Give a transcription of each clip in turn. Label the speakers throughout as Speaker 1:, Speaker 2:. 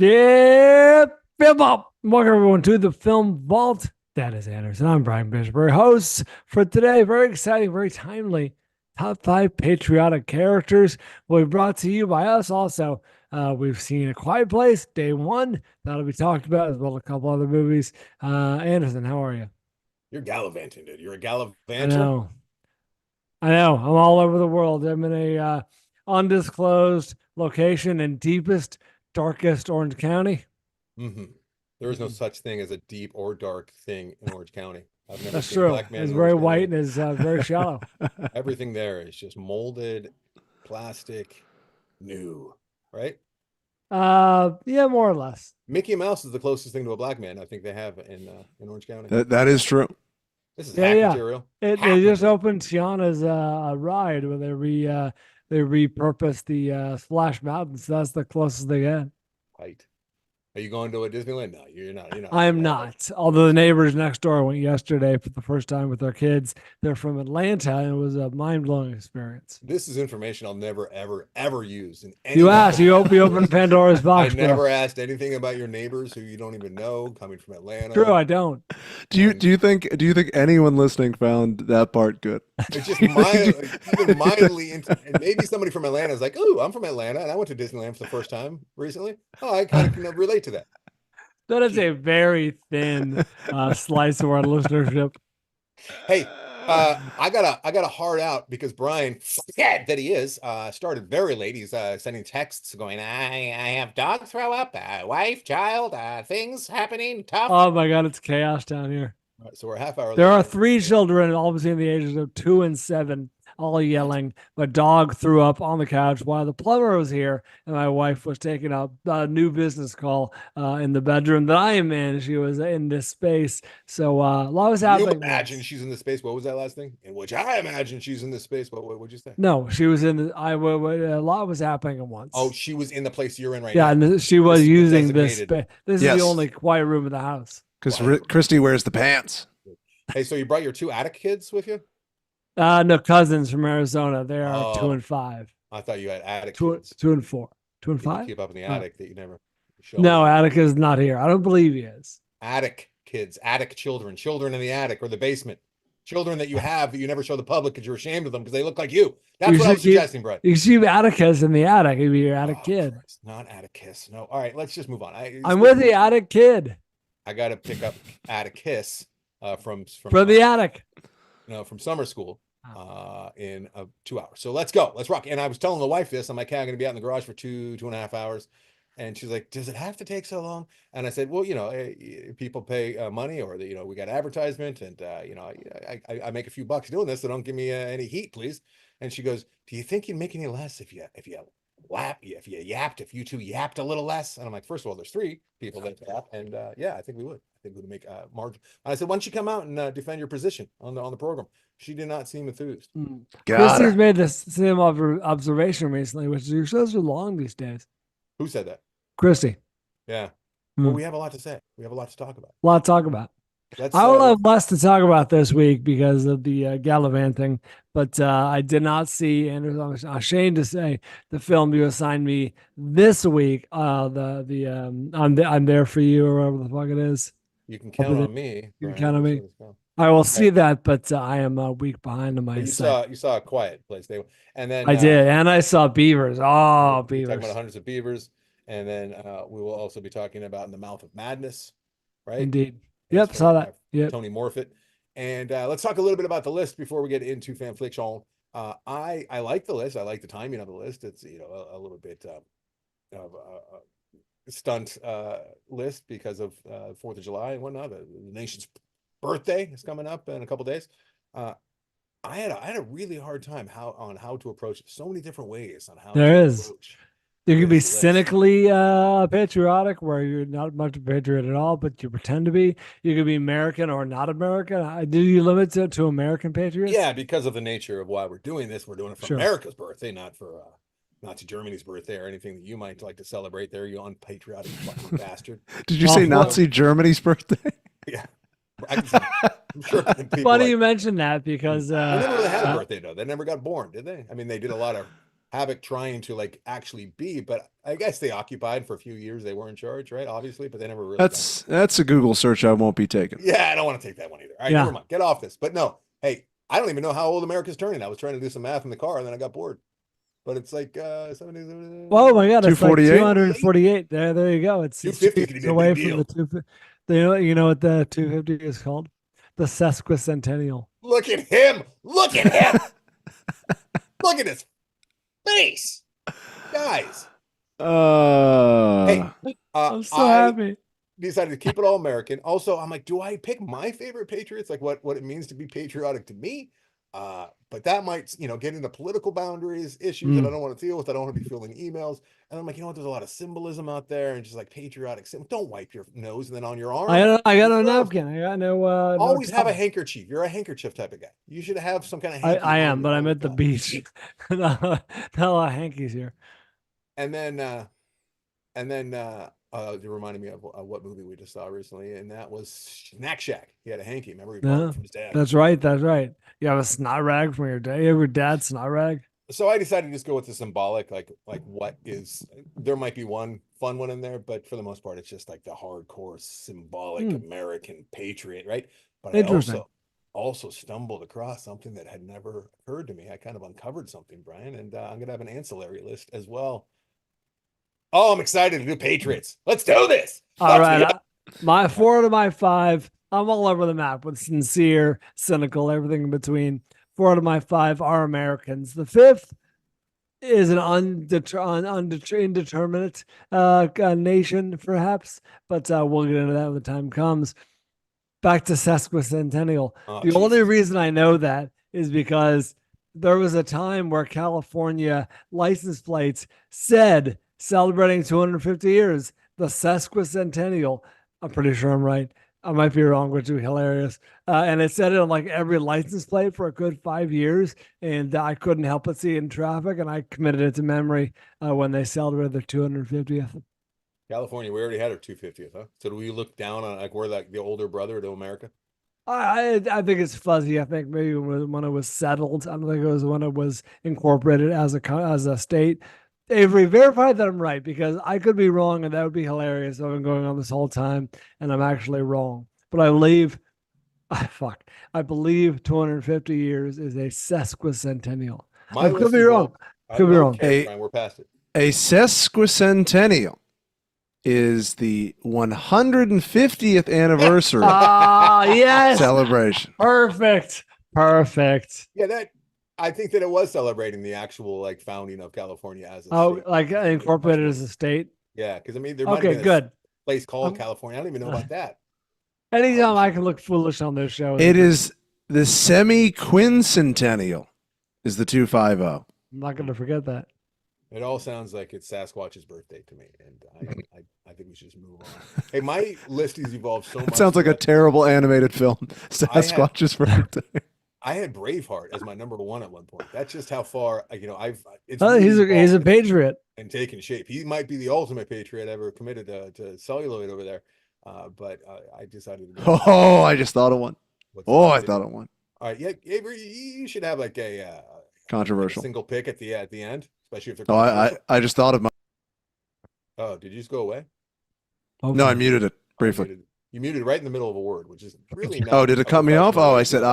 Speaker 1: Yeah, film up. Welcome everyone to the Film Vault. That is Anderson. I'm Brian Bishop, host for today. Very exciting, very timely. Top five patriotic characters will be brought to you by us. Also, we've seen A Quiet Place, day one. That'll be talked about as well as a couple other movies. Anderson, how are you?
Speaker 2: You're gallivanting, dude. You're a
Speaker 1: I
Speaker 2: gallivanter.
Speaker 1: know. I know. I'm all over the world. I'm in a undisclosed location in deepest, darkest Orange County.
Speaker 2: hmm There is no such thing as a deep or dark thing in Orange County. I've never
Speaker 1: That's
Speaker 2: seen a
Speaker 1: true.
Speaker 2: black man
Speaker 1: It's
Speaker 2: in
Speaker 1: very
Speaker 2: Orange
Speaker 1: white
Speaker 2: County.
Speaker 1: and is very shallow.
Speaker 2: Everything there is just molded, plastic, new, right?
Speaker 1: Yeah, more or less.
Speaker 2: Mickey Mouse is the closest thing to a black man I think they have in Orange County.
Speaker 3: That is true.
Speaker 2: This is
Speaker 1: Yeah,
Speaker 2: hack
Speaker 1: yeah.
Speaker 2: material.
Speaker 1: They
Speaker 2: Hack
Speaker 1: just
Speaker 2: material.
Speaker 1: opened Tiana's ride where they repurposed the Splash Mountain. So that's the closest they get.
Speaker 2: Right. Are you going to a Disneyland? No, you're not. You're not
Speaker 1: I
Speaker 2: doing
Speaker 1: am
Speaker 2: that. Right?
Speaker 1: not. Although the neighbors next door went yesterday for the first time with their kids. They're from Atlanta, and it was a mind blowing experience.
Speaker 2: This is information I'll never, ever, ever use in any
Speaker 1: You asked,
Speaker 2: method.
Speaker 1: you opened Pandora's
Speaker 2: I
Speaker 1: box, bro.
Speaker 2: never asked anything about your neighbors who you don't even know coming from
Speaker 1: True,
Speaker 2: Atlanta.
Speaker 1: I don't.
Speaker 3: Do you think anyone listening found that part good?
Speaker 2: It's just even mildly into, and maybe somebody from Atlanta is like, "Oh, I'm from Atlanta, and I went to Disneyland for the first time recently. Oh, I kind of can relate to that."
Speaker 1: That is a very thin slice of our listenership.
Speaker 2: Hey, I got a hard out because Brian, yeah, that he is, started very late. He's sending texts going, I have dog throw up, wife, child, things happening, tough.
Speaker 1: Oh my God, it's chaos down here.
Speaker 2: All right, so we're a half hour
Speaker 1: There
Speaker 2: late.
Speaker 1: are three children, all between the ages of 2 and 7, all yelling. My dog threw up on the couch while the plumber was here, and my wife was taking a new business call in the bedroom that I am in. She was in this space, so a lot was
Speaker 2: You
Speaker 1: happening.
Speaker 2: imagine she's in the space. What was that last thing? In which I imagine she's in the space. What'd you say?
Speaker 1: No, she was in. A lot was happening at
Speaker 2: Oh,
Speaker 1: once.
Speaker 2: she was in the place you're in right
Speaker 1: Yeah,
Speaker 2: now.
Speaker 1: and she was
Speaker 2: This is the
Speaker 1: using this.
Speaker 2: designated.
Speaker 1: This is the
Speaker 3: Yes,
Speaker 1: only quiet room in the house.
Speaker 3: because
Speaker 2: Quiet.
Speaker 3: Christy wears the pants.
Speaker 2: Hey, so you brought your two attic kids with you?
Speaker 1: No, cousins from Arizona. They are two
Speaker 2: Oh,
Speaker 1: and five.
Speaker 2: I thought you had attic
Speaker 1: Two,
Speaker 2: kids.
Speaker 1: 2 and 4. Two and
Speaker 2: People
Speaker 1: five?
Speaker 2: keep up in the
Speaker 1: Oh.
Speaker 2: attic that you never show
Speaker 1: No,
Speaker 2: them.
Speaker 1: Attica's not here. I don't believe he is.
Speaker 2: Attic kids, attic children, children in the attic or the basement, children that you have that you never show the public because you're ashamed of them because they look like you. That's
Speaker 1: You
Speaker 2: what I
Speaker 1: should
Speaker 2: was suggesting, Brett.
Speaker 1: You should keep Atticus in the attic. He'd be your attic
Speaker 2: Oh,
Speaker 1: kid.
Speaker 2: Christ, not Atticus. No. All right, let's just move on.
Speaker 1: I'm with the attic kid
Speaker 2: I got to pick up Atticus
Speaker 1: from the attic.
Speaker 2: from summer school in 2 hours. So let's go. Let's rock. And I was telling the wife this. I'm like, hey, I'm going to be out in the garage for 2.5 hours. And she's like, does it have to take so long? And I said, well, people pay money or, we got advertisement and, I make a few bucks doing this. So don't give me any heat, please. And she goes, do you think you'd make any less if you if you two yapped a little less? And I'm like, first of all, there's three people that yap. And yeah, I think we would. I think we would make a margin. And I said, why don't you come out and defend your position on the program? She did not seem enthused.
Speaker 3: Got
Speaker 1: Christy's
Speaker 3: her.
Speaker 1: made the same observation recently, which is your shows are long these days.
Speaker 2: Who said that?
Speaker 1: Christy,
Speaker 2: Yeah.
Speaker 1: Hmm.
Speaker 2: Well, we have a lot to say. We have a lot to talk about.
Speaker 1: a lot to talk about.
Speaker 2: Let's
Speaker 1: I will have less to talk about this week because of the gallivanting, but I did not see, and I'm ashamed to say, the film you assigned me this week. I'm there for you, or whatever the fuck it is.
Speaker 2: you can count on me.
Speaker 1: You can
Speaker 2: Brian.
Speaker 1: count on
Speaker 2: That's
Speaker 1: me.
Speaker 2: what it's called.
Speaker 1: I will
Speaker 2: Okay.
Speaker 1: see that, but I am a week behind on my
Speaker 2: But
Speaker 1: site.
Speaker 2: you saw a quiet place. And then
Speaker 1: I did, and I saw Beavers. Oh,
Speaker 2: we're talking
Speaker 1: Beavers!
Speaker 2: about hundreds of beavers. And then we will also be talking about In the Mouth of Madness, right?
Speaker 1: Indeed.
Speaker 2: It's
Speaker 1: Yep, saw that. Yep.
Speaker 2: Tony Morfitt. And let's talk a little bit about the list before we get into Fanflickssons. I like the list. I like the timing of the list. It's a little bit of a stunt list because of 4th of July and whatnot. The nation's birthday is coming up in a couple days. I had a really hard time how to approach it. So many different ways on how
Speaker 1: There
Speaker 2: to
Speaker 1: is.
Speaker 2: approach.
Speaker 1: You can be
Speaker 2: this list.
Speaker 1: cynically patriotic, where you're not much of a patriot at all, but you pretend to be. You can be American or not American. Do you limit it to American patriots?
Speaker 2: Yeah, because of the nature of why we're doing this. We're doing it for
Speaker 1: Sure.
Speaker 2: America's birthday, not for Nazi Germany's birthday or anything that you might like to celebrate there, you unpatriotic fucking bastard.
Speaker 3: Did you
Speaker 1: Well,
Speaker 3: say
Speaker 1: what-
Speaker 3: Nazi Germany's birthday?
Speaker 2: Yeah. I'm sure people
Speaker 1: Funny
Speaker 2: like,
Speaker 1: you mentioned that because
Speaker 2: they never really had a birthday though. They never got born, did they? I mean, they did a lot of havoc trying to like actually be, but I guess they occupied for a few years. They were in charge, right? Obviously, but they never really.
Speaker 3: That's a Google search I won't be taking.
Speaker 2: Yeah, I don't want to take that one either. All right, never mind. Get off this. But no, hey, I don't even know how old America's turning. I was trying to do some math in the car and then I got bored. But it's like 70.
Speaker 1: Oh my God, it's like
Speaker 3: 248?
Speaker 1: 248. There you go. It's
Speaker 2: 250 could be a
Speaker 1: away
Speaker 2: big
Speaker 1: from the
Speaker 2: deal.
Speaker 1: 250. You know what the 250 is called? The sesquicentennial.
Speaker 2: Look at him. Look at him. Look at his face. Guys. Hey,
Speaker 1: I'm so happy.
Speaker 2: Decided to keep it all American. Also, I'm like, do I pick my favorite Patriots? Like what it means to be patriotic to me? But that might, get into political boundaries, issues that I don't want to deal with. I don't want to be fielding emails. And I'm like, you know what? There's a lot of symbolism out there, and just like patriotic. Don't wipe your nose and then on your arm.
Speaker 1: I got no napkin. I got no.
Speaker 2: Always
Speaker 1: no
Speaker 2: have a handkerchief. You're a handkerchief type of guy. You should have some kind of.
Speaker 1: I am, but I'm at the beach. Not a lot of hankies here.
Speaker 2: And then you reminded me of what movie we just saw recently, and that was Snack Shack. He had a hanky. Remember, he bought it from his dad.
Speaker 1: That's right. You have a snot rag from your dad. You have your dad's snot rag.
Speaker 2: So I decided to just go with the symbolic, like what is. There might be one fun one in there, but for the most part, it's just like the hardcore symbolic American patriot, right? But I also stumbled across something that had never occurred to me. I kind of uncovered something, Brian, and I'm gonna have an ancillary list as well. Oh, I'm excited to do Patriots. Let's do this.
Speaker 1: All right. My 4 out of my 5. I'm all over the map with sincere, cynical, everything in between. 4 out of my 5 are Americans. The 5th is an indeterminate nation, perhaps, but we'll get into that when the time comes. Back to sesquicentennial. The only reason I know that is because there was a time where California license plates said celebrating 250 years, the sesquicentennial. I'm pretty sure I'm right. I might be wrong, which would be hilarious. And it said it on like every license plate for a good 5 years. And I couldn't help but see it in traffic. And I committed it to memory when they celebrated their 250th.
Speaker 2: California, we already had our 250th, huh? So do we look down on like we're like the older brother to America?
Speaker 1: I think it's fuzzy. I think maybe when it was settled. I don't think it was when it was incorporated as a state. Avery, verify that I'm right, because I could be wrong, and that would be hilarious. I've been going on this whole time, and I'm actually wrong. But I believe 250 years is a sesquicentennial. I could be wrong.
Speaker 2: We're past it.
Speaker 3: A sesquicentennial is the 150th anniversary
Speaker 1: yes.
Speaker 3: celebration.
Speaker 1: Perfect.
Speaker 2: Yeah, I think that it was celebrating the actual like founding of California as a state.
Speaker 1: Like incorporated as a state.
Speaker 2: Yeah, because I mean there might have been a place called California. I don't even know about that.
Speaker 1: Anytime I can look foolish on this show.
Speaker 3: It is the semi-quincentennial is the 250.
Speaker 1: I'm not going to forget that.
Speaker 2: It all sounds like it's Sasquatch's birthday to me, and I think we should just move on. Hey, my list has evolved so much.
Speaker 3: It sounds like a terrible animated film. Sasquatch's birthday.
Speaker 2: I had Braveheart as my number 1 at one point. That's just how far It's
Speaker 1: he's a patriot
Speaker 2: and taking shape. He might be the ultimate patriot ever committed to celluloid over there. But I decided to.
Speaker 3: I just thought of one. I thought of one.
Speaker 2: All right, yeah, Avery, you should have like a
Speaker 3: controversial
Speaker 2: single pick at the end, especially if they're.
Speaker 3: I just thought of my.
Speaker 2: Oh, did you just go away?
Speaker 3: Okay. No, I muted it briefly.
Speaker 2: You muted right in the middle of a word, which is really not.
Speaker 3: Did it cut me off? I said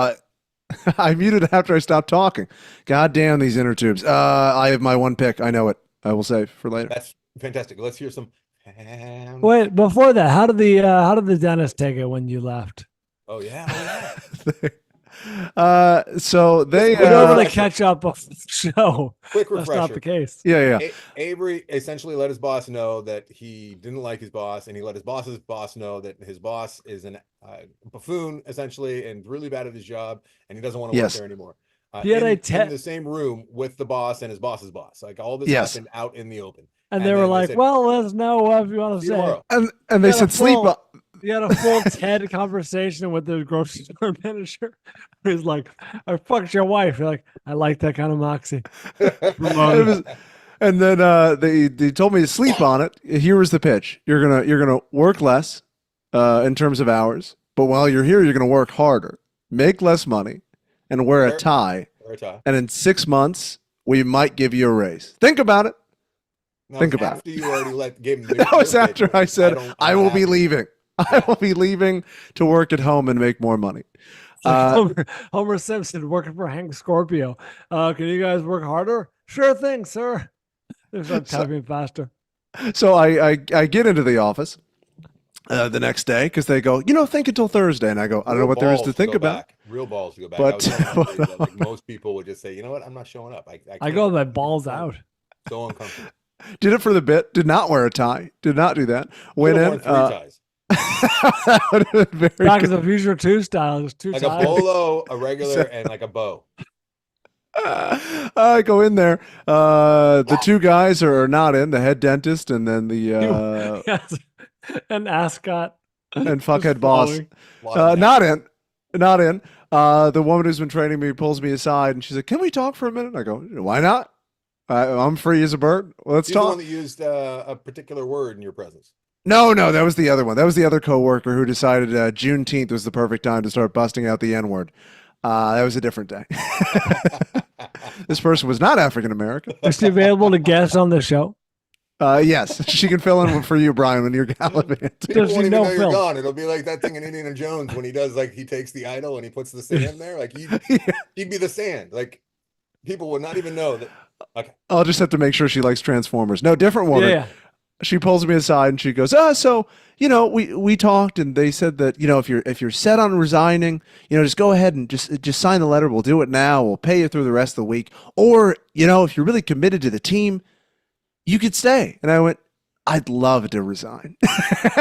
Speaker 3: I muted it after I stopped talking. God damn these inner tubes. I have my one pick. I know it. I will save for later.
Speaker 2: That's fantastic. Let's hear some.
Speaker 1: Wait, before that, how did the dentist take it when you left?
Speaker 2: Oh yeah.
Speaker 3: So they
Speaker 1: we don't really catch up on the show.
Speaker 2: Quick refresher.
Speaker 1: That's not the case.
Speaker 3: Yeah.
Speaker 2: Avery essentially let his boss know that he didn't like his boss, and he let his boss's boss know that his boss is a buffoon essentially and really bad at his job, and he doesn't want to work there anymore. He had in the same room with the boss and his boss's boss. Like all this happened out in the open.
Speaker 1: And they were like, "Well, let us know what you want to say."
Speaker 3: And they said, "Sleep."
Speaker 1: You had a full TED conversation with the grocery store manager. He's like, "I fucked your wife." You're like, "I like that kind of moxie."
Speaker 3: And then they told me to sleep on it. Here was the pitch: you're gonna work less in terms of hours, but while you're here, you're gonna work harder, make less money, and wear a tie. And in 6 months, we might give you a raise. Think about it.
Speaker 2: Now,
Speaker 3: Think about
Speaker 2: after you already gave him
Speaker 3: That was after I said I will be leaving. I
Speaker 2: Yeah.
Speaker 3: will be leaving to work at home and make more money.
Speaker 1: It's like Homer Simpson working for Hank Scorpio. Can you guys work harder? Sure thing, sir. They start typing faster.
Speaker 3: So I get into the office the next day because they go, think until Thursday. And I go, I don't know what there is to think about.
Speaker 2: Real balls to go back.
Speaker 3: But-
Speaker 2: I was telling you that, like, most people would just say, you know what, I'm not showing up. I
Speaker 1: I go with my balls out.
Speaker 2: So uncomfortable.
Speaker 3: Did it for the bit. Did not wear a tie. Did not do that. Went in.
Speaker 2: 3 ties.
Speaker 3: That would have been very
Speaker 1: Back
Speaker 3: good.
Speaker 1: to the Future 2 style. There's two
Speaker 2: Like
Speaker 1: ties.
Speaker 2: a bolo, a regular, and like a bow.
Speaker 3: I go in there. The two guys are not in, the head dentist and then the
Speaker 1: Yes. An ascot.
Speaker 3: and fuckhead boss.
Speaker 2: Lots of
Speaker 3: Not in. Not in. The woman who's been training me pulls me aside and she's like, "Can we talk for a minute?" I go, "Why not? I'm free as a bird. Let's
Speaker 2: He's the
Speaker 3: talk."
Speaker 2: one that used a particular word in your presence.
Speaker 3: No, that was the other one. That was the other coworker who decided Juneteenth was the perfect time to start busting out the N-word. That was a different day. This person was not African American.
Speaker 1: Is she available to guest on the show?
Speaker 3: Yes, she can fill in for you, Brian, when you're gallivanting.
Speaker 2: People
Speaker 1: Does
Speaker 2: won't
Speaker 1: he
Speaker 2: even
Speaker 1: know
Speaker 2: know you're
Speaker 1: film?
Speaker 2: gone. It'll be like that thing in Indiana Jones when he does, like, he takes the idol and he puts the sand there. Like, he'd be the sand. Like, people would not even know that. Okay.
Speaker 3: I'll just have to make sure she likes Transformers. No, different woman.
Speaker 1: Yeah.
Speaker 3: She pulls me aside and she goes, so we talked and they said that if you're set on resigning, just go ahead and just sign the letter. We'll do it now. We'll pay you through the rest of the week. Or if you're really committed to the team, you could stay. And I went, I'd love to resign.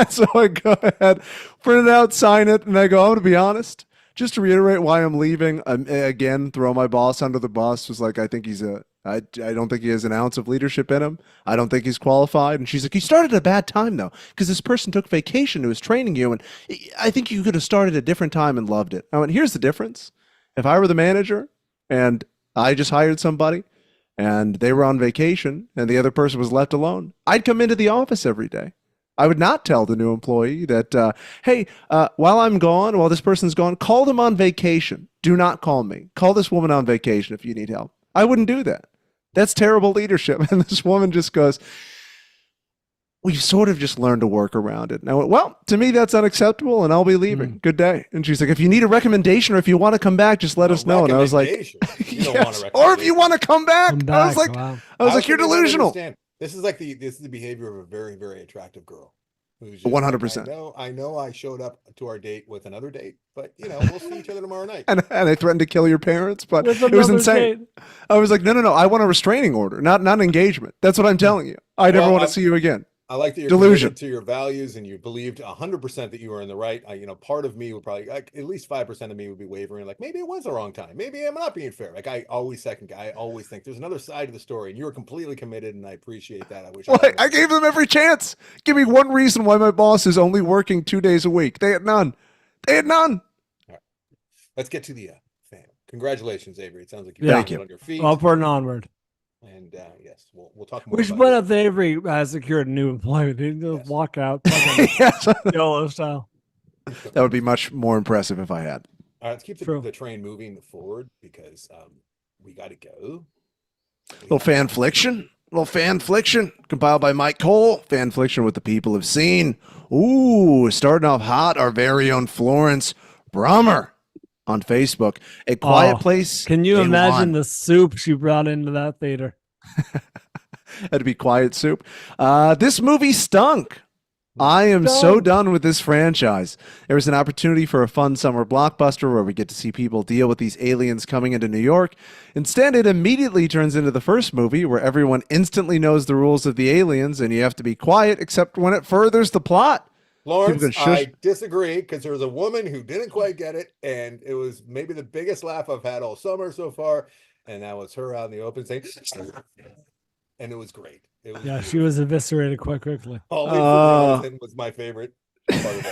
Speaker 3: So I go ahead, print it out, sign it, and I go, I'm going to be honest. Just to reiterate why I'm leaving, again, throw my boss under the bus. Was like, I don't think he has an ounce of leadership in him. I don't think he's qualified. And she's like, you started at a bad time, though, because this person took vacation who was training you. And I think you could have started at a different time and loved it. I went, here's the difference. If I were the manager and I just hired somebody and they were on vacation and the other person was left alone, I'd come into the office every day. I would not tell the new employee that, hey, while I'm gone, while this person's gone, call them on vacation. Do not call me. Call this woman on vacation if you need help. I wouldn't do that. That's terrible leadership. And this woman just goes, we've sort of just learned to work around it. And I went, well, to me, that's unacceptable and I'll be leaving. Good day. And she's like, if you need a recommendation or if you want to come back, just let us know. And I was like,
Speaker 2: You don't
Speaker 3: yes.
Speaker 2: want a
Speaker 3: Or if you want to come back.
Speaker 1: I'm
Speaker 3: I was
Speaker 1: back.
Speaker 3: like,
Speaker 1: Wow.
Speaker 3: I was like,
Speaker 2: How
Speaker 3: you're
Speaker 2: can you not
Speaker 3: delusional.
Speaker 2: understand? This is the behavior of a very, very attractive girl. Who's just
Speaker 3: 100%.
Speaker 2: Like, I know I showed up to our date with another date, but we'll see each other tomorrow night.
Speaker 3: And I threatened to kill your parents, but
Speaker 1: With
Speaker 3: it was
Speaker 1: another
Speaker 3: insane.
Speaker 1: date.
Speaker 3: I was like, no. I want a restraining order, not an engagement. That's what I'm telling you. I never
Speaker 2: Well,
Speaker 3: want to see you again.
Speaker 2: I like that you're
Speaker 3: Delusion.
Speaker 2: committed to your values and you believed 100% that you were in the right. Part of me would probably, like, at least 5% of me would be wavering. Like, maybe it was the wrong time. Maybe I'm not being fair. Like, I always think there's another side of the story and you were completely committed and I appreciate that. I wish
Speaker 3: Well,
Speaker 2: I
Speaker 3: I gave them every chance. Give me one reason why my boss is only working 2 days a week. They had none.
Speaker 2: Let's get to the fan. Congratulations, Avery. It sounds like
Speaker 1: Yeah.
Speaker 3: Thank you.
Speaker 2: on your feet.
Speaker 1: Upward and onward.
Speaker 2: And yes, we'll talk more.
Speaker 1: We should
Speaker 2: about
Speaker 1: point
Speaker 2: it.
Speaker 1: out that Avery has secured new employment. He can just
Speaker 2: Yes.
Speaker 1: walk out, fucking
Speaker 3: Yes.
Speaker 1: YOLO style.
Speaker 3: That would be much more impressive if I had.
Speaker 2: All right, let's keep
Speaker 1: True.
Speaker 2: the train moving forward because we got to go.
Speaker 3: Little fanfliction compiled by Mike Cole. Fanfliction what the people have seen. Ooh, starting off hot, our very own Florence Brummer on Facebook. A Quiet
Speaker 1: Oh,
Speaker 3: Place.
Speaker 1: Can you
Speaker 3: Day
Speaker 1: imagine
Speaker 3: One.
Speaker 1: the soup she brought into that theater?
Speaker 3: Had to be quiet soup. This movie stunk. I am so
Speaker 1: Stunk.
Speaker 3: done with this franchise. There was an opportunity for a fun summer blockbuster where we get to see people deal with these aliens coming into New York. Instead, it immediately turns into the first movie where everyone instantly knows the rules of the aliens and you have to be quiet except when it furthers the plot.
Speaker 2: Lawrence,
Speaker 3: People can shush.
Speaker 2: I disagree because there was a woman who didn't quite get it, and it was maybe the biggest laugh I've had all summer so far, and that was her out in the open saying, and it was great. It was
Speaker 1: Yeah, she was eviscerated quite quickly.
Speaker 2: Holly was my favorite part of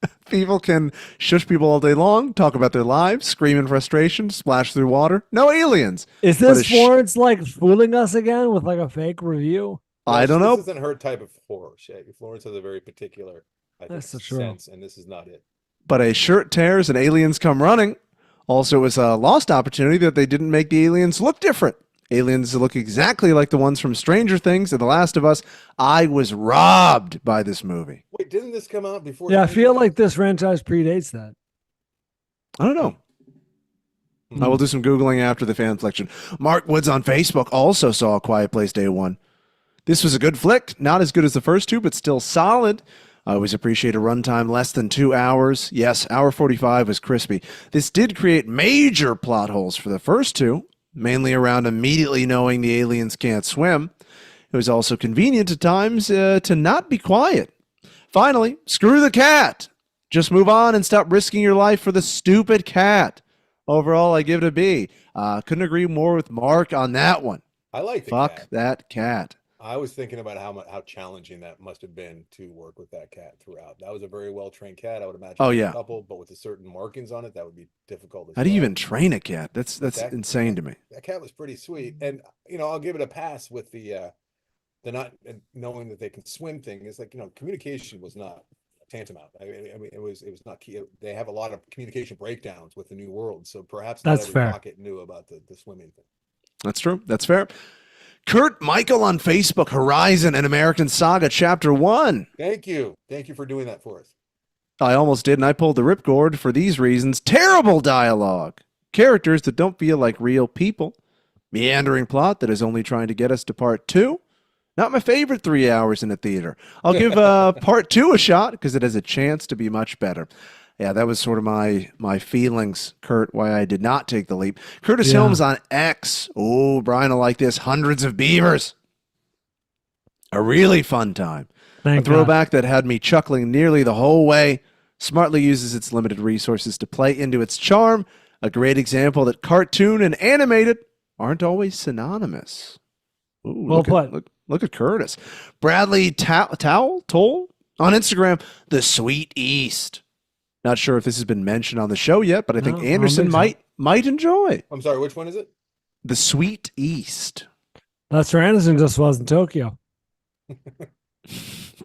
Speaker 2: it.
Speaker 3: People can shush people all day long, talk about their lives, scream in frustration, splash through water. No aliens.
Speaker 1: Is
Speaker 3: But
Speaker 1: this
Speaker 3: it's
Speaker 1: Florence like fooling us again with like a fake review?
Speaker 3: I don't know.
Speaker 2: This isn't her type of horror. Florence has a very particular, I think,
Speaker 1: That's so true.
Speaker 2: sense, and this is not it.
Speaker 3: But a shirt tears and aliens come running. Also, it was a lost opportunity that they didn't make the aliens look different. Aliens look exactly like the ones from Stranger Things and The Last of Us. I was robbed by this movie.
Speaker 2: Wait, didn't this come out before?
Speaker 1: Yeah, I
Speaker 2: Stranger
Speaker 1: feel
Speaker 2: Things?
Speaker 1: like this franchise predates that.
Speaker 3: I don't know. I will do some Googling after the fanfliction. Mark Woods on Facebook also saw A Quiet Place Day 1. This was a good flick, not as good as the first two, but still solid. I always appreciate a runtime less than 2 hours. Yes, hour 45 was crispy. This did create major plot holes for the first two, mainly around immediately knowing the aliens can't swim. It was also convenient at times to not be quiet. Finally, screw the cat. Just move on and stop risking your life for the stupid cat. Overall, I give it a B. Couldn't agree more with Mark on that one.
Speaker 2: I like the
Speaker 3: Fuck
Speaker 2: cat.
Speaker 3: that cat.
Speaker 2: I was thinking about how challenging that must have been to work with that cat throughout. That was a very well trained cat, I would imagine.
Speaker 3: Oh,
Speaker 2: for a
Speaker 3: yeah.
Speaker 2: couple, but with the certain markings on it, that would be difficult.
Speaker 3: How do you
Speaker 2: well.
Speaker 3: even train a cat? That's
Speaker 2: That-
Speaker 3: insane to me.
Speaker 2: That cat was pretty sweet, and I'll give it a pass with the not knowing that they can swim thing. Is like communication was not tantamount. I mean, it was not key. They have a lot of communication breakdowns with the new world, so perhaps not
Speaker 1: That's
Speaker 2: every
Speaker 1: fair.
Speaker 2: pocket knew about the swimming thing.
Speaker 3: That's true. That's fair. Kurt Michael on Facebook, Horizon and American Saga Chapter 1.
Speaker 2: Thank you for doing that for us.
Speaker 3: I almost did, and I pulled the ripcord for these reasons. Terrible dialogue. Characters that don't feel like real people. Meandering plot that is only trying to get us to part 2. Not my favorite 3 hours in a theater. I'll give part 2 a shot because it has a chance to be much better. Yeah, that was sort of my feelings, Kurt, why I did not take the leap. Curtis
Speaker 1: Yeah.
Speaker 3: Hilms on X. Oh, Brian will like this. Hundreds of Beavers. A really fun time.
Speaker 1: Thank
Speaker 3: A throwback that had me chuckling nearly the whole way. Smartly uses its limited resources to play into its charm. A great example that cartoon and animated aren't always synonymous. Ooh,
Speaker 1: Well
Speaker 3: look at-
Speaker 1: put.
Speaker 3: look at Curtis. Bradley Toll on Instagram. The Sweet East. Not sure if this has been mentioned on the show yet, but I think
Speaker 1: No, I don't
Speaker 3: Anderson
Speaker 1: think so.
Speaker 3: might enjoy
Speaker 2: I'm sorry, which one is it?
Speaker 3: The Sweet East.
Speaker 1: That's where Anderson just was in Tokyo.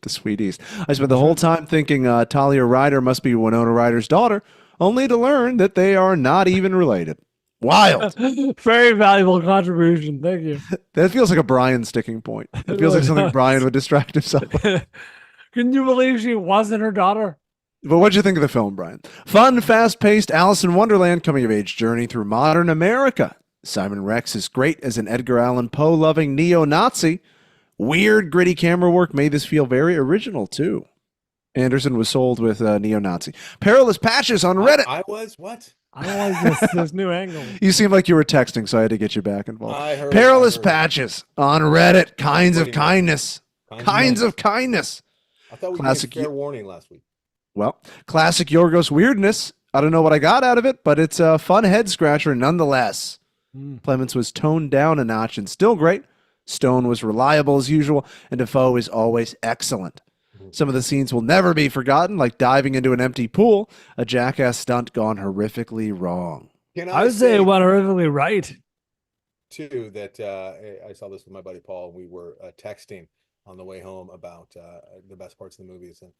Speaker 3: The Sweet East. I spent the whole time thinking Talia Ryder must be Winona Ryder's daughter, only to learn that they are not even related. Wild.
Speaker 1: Very valuable contribution. Thank you.
Speaker 3: That feels like a Brian sticking point. It
Speaker 1: It
Speaker 3: feels like
Speaker 1: really
Speaker 3: something
Speaker 1: does.
Speaker 3: Brian would distract himself with.
Speaker 1: Can you believe she wasn't her daughter?
Speaker 3: But what'd you think of the film, Brian? Fun, fast-paced Alice in Wonderland coming-of-age journey through modern America. Simon Rex is great as an Edgar Allan Poe-loving neo-Nazi. Weird, gritty camera work made this feel very original, too. Anderson was sold with neo-Nazi. Perilous Patches on Reddit.
Speaker 2: I was what?
Speaker 1: I don't like this new angle.
Speaker 3: You seem like you were texting, so I had to get you back involved.
Speaker 2: I heard.
Speaker 3: Perilous
Speaker 2: I heard.
Speaker 3: Patches on Reddit. Kinds of
Speaker 2: Pretty much.
Speaker 3: kindness. Kinds of kindness.
Speaker 2: I thought we
Speaker 3: Classic
Speaker 2: gave fair warning last week.
Speaker 3: Well, classic Yorgos weirdness. I don't know what I got out of it, but it's a fun head scratcher nonetheless. Clements was toned down a notch and still great. Stone was reliable as usual, and Defoe is always excellent. Some of the scenes will never be forgotten, like diving into an empty pool, a jackass stunt gone horrifically wrong.
Speaker 2: Can
Speaker 1: I would say it went horrifically right.
Speaker 2: too that I saw this with my buddy Paul, and we were texting on the way home about the best parts of the movies and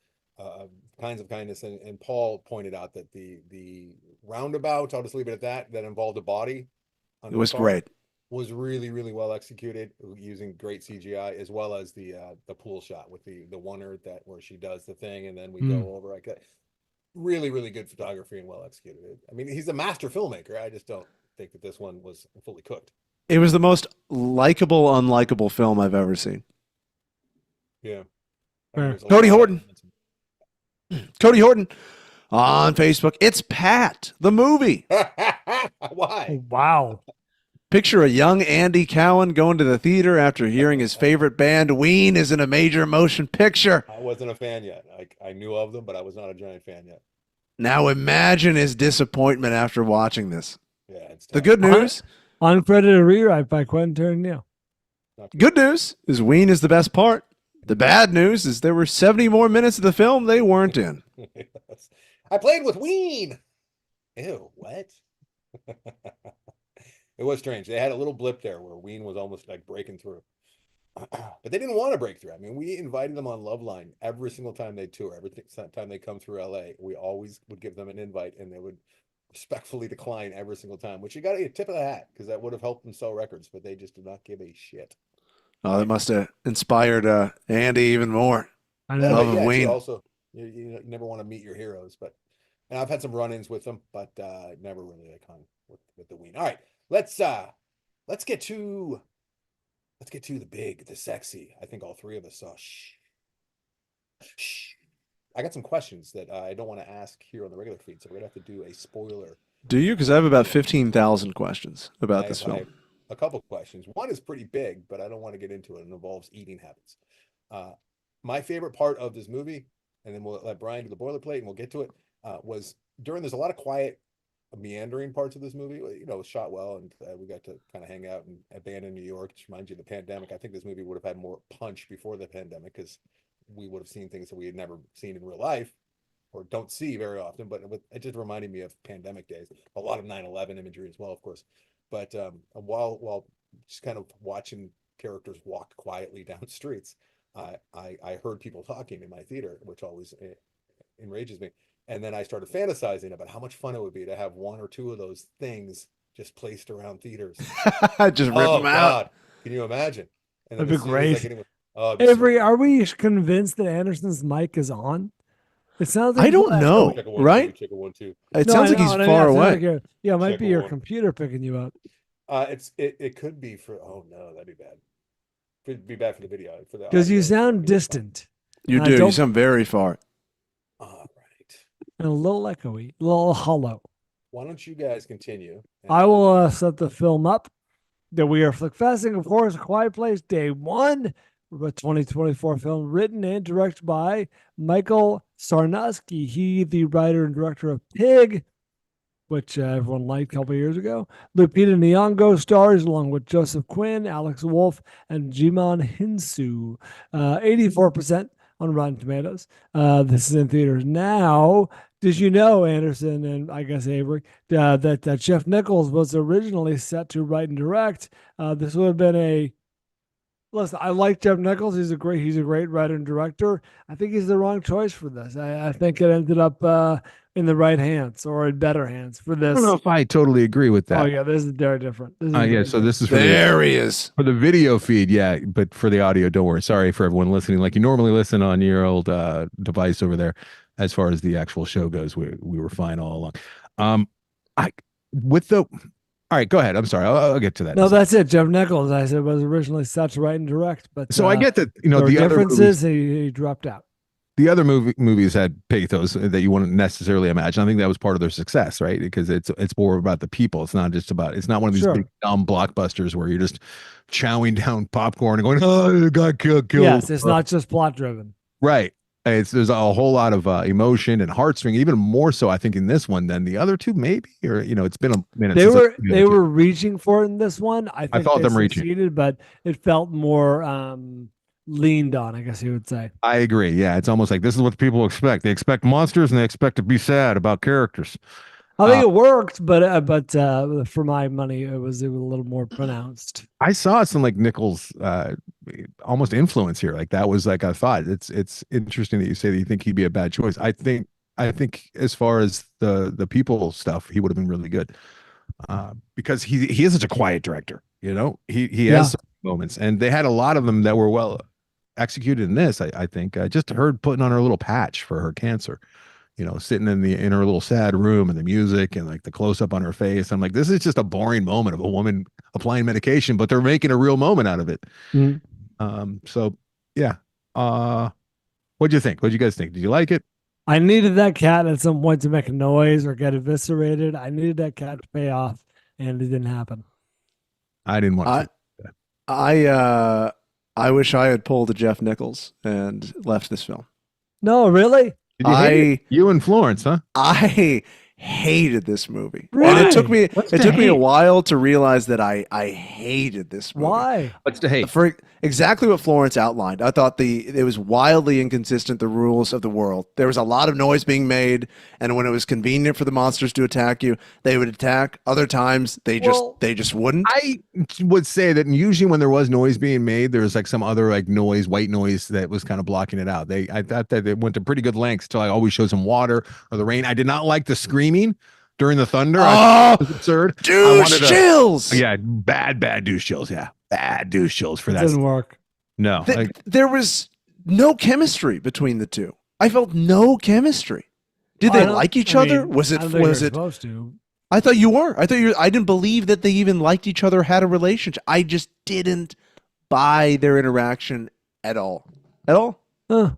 Speaker 2: kinds of kindness, and Paul pointed out that the roundabout, I'll just leave it at that involved a body.
Speaker 3: It was great.
Speaker 2: Was really, really well executed using great CGI, as well as the pool shot with the oneer where she does the thing and then we go over like that. Really, really good photography and well executed. I mean, he's a master filmmaker. I just don't think that this one was fully cooked.
Speaker 3: It was the most likable, unlikable film I've ever seen.
Speaker 2: Yeah.
Speaker 1: Fair.
Speaker 3: Cody Horton. Cody Horton on Facebook. It's Pat, the movie.
Speaker 2: Why?
Speaker 1: Wow.
Speaker 3: Picture a young Andy Cowan going to the theater after hearing his favorite band, Ween, is in a major motion picture.
Speaker 2: I wasn't a fan yet. I knew of them, but I was not a giant fan yet.
Speaker 3: Now imagine his disappointment after watching this.
Speaker 2: Yeah, it's
Speaker 3: The
Speaker 2: tough.
Speaker 3: good news,
Speaker 1: Uncredited rewrite by Quentin Tarantino.
Speaker 3: good news is Ween is the best part. The bad news is there were 70 more minutes of the film they weren't in.
Speaker 2: Yes. I played with Ween. Ew, what? It was strange. They had a little blip there where Ween was almost like breaking through. But they didn't want to break through. I mean, we invited them on Loveline every single time they tour. Every time they come through LA, we always would give them an invite, and they would respectfully decline every single time, which you got to tip of the hat, because that would have helped them sell records, but they just did not give a shit.
Speaker 3: Oh, that must have inspired Andy even more.
Speaker 1: I
Speaker 2: Yeah,
Speaker 1: know.
Speaker 3: Love
Speaker 2: but
Speaker 3: of
Speaker 2: yeah,
Speaker 3: Ween.
Speaker 2: you also you never want to meet your heroes, but and I've had some run-ins with them, but never really like hung with the Ween. All right, let's get to the big, the sexy. I think all three of us saw. Shh. I got some questions that I don't want to ask here on the regular feed, so we're gonna have to do a spoiler.
Speaker 3: Do you? Because I have about 15,000 questions about this
Speaker 2: I
Speaker 3: film.
Speaker 2: have a couple questions. One is pretty big, but I don't want to get into it. It involves eating habits. My favorite part of this movie, and then we'll let Bryan do the boilerplate and we'll get to it, was there's a lot of quiet, meandering parts of this movie. You know, it was shot well, and we got to kind of hang out in abandoned New York, which reminds you of the pandemic. I think this movie would have had more punch before the pandemic, because we would have seen things that we had never seen in real life or don't see very often, but it just reminded me of pandemic days. A lot of 9/11 imagery as well, of course. But while just kind of watching characters walk quietly down streets, I heard people talking in my theater, which always enrages me. And then I started fantasizing about how much fun it would be to have one or two of those things just placed around theaters.
Speaker 3: Just rip them out.
Speaker 2: Can you imagine? And
Speaker 1: That'd be
Speaker 2: as soon as I
Speaker 1: great.
Speaker 2: get in, it'd be so
Speaker 1: Avery,
Speaker 2: good.
Speaker 1: are we convinced that Anderson's mic is on? It sounds like
Speaker 3: I don't know.
Speaker 2: Check a 1,
Speaker 3: right?
Speaker 2: 2, check a 1, 2.
Speaker 3: It
Speaker 1: No,
Speaker 3: sounds
Speaker 1: I
Speaker 3: like
Speaker 1: know,
Speaker 3: he's
Speaker 1: and I mean,
Speaker 3: far
Speaker 1: it sounds
Speaker 3: away.
Speaker 1: like it might
Speaker 2: Check
Speaker 1: be
Speaker 2: a
Speaker 1: your
Speaker 2: 1.
Speaker 1: computer picking you up.
Speaker 2: It could be for, oh no, that'd be bad. It'd be bad for the video. For the
Speaker 1: Because you
Speaker 2: audio,
Speaker 1: sound
Speaker 2: it'd be fine.
Speaker 1: distant
Speaker 3: You
Speaker 1: I
Speaker 3: do. You
Speaker 1: don't-
Speaker 3: sound very far.
Speaker 2: All right.
Speaker 1: and a little echoey, a little hollow.
Speaker 2: Why don't you guys continue?
Speaker 1: I will set the film up. That we are Flickfessing, of course, A Quiet Place Day 1, a 2024 film written and directed by Michael Sarnowski. He, the writer and director of Pig, which everyone liked a couple of years ago. Lupita Nyong'o stars along with Joseph Quinn, Alex Wolff, and Jimon Hinsu. 84% on Rotten Tomatoes. This is in theaters now. Did you know, Anderson and I guess Avery, that Jeff Nichols was originally set to write and direct? This would have been listen, I like Jeff Nichols. He's a great writer and director. I think he's the wrong choice for this. I think it ended up in the right hands or in better hands for
Speaker 4: I
Speaker 1: this.
Speaker 4: don't know if I totally agree with that.
Speaker 1: Oh yeah, this is very different. This is
Speaker 4: Yeah,
Speaker 1: very
Speaker 4: so this is for
Speaker 3: There he is.
Speaker 4: for the video feed, yeah, but for the audio, don't worry. Sorry for everyone listening. Like you normally listen on your old device over there. As far as the actual show goes, we were fine all along. All right, go ahead. I'm sorry. I'll get to that.
Speaker 1: No, that's it. Jeff Nichols, I said, was originally set to write and direct, but
Speaker 4: so I get that. You know,
Speaker 1: there were
Speaker 4: the other
Speaker 1: differences. He dropped out.
Speaker 4: the other movies had pathos that you wouldn't necessarily imagine. I think that was part of their success, right? Because it's more about the people. It's not one of these
Speaker 1: Sure.
Speaker 4: big dumb blockbusters where you're just chowing down popcorn and going, "Oh, you got killed."
Speaker 1: Yes, it's not just plot driven.
Speaker 4: Right. There's a whole lot of emotion and heartstring, even more so, I think, in this one than the other two, maybe. Or it's been a minute.
Speaker 1: They
Speaker 4: since
Speaker 1: were
Speaker 4: I've seen the
Speaker 1: they
Speaker 4: other two.
Speaker 1: were reaching for it in this one. I think
Speaker 4: thought
Speaker 1: they
Speaker 4: them reaching.
Speaker 1: succeeded, but it felt more leaned on, I guess you would say.
Speaker 4: I agree. Yeah, it's almost like this is what people expect. They expect monsters and they expect to be sad about characters.
Speaker 1: I think it worked, but for my money, it was a little more pronounced.
Speaker 4: I saw some like Nichols almost influence here. Like that was like I thought. It's interesting that you say that you think he'd be a bad choice. I think as far as the people stuff, he would have been really good because he is such a quiet director. You know, he has some moments, and they had a lot of them that were well executed in this. I think just her putting on her little patch for her cancer. You know, sitting in her little sad room and the music and like the close up on her face. I'm like, this is just a boring moment of a woman applying medication, but they're making a real moment out of it.
Speaker 1: Mhm.
Speaker 4: So yeah. What'd you think? What'd you guys think? Did you like it?
Speaker 1: I needed that cat at some point to make a noise or get eviscerated. I needed that cat to pay off, and it didn't happen.
Speaker 4: I didn't want to.
Speaker 3: I wish I had pulled a Jeff Nichols and left this film.
Speaker 1: No, really?
Speaker 4: Did you hate it? You and Florence, huh?
Speaker 3: I hated this movie. And
Speaker 1: Really?
Speaker 3: it took me
Speaker 4: What's
Speaker 3: it
Speaker 4: to
Speaker 3: took me a
Speaker 4: hate?
Speaker 3: while to realize that I hated this movie.
Speaker 1: Why?
Speaker 4: What's to hate?
Speaker 3: For exactly what Florence outlined. I thought it was wildly inconsistent, the rules of the world. There was a lot of noise being made, and when it was convenient for the monsters to attack you, they would attack. Other times they just wouldn't.
Speaker 4: I would say that usually when there was noise being made, there was like some other like noise, white noise that was kind of blocking it out. I thought that they went to pretty good lengths to like always show some water or the rain. I did not like the screaming. during the thunder.
Speaker 3: Oh,
Speaker 4: it was absurd.
Speaker 3: douche chills.
Speaker 4: Yeah, bad douche chills. Yeah, bad douche chills for
Speaker 1: It
Speaker 4: that.
Speaker 1: didn't work.
Speaker 4: No,
Speaker 3: There was no chemistry between the two. I felt no chemistry. Did
Speaker 1: I
Speaker 3: they
Speaker 1: don't-
Speaker 3: like each
Speaker 1: I
Speaker 3: other?
Speaker 1: mean,
Speaker 3: Was
Speaker 1: I
Speaker 3: it
Speaker 1: don't think
Speaker 3: was
Speaker 1: you're
Speaker 3: it?
Speaker 1: supposed to?
Speaker 3: I thought you were. I didn't believe that they even liked each other, had a relationship. I just didn't buy their interaction at all. At all.
Speaker 1: Huh.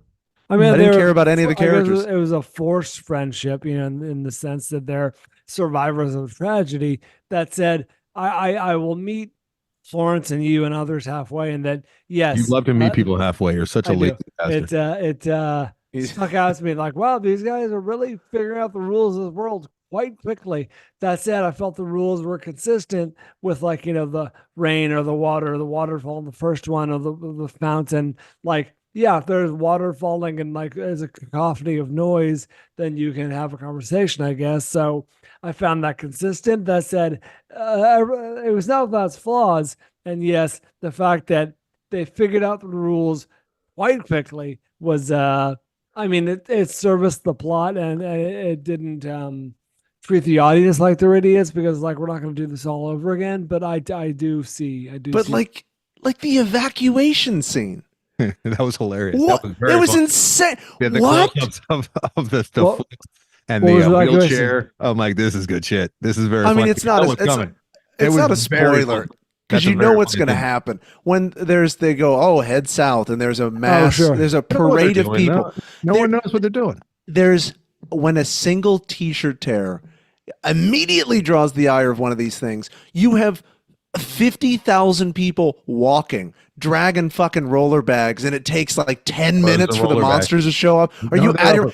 Speaker 1: I mean,
Speaker 3: I didn't care about any of the
Speaker 1: I guess
Speaker 3: characters.
Speaker 1: It was a forced friendship, you know, in the sense that they're survivors of tragedy. That said, I will meet Florence and you and others halfway, and that yes,
Speaker 4: you love to meet people halfway. You're such a
Speaker 1: I do.
Speaker 4: lazy bastard.
Speaker 1: It stuck out to me like, wow, these guys are really figuring out the rules of the world quite quickly. That said, I felt the rules were consistent with, like, you know, the rain or the water or the waterfall in the first one, or the fountain. Like, yeah, if there's water falling and like there's a cacophony of noise, then you can have a conversation, I guess. So I found that consistent. That said, it was not without its flaws. And yes, the fact that they figured out the rules quite quickly was, I mean, it serviced the plot, and it didn't treat the audience like they're idiots, because like, we're not going to do this all over again. But I do see.
Speaker 3: But
Speaker 1: see.
Speaker 3: like the evacuation scene.
Speaker 4: That was hilarious.
Speaker 3: What?
Speaker 4: That was very
Speaker 3: It was
Speaker 4: fun.
Speaker 3: insane.
Speaker 4: Yeah, the
Speaker 3: What?
Speaker 4: close-ups of the
Speaker 1: What-
Speaker 4: flips and
Speaker 1: what
Speaker 4: the
Speaker 1: was the evacuation?
Speaker 4: wheelchair. I'm like, this is good shit. This is very.
Speaker 3: I mean,
Speaker 4: funny.
Speaker 3: it's not
Speaker 4: That
Speaker 3: a-
Speaker 4: was
Speaker 3: it's-
Speaker 4: coming.
Speaker 3: It's
Speaker 4: It
Speaker 3: not a
Speaker 4: was very
Speaker 3: spoiler
Speaker 4: fun.
Speaker 3: because
Speaker 4: That's a
Speaker 3: you know
Speaker 4: very
Speaker 3: what's
Speaker 4: funny
Speaker 3: going to
Speaker 4: thing.
Speaker 3: happen when they go, oh, head south, and there's a mass,
Speaker 1: sure.
Speaker 3: there's a
Speaker 4: They know what they're
Speaker 3: parade of
Speaker 4: doing.
Speaker 3: people.
Speaker 4: No
Speaker 3: There-
Speaker 4: one knows what they're doing.
Speaker 3: There's when a single T-shirt tear immediately draws the ire of one of these things. You have 50,000 people walking, dragging fucking roller bags, and it takes like 10
Speaker 4: Where's
Speaker 3: minutes
Speaker 4: the
Speaker 3: for the
Speaker 4: roller bag?
Speaker 3: monsters to show up. Are
Speaker 4: No,
Speaker 3: you
Speaker 4: they're
Speaker 3: out of
Speaker 4: up-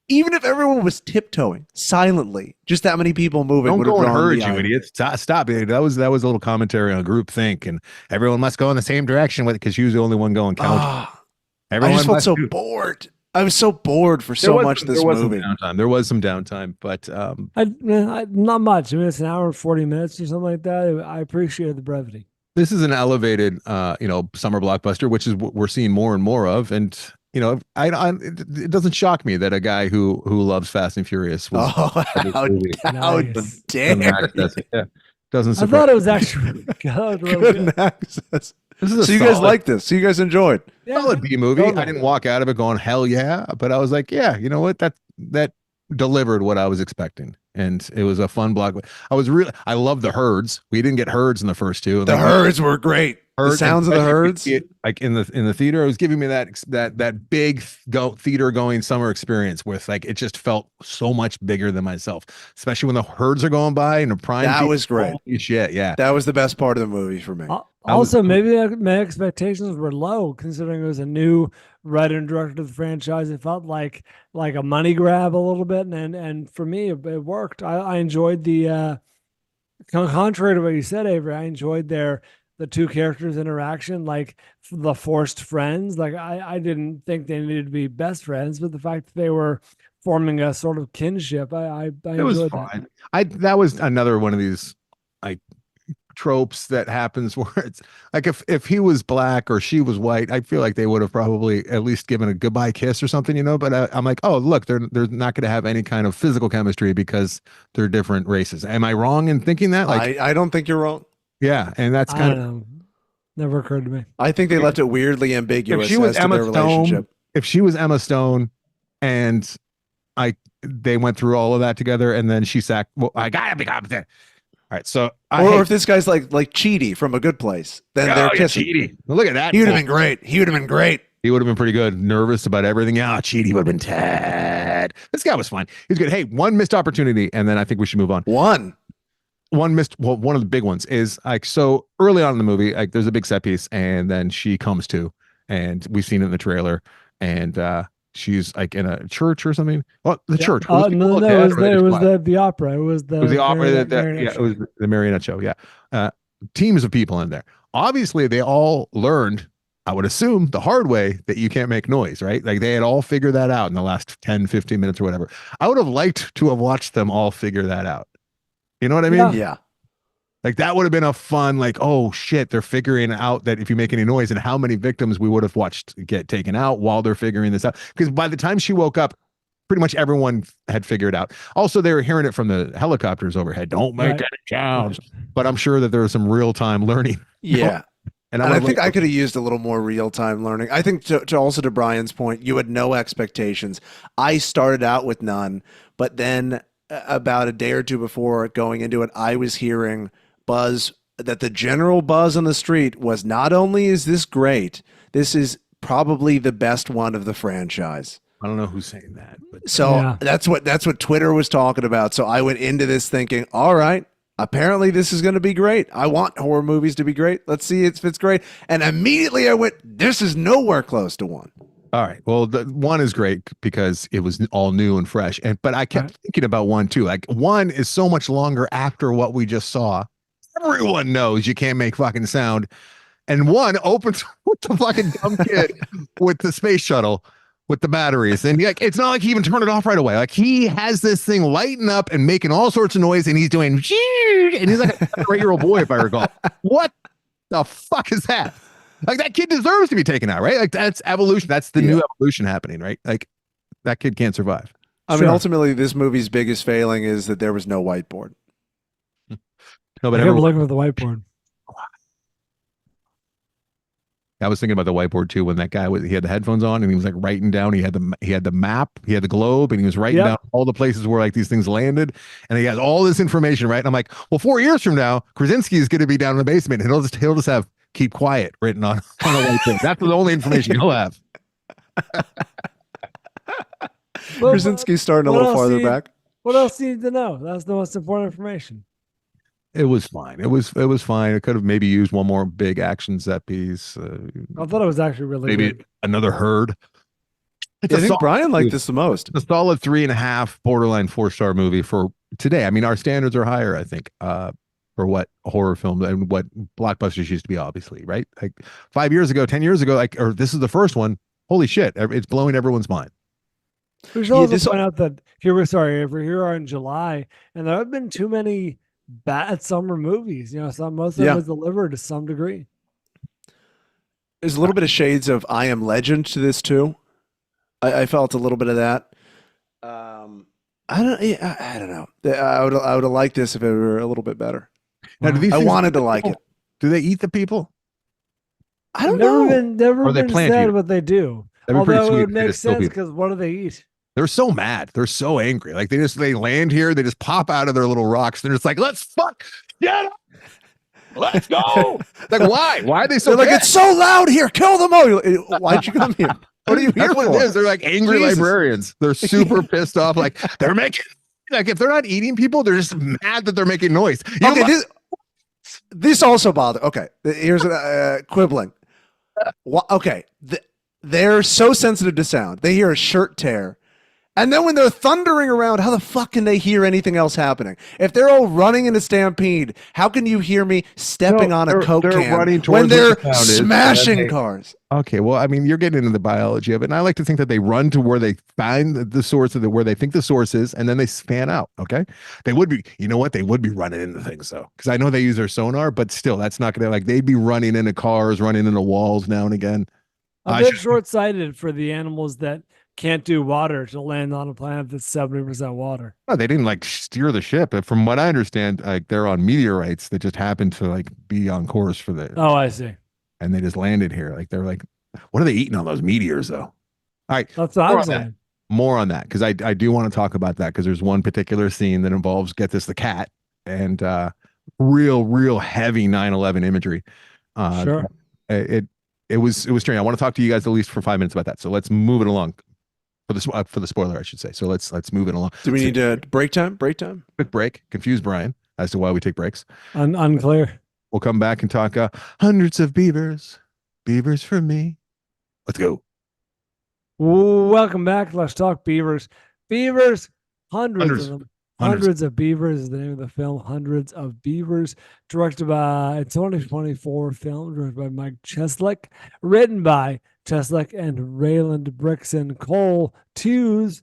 Speaker 3: even if everyone was tiptoeing silently, just that many people moving
Speaker 4: Don't
Speaker 3: would have
Speaker 4: go and
Speaker 3: drawn
Speaker 4: herd,
Speaker 3: the
Speaker 4: you
Speaker 3: ire.
Speaker 4: idiots. Stop it. That was a little commentary on group think, and everyone must go in the same direction with it because you was the only one going counter.
Speaker 3: Ah, I
Speaker 4: Everyone
Speaker 3: just felt
Speaker 4: must
Speaker 3: so
Speaker 4: do-
Speaker 3: bored. I was so bored for so much of this
Speaker 4: there was
Speaker 3: movie.
Speaker 4: Some downtime. There was some downtime, but
Speaker 1: Not much. I mean, it's an hour and 40 minutes or something like that. I appreciated the brevity.
Speaker 4: this is an elevated, summer blockbuster, which is what we're seeing more and more of. And it doesn't shock me that a guy who loves Fast and Furious was.
Speaker 3: Oh, how
Speaker 1: Nice.
Speaker 3: dare you.
Speaker 4: Yeah, doesn't
Speaker 1: I
Speaker 4: surprise.
Speaker 1: thought it was actually really good. Really good.
Speaker 3: Couldn't access.
Speaker 4: This is a
Speaker 3: So you guys
Speaker 4: solid-
Speaker 3: liked this. So you guys enjoyed.
Speaker 1: Yeah,
Speaker 4: solid B movie.
Speaker 1: totally.
Speaker 4: I didn't walk out of it going hell yeah, but I was like, yeah, you know what, that delivered what I was expecting, and it was a fun block. I love the herds. We didn't get herds in the first two.
Speaker 3: The herds were great. The sounds of the herds.
Speaker 4: Like in the theater, it was giving me that big theater going summer experience with, like, it just felt so much bigger than myself, especially when the herds are going by and the prime.
Speaker 3: That
Speaker 4: feed-
Speaker 3: was great.
Speaker 4: Holy shit, yeah.
Speaker 3: That was the best part of the movie for me.
Speaker 1: Also, maybe my expectations were low, considering it was a new writer and director of the franchise. It felt like a money grab a little bit, and for me, it worked. I enjoyed the contrary to what you said, Avery. I enjoyed the two characters' interaction, like the forced friends. Like, I didn't think they needed to be best friends, but the fact that they were forming a sort of kinship, I
Speaker 4: It was
Speaker 1: enjoyed that.
Speaker 4: fine. That was another one of these like tropes that happens where it's like if he was black or she was white, I feel like they would have probably at least given a goodbye kiss or something, But I'm like, oh look, they're not going to have any kind of physical chemistry because they're different races. Am I wrong in thinking that? Like,
Speaker 3: I don't think you're wrong.
Speaker 4: yeah, and that's
Speaker 1: I
Speaker 4: kind
Speaker 1: don't
Speaker 4: of
Speaker 1: know. Never occurred to me.
Speaker 3: I think they left it weirdly ambiguous
Speaker 4: she was
Speaker 3: as to
Speaker 4: Emma
Speaker 3: their
Speaker 4: Stone,
Speaker 3: relationship.
Speaker 4: if she was Emma Stone and they went through all of that together and then she sacked. Well, I gotta be competent. All right, so
Speaker 3: Or if this guy's like Chidi from A Good Place, then they're kissing.
Speaker 4: Chidi. Look at that.
Speaker 3: He would have been great. He would have been great.
Speaker 4: He would have been pretty good. Nervous about everything. Yeah, Chidi would have been Ted. This guy was fine. He's good. Hey, one missed opportunity, and then I think we should move on.
Speaker 3: One
Speaker 4: One of the big ones is like, so early on in the movie, like there's a big set piece, and then she comes to, and we've seen it in the trailer, and she's like in a church or something. Well, the church.
Speaker 1: Oh,
Speaker 4: Was
Speaker 1: no,
Speaker 4: people
Speaker 1: it was
Speaker 4: dead or they
Speaker 1: it
Speaker 4: just
Speaker 1: was
Speaker 4: black?
Speaker 1: the opera. It was the
Speaker 4: It was the opera.
Speaker 1: marionette
Speaker 4: Yeah,
Speaker 1: show.
Speaker 4: it was the marionette show. Yeah. Teams of people in there. Obviously, they all learned, I would assume, the hard way that you can't make noise, right? Like they had all figured that out in the last 10, 15 minutes or whatever. I would have liked to have watched them all figure that out. You know what I mean?
Speaker 1: Yeah.
Speaker 3: Yeah.
Speaker 4: Like that would have been a fun, like, oh shit, they're figuring out that if you make any noise, and how many victims we would have watched get taken out while they're figuring this out. Because by the time she woke up, pretty much everyone had figured out. Also, they were hearing it from the helicopters overhead. Don't make
Speaker 1: Right.
Speaker 4: any sounds. But I'm sure that there was some real time learning.
Speaker 3: Yeah.
Speaker 4: And
Speaker 3: I think I could have used a little more real time learning. I think to Brian's point, you had no expectations. I started out with none, but then about a day or two before going into it, I was hearing buzz that the general buzz on the street was not only is this great, this is probably the best one of the franchise.
Speaker 4: I don't know who's saying that, but
Speaker 3: So
Speaker 1: Yeah.
Speaker 3: that's what Twitter was talking about. So I went into this thinking, all right, apparently this is going to be great. I want horror movies to be great. Let's see if it's great. And immediately I went, this is nowhere close to one.
Speaker 4: all right. Well, the one is great because it was all new and fresh. But I kept thinking about one too. Like one is so much longer after what we just saw. Everyone knows you can't make fucking sound. And one opens with the fucking dumb kid with the space shuttle with the batteries. And like, it's not like he even turned it off right away. Like he has this thing lighting up and making all sorts of noise and he's doing, and he's like a 3-year-old boy, if I recall. What the fuck is that? Like that kid deserves to be taken out, right? Like that's evolution. That's the new evolution happening, right? Like that kid can't survive.
Speaker 3: I mean, ultimately, this movie's biggest failing is that there was no whiteboard.
Speaker 4: No,
Speaker 1: I
Speaker 4: but
Speaker 1: kept looking at the whiteboard.
Speaker 4: I was thinking about the whiteboard too when that guy he had the headphones on and he was like writing down. He had the map, he had the globe, and he was writing down all the places where like these things landed, and he has all this information, right? And I'm like, well, 4 years from now, Krasinski is going to be down in the basement, and he'll just have "keep quiet" written on a whiteboard. That's the only information he'll have.
Speaker 3: Krasinski's starting a little farther back.
Speaker 1: What else do you need to know? That's the most important information.
Speaker 4: It was fine. It was fine. It could have maybe used one more big action set piece.
Speaker 1: I thought it was actually really
Speaker 4: maybe
Speaker 1: good.
Speaker 4: another herd. It's
Speaker 3: I think Brian liked this the most.
Speaker 4: A solid 3.5, borderline 4-star movie for today. I mean, our standards are higher, I think, for what horror films and what blockbusters used to be, obviously, right? Like 5 years ago, 10 years ago, or this is the first one. Holy shit. It's blowing everyone's mind.
Speaker 1: We should also point out that we're here in July, and there have been too many bad summer movies. You know, most of them was delivered to some degree.
Speaker 3: There's a little bit of shades of I Am Legend to this too. I felt a little bit of that. I don't know. I would have liked this if it were a little bit better.
Speaker 4: Now,
Speaker 3: I wanted to like it.
Speaker 4: Do they eat the people?
Speaker 3: I don't know.
Speaker 1: Never been said what they do. Although it would make sense because what do they eat?
Speaker 4: They're so mad. They're so angry. Like they land here. They just pop out of their little rocks. They're just like, let's fuck. Get up. Let's go. Like, why? Why are they so
Speaker 3: like, it's so loud here. Kill them all. Why'd you come here? What are you here
Speaker 4: That's
Speaker 3: for?
Speaker 4: what it is. They're like angry librarians. They're super pissed off. Like they're making, like if they're not eating people, they're just mad that they're making noise.
Speaker 3: This also bothers. Okay, here's quibbling. Okay, they're so sensitive to sound. They hear a shirt tear. And then when they're thundering around, how the fuck can they hear anything else happening? If they're all running in a stampede, how can you hear me stepping on a Coke can when they're smashing cars?
Speaker 4: Okay, well, I mean, you're getting into the biology of it, and I like to think that they run to where they find the source of where they think the source is, and then they fan out. Okay, they would be, you know what? They would be running into things though, because I know they use their sonar, but still, that's not gonna like they'd be running into cars, running into walls now and again.
Speaker 1: A bit short-sighted for the animals that can't do water to land on a planet that's 70% water.
Speaker 4: No, they didn't like steer the ship. But from what I understand, like they're on meteorites that just happen to like be on course for the.
Speaker 1: Oh, I see.
Speaker 4: And they just landed here. Like they're like, what are they eating on those meteors though? All right,
Speaker 1: that's what I'm saying.
Speaker 4: More on that because I do want to talk about that because there's one particular scene that involves the cat and real heavy 9/11 imagery.
Speaker 1: Sure.
Speaker 4: It was strange. I want to talk to you guys at least for 5 minutes about that. So let's move it along. For the spoiler, I should say. So let's move it along.
Speaker 3: Do we need a break time? Break time?
Speaker 4: Quick break. Confuse Brian as to why we take breaks.
Speaker 1: Unclear.
Speaker 4: We'll come back and talk hundreds of beavers. Beavers for me. Let's go.
Speaker 1: Welcome back. Let's talk beavers. Beavers, hundreds of them. Hundreds of Beavers is the name of the film. Hundreds of Beavers, directed by a 2024 film directed by Mike Cheslick, written by Cheslick and Rayland Brixton Cole Tews,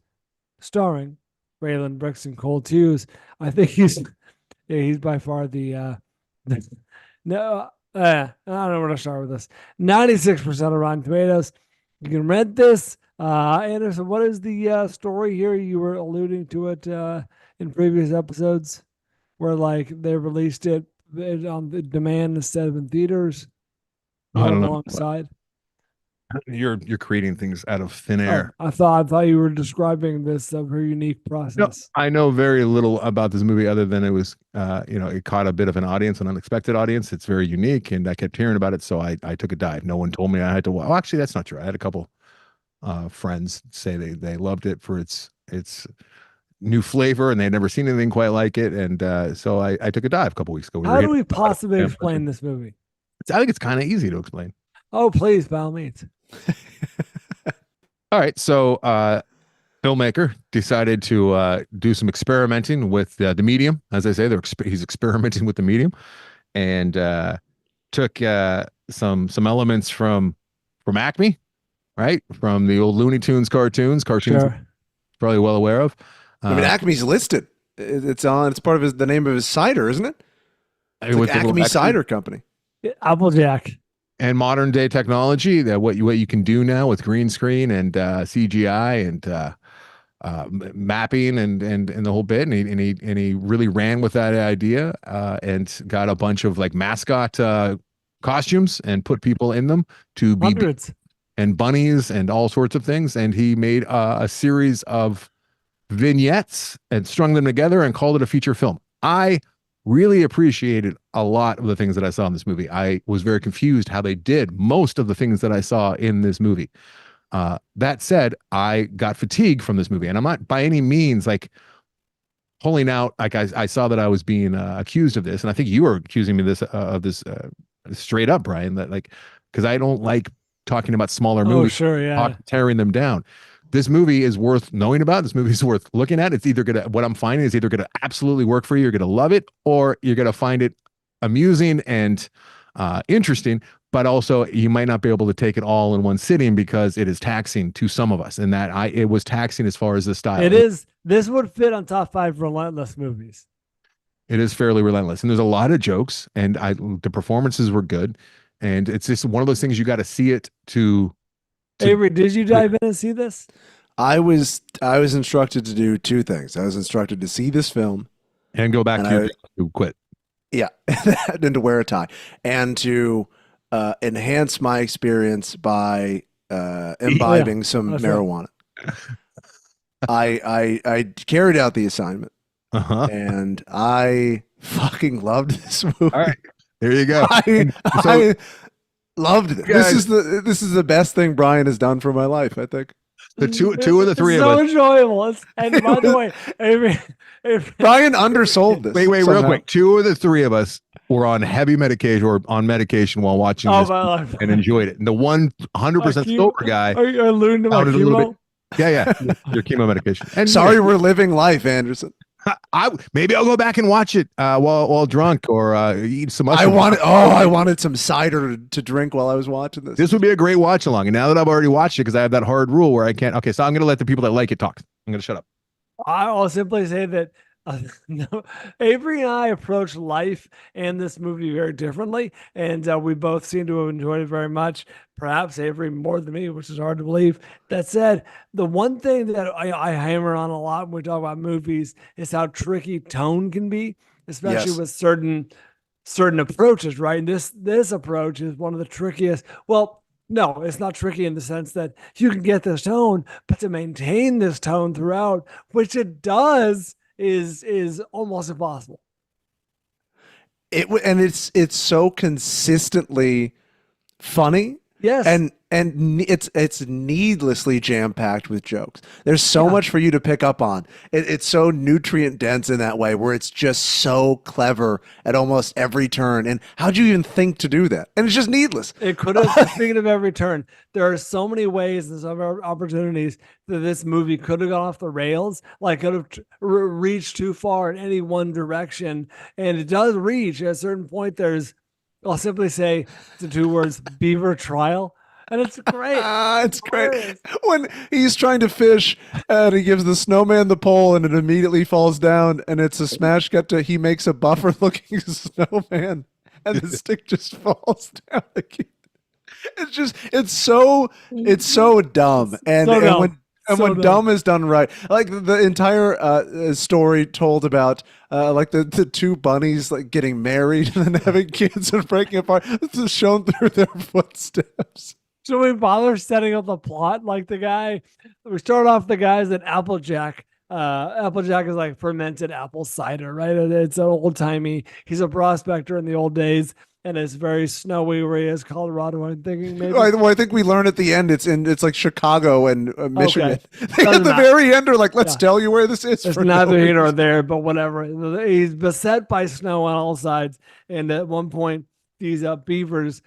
Speaker 1: starring Rayland Brixton Cole Tews. I think he's by far the I don't know where to start with this. 96% of Rotten Tomatoes. You can rent this. Anderson, what is the story here? You were alluding to it in previous episodes, where like they released it on the demand instead of in theaters,
Speaker 4: I don't know.
Speaker 1: alongside.
Speaker 4: You're creating things out of thin
Speaker 1: Oh,
Speaker 4: air.
Speaker 1: I thought you were describing this very unique
Speaker 4: No,
Speaker 1: process.
Speaker 4: I know very little about this movie other than it was, it caught a bit of an audience, an unexpected audience. It's very unique, and I kept hearing about it, so I took a dive. No one told me I had to watch. Oh, actually, that's not true. I had a couple friends say they loved it for its new flavor, and they had never seen anything quite like it, and so I took a dive a couple weeks ago.
Speaker 1: How do we possibly explain this movie?
Speaker 4: I think it's kind of easy to explain.
Speaker 1: Oh, please, by all means.
Speaker 4: All right, so filmmaker decided to do some experimenting with the medium. As I say, he's experimenting with the medium, and took some elements from Acme, right, from the old Looney Tunes cartoons.
Speaker 1: Sure.
Speaker 4: Probably well aware of.
Speaker 3: I mean, Acme's listed. It's part of the name of his cider, isn't it? It's like Acme Cider Company.
Speaker 1: Applejack.
Speaker 4: And modern day technology, that what you can do now with green screen and CGI and mapping and the whole bit, and he really ran with that idea and got a bunch of like mascot costumes and put people in them to be
Speaker 1: Hundreds.
Speaker 4: and bunnies and all sorts of things, and he made a series of vignettes and strung them together and called it a feature film. I really appreciated a lot of the things that I saw in this movie. I was very confused how they did most of the things that I saw in this movie. That said, I got fatigue from this movie, and I'm not by any means like pulling out. Like I saw that I was being accused of this, and I think you were accusing me of this straight up, Brian. That like, because I don't like talking about smaller movies,
Speaker 1: sure, yeah.
Speaker 4: tearing them down. This movie is worth knowing about. This movie is worth looking at. It's either what I'm finding is either gonna absolutely work for you, you're gonna love it, or you're gonna find it amusing and interesting, but also you might not be able to take it all in one sitting because it is taxing to some of us, and it was taxing as far as the style.
Speaker 1: It is. This would fit on top 5 relentless movies.
Speaker 4: It is fairly relentless, and there's a lot of jokes, and the performances were good, and it's just one of those things you got to see it to.
Speaker 1: Avery, did you dive in and see this?
Speaker 3: I was instructed to do two things. I was instructed to see this film
Speaker 4: And go back to quit.
Speaker 3: Yeah, and to wear a tie, and to enhance my experience by imbibing some marijuana. Right. I carried out the assignment, and I fucking loved this movie.
Speaker 4: All right, there you go.
Speaker 3: I loved it. This is the best thing Brian has done for my life, I think.
Speaker 4: The two of the three of us.
Speaker 1: So enjoyable. And by the way, Avery,
Speaker 3: Brian undersold this.
Speaker 4: Wait,
Speaker 3: somehow.
Speaker 4: real quick. 2 of the 3 of us were on heavy medication or on medication while watching this and enjoyed it. And the 100% sober guy.
Speaker 1: Are you alluding to my chemo?
Speaker 4: Yeah, your chemo medication. And
Speaker 3: sorry, we're living life, Anderson.
Speaker 4: Maybe I'll go back and watch it while drunk or eat some.
Speaker 3: I wanted some cider to drink while I was watching this.
Speaker 4: This would be a great watch along. And now that I've already watched it, because I have that hard rule where I can't. Okay, so I'm going to let the people that like it talk. I'm going to shut up.
Speaker 1: I'll simply say that no, Avery and I approach life and this movie very differently, and we both seem to have enjoyed it very much. Perhaps Avery more than me, which is hard to believe. That said, the one thing that I hammer on a lot when we talk about movies is how tricky tone can be, especially with certain approaches, right? And this approach is one of the trickiest. Well, no, it's not tricky in the sense that you can get this tone, but to maintain this tone throughout, which it does, is almost impossible.
Speaker 3: It's so consistently funny.
Speaker 1: Yes.
Speaker 3: And it's needlessly jam-packed with jokes. There's so much for you to pick up on. It's so nutrient dense in that way, where it's just so clever at almost every turn. And how'd you even think to do that? And it's just needless.
Speaker 1: It could have, speaking of every turn, there are so many ways and so many opportunities that this movie could have gone off the rails, like could have reached too far in any one direction. And it does reach at a certain point. I'll simply say the 2 words, beaver trial. And it's great.
Speaker 3: It's great. When he's trying to fish and he gives the snowman the pole and it immediately falls down, and it's a smash cut to he makes a buffer looking snowman and the stick just falls down again. it's so dumb. And,
Speaker 1: So
Speaker 3: and
Speaker 1: dumb.
Speaker 3: when and
Speaker 1: So
Speaker 3: when
Speaker 1: dumb.
Speaker 3: dumb is done right, like the entire story told about like the two bunnies like getting married and then having kids and breaking apart, this is shown through their footsteps.
Speaker 1: Should we bother setting up the plot? Like we start off the guys at Applejack. Applejack is like fermented apple cider, right? And it's an old timey. He's a prospector in the old days, and it's very snowy where he is Colorado. I'm thinking maybe.
Speaker 3: Well, I think we learn at the end it's like Chicago and Michigan.
Speaker 1: Okay.
Speaker 3: They at the
Speaker 1: matter.
Speaker 3: very end are like, let's
Speaker 1: Yeah.
Speaker 3: tell you where this is.
Speaker 1: It's
Speaker 3: for
Speaker 1: neither
Speaker 3: no
Speaker 1: here nor
Speaker 3: reason.
Speaker 1: there, but whatever. He's beset by snow on all sides, and at one point, these beavers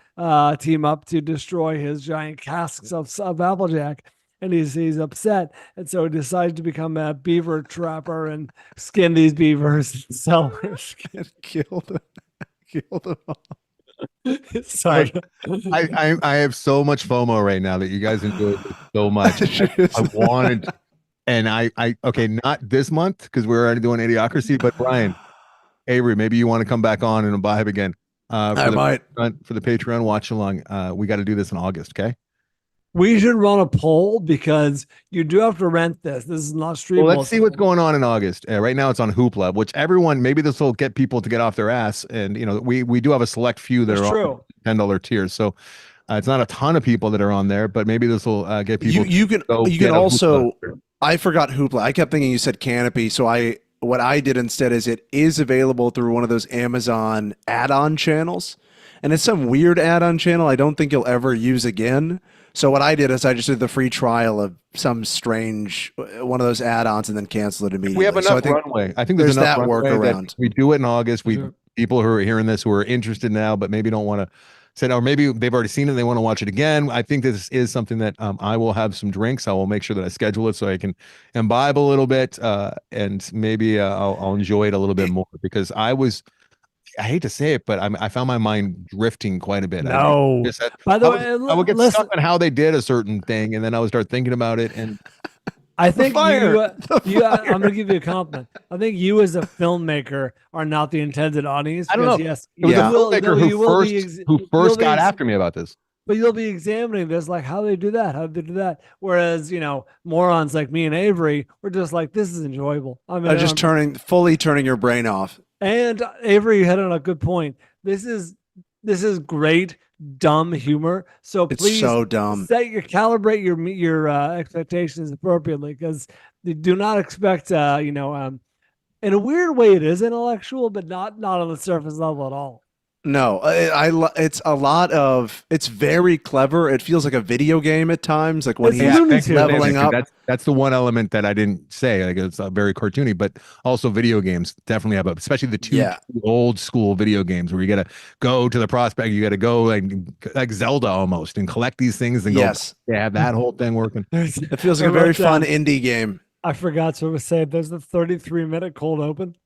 Speaker 1: team up to destroy his giant casks of Applejack, and he's upset, and so he decides to become a beaver trapper and skin these beavers and sell their skin.
Speaker 3: Kill them all.
Speaker 1: Sorry.
Speaker 4: I have so much FOMO right now that you guys enjoyed this so much. I wanted, and I okay, not this month because we're already doing Idiocracy, but Brian, Avery, maybe you want to come back on and imbibe again.
Speaker 3: I might.
Speaker 4: For the Patreon watch along. We got to do this in August, okay?
Speaker 1: We should run a poll because you do have to rent this. This is not streamable.
Speaker 4: Well, let's see what's going on in August. Right now, it's on Hoopla, which everyone maybe this will get people to get off their ass, and we do have a select few that
Speaker 1: That's
Speaker 4: are
Speaker 1: true.
Speaker 4: on $10 tiers, so it's not a ton of people that are on there, but maybe this will get people.
Speaker 3: You can
Speaker 4: get a
Speaker 3: also.
Speaker 4: Hoopla.
Speaker 3: I forgot Hoopla. I kept thinking you said Canopy, so what I did instead is it is available through one of those Amazon add-on channels, and it's some weird add-on channel I don't think you'll ever use again. So what I did is I just did the free trial of some strange one of those add-ons and then cancel it immediately.
Speaker 4: We have enough
Speaker 3: so I think
Speaker 4: runway. I think there's enough
Speaker 3: that
Speaker 4: runway
Speaker 3: workaround.
Speaker 4: that we do it in August.
Speaker 1: Sure.
Speaker 4: People who are hearing this who are interested now, but maybe don't want to say, or maybe they've already seen it and they want to watch it again. I think this is something that I will have some drinks. I will make sure that I schedule it so I can imbibe a little bit, and maybe I'll enjoy it a little bit more because I hate to say it, but I found my mind drifting quite a bit.
Speaker 1: No. By the way,
Speaker 4: I would get
Speaker 1: listen,
Speaker 4: stuck on how they did a certain thing, and then I would start thinking about it. And
Speaker 1: I think
Speaker 3: fire.
Speaker 1: I'm going to give you a compliment. I think you as a filmmaker are not the intended audience.
Speaker 4: I don't know.
Speaker 1: Yes,
Speaker 4: it was
Speaker 3: Yeah.
Speaker 4: a filmmaker who
Speaker 1: you'll
Speaker 4: first
Speaker 1: be
Speaker 4: got
Speaker 1: ex-
Speaker 4: after me about this.
Speaker 1: But you'll be examining this, like how they do that, how they do that. Whereas, morons like me and Avery, we're just like, this is enjoyable. I mean,
Speaker 3: just fully turning your brain off.
Speaker 1: And Avery hit on a good point. This is great dumb humor. So
Speaker 3: It's
Speaker 1: please
Speaker 3: so dumb.
Speaker 1: calibrate your expectations appropriately because you do not expect in a weird way it is intellectual, but not on the surface level at all.
Speaker 3: No, it's very clever. It feels like a video game at times, like when
Speaker 1: It's
Speaker 3: he's
Speaker 1: Looney
Speaker 4: thank you,
Speaker 1: Tunes.
Speaker 3: leveling
Speaker 4: thank you.
Speaker 3: up.
Speaker 4: That's the one element that I didn't say. Like it's very cartoony, but also video games definitely have, especially the two old school video games where you got to go to the prospect, you got to go like Zelda almost and collect these things and
Speaker 3: Yes.
Speaker 4: go. Yeah, have that whole thing working.
Speaker 3: It feels like a very fun indie game.
Speaker 1: I forgot to say there's the 33-minute cold open.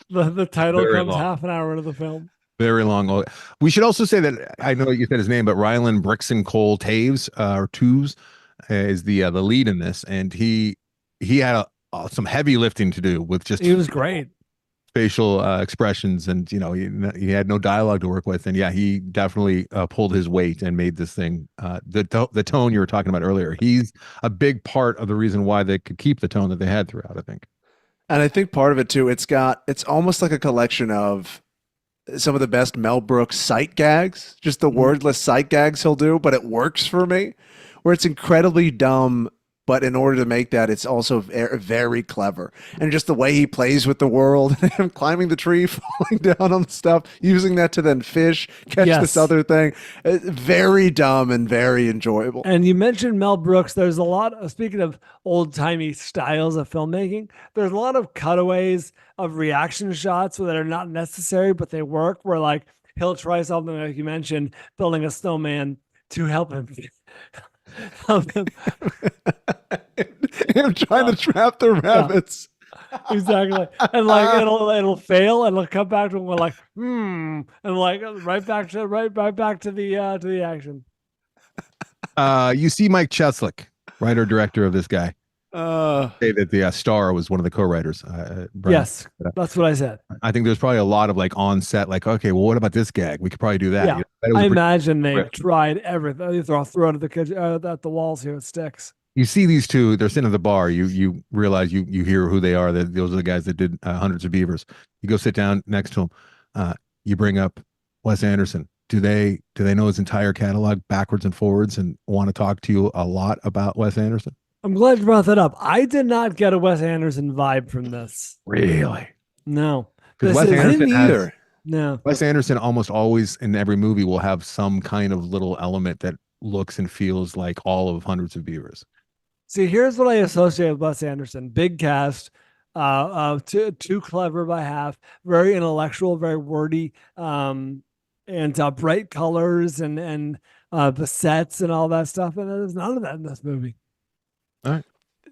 Speaker 1: The title
Speaker 4: Very
Speaker 1: comes
Speaker 4: long.
Speaker 1: half an hour into the film.
Speaker 4: Very long. We should also say that I know you said his name, but Ryland Brixton Cole Taves or Toos is the lead in this, and he had some heavy lifting to do with just
Speaker 1: He was great.
Speaker 4: facial expressions, and he had no dialogue to work with, and yeah, he definitely pulled his weight and made this thing the tone you were talking about earlier. He's a big part of the reason why they could keep the tone that they had throughout, I think.
Speaker 3: And I think part of it too, it's almost like a collection of some of the best Mel Brooks sight gags, just the wordless sight gags he'll do, but it works for me, where it's incredibly dumb, but in order to make that, it's also very clever. And just the way he plays with the world, him climbing the tree, falling down on the stuff, using that to then fish, catch this other thing. Very dumb and very enjoyable.
Speaker 1: And you mentioned Mel Brooks. There's a lot of, speaking of old-timey styles of filmmaking, there's a lot of cutaways of reaction shots that are not necessary, but they work, where like he'll try something like you mentioned, building a snowman to help him.
Speaker 3: Him trying to trap the rabbits.
Speaker 1: Exactly. And like it'll fail and it'll come back to him with like, and like right back to the action.
Speaker 4: You see Mike Cheslick, writer director of this guy. Say that the star was one of the co-writers. Bryan.
Speaker 1: Yes, that's what I said.
Speaker 4: I think there's probably a lot of like on set, like, okay, well, what about this gag? We could probably do that.
Speaker 1: Yeah.
Speaker 4: You know, that was
Speaker 1: I
Speaker 4: a pretty-
Speaker 1: imagine they've
Speaker 4: script.
Speaker 1: tried everything. They throw it at the kitchen, at the walls here. It sticks.
Speaker 4: You see these two, they're sitting at the bar. You realize you hear who they are. That those are the guys that did Hundreds of Beavers. You go sit down next to them. You bring up Wes Anderson. Do they know his entire catalog backwards and forwards and want to talk to you a lot about Wes Anderson?
Speaker 1: I'm glad you brought that up. I did not get a Wes Anderson vibe from this.
Speaker 4: Really?
Speaker 1: No.
Speaker 4: Because
Speaker 1: This
Speaker 4: Wes
Speaker 1: is-
Speaker 3: I
Speaker 4: Anderson
Speaker 3: didn't
Speaker 4: has-
Speaker 3: either.
Speaker 1: No.
Speaker 4: Wes Anderson almost always in every movie will have some kind of little element that looks and feels like all of Hundreds of Beavers.
Speaker 1: See, here's what I associate with Wes Anderson: big cast, too clever by half, very intellectual, very wordy, and bright colors and the sets and all that stuff. And there's none of that in this movie.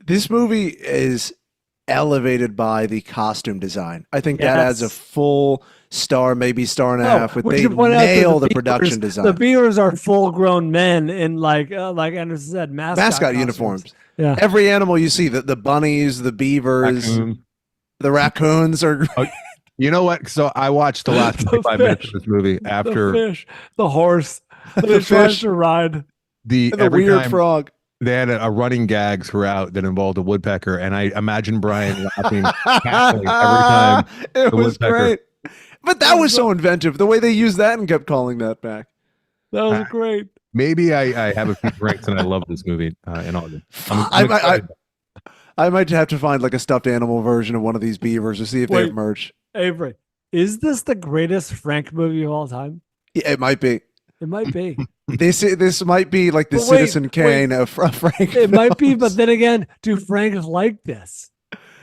Speaker 3: This movie is elevated by the costume design. I think that adds a
Speaker 1: Yes.
Speaker 3: full star, maybe star and a half. But
Speaker 1: we
Speaker 3: they
Speaker 1: should point out that
Speaker 3: nail the
Speaker 1: Beavers-
Speaker 3: production design.
Speaker 1: The Beavers are full-grown men in like Anderson said, mascot costumes.
Speaker 3: uniforms.
Speaker 1: Yeah.
Speaker 3: Every animal you see, the bunnies, the beavers,
Speaker 4: Raccoon.
Speaker 3: the raccoons are.
Speaker 4: You know what? So I watched the last
Speaker 1: The
Speaker 4: 45 minutes
Speaker 1: fish.
Speaker 4: of this movie
Speaker 1: The
Speaker 4: after
Speaker 1: fish, the horse,
Speaker 3: The
Speaker 1: the tries
Speaker 3: fish.
Speaker 1: to ride.
Speaker 4: the
Speaker 3: the
Speaker 4: every
Speaker 3: weird
Speaker 4: time
Speaker 3: frog.
Speaker 4: they had a running gag throughout that involved a woodpecker, and I imagine Bryan laughing cackling every time.
Speaker 3: It
Speaker 4: the
Speaker 3: was
Speaker 4: woodpecker-
Speaker 3: great. But that was so inventive. The way they used that and kept calling that back.
Speaker 1: That was
Speaker 4: Ah.
Speaker 1: great.
Speaker 4: Maybe I have a few drinks and I love this movie in August.
Speaker 3: I might-
Speaker 4: excited.
Speaker 3: I might have to find like a stuffed animal version of one of these beavers to see if they
Speaker 1: Wait.
Speaker 3: have merch.
Speaker 1: Avery, is this the greatest Frank movie of all time?
Speaker 3: Yeah, it might be.
Speaker 1: It might be.
Speaker 3: This might be like the
Speaker 1: But wait,
Speaker 3: Citizen Kane of Frank.
Speaker 1: It might be, but
Speaker 3: films.
Speaker 1: then again, do Franks like this?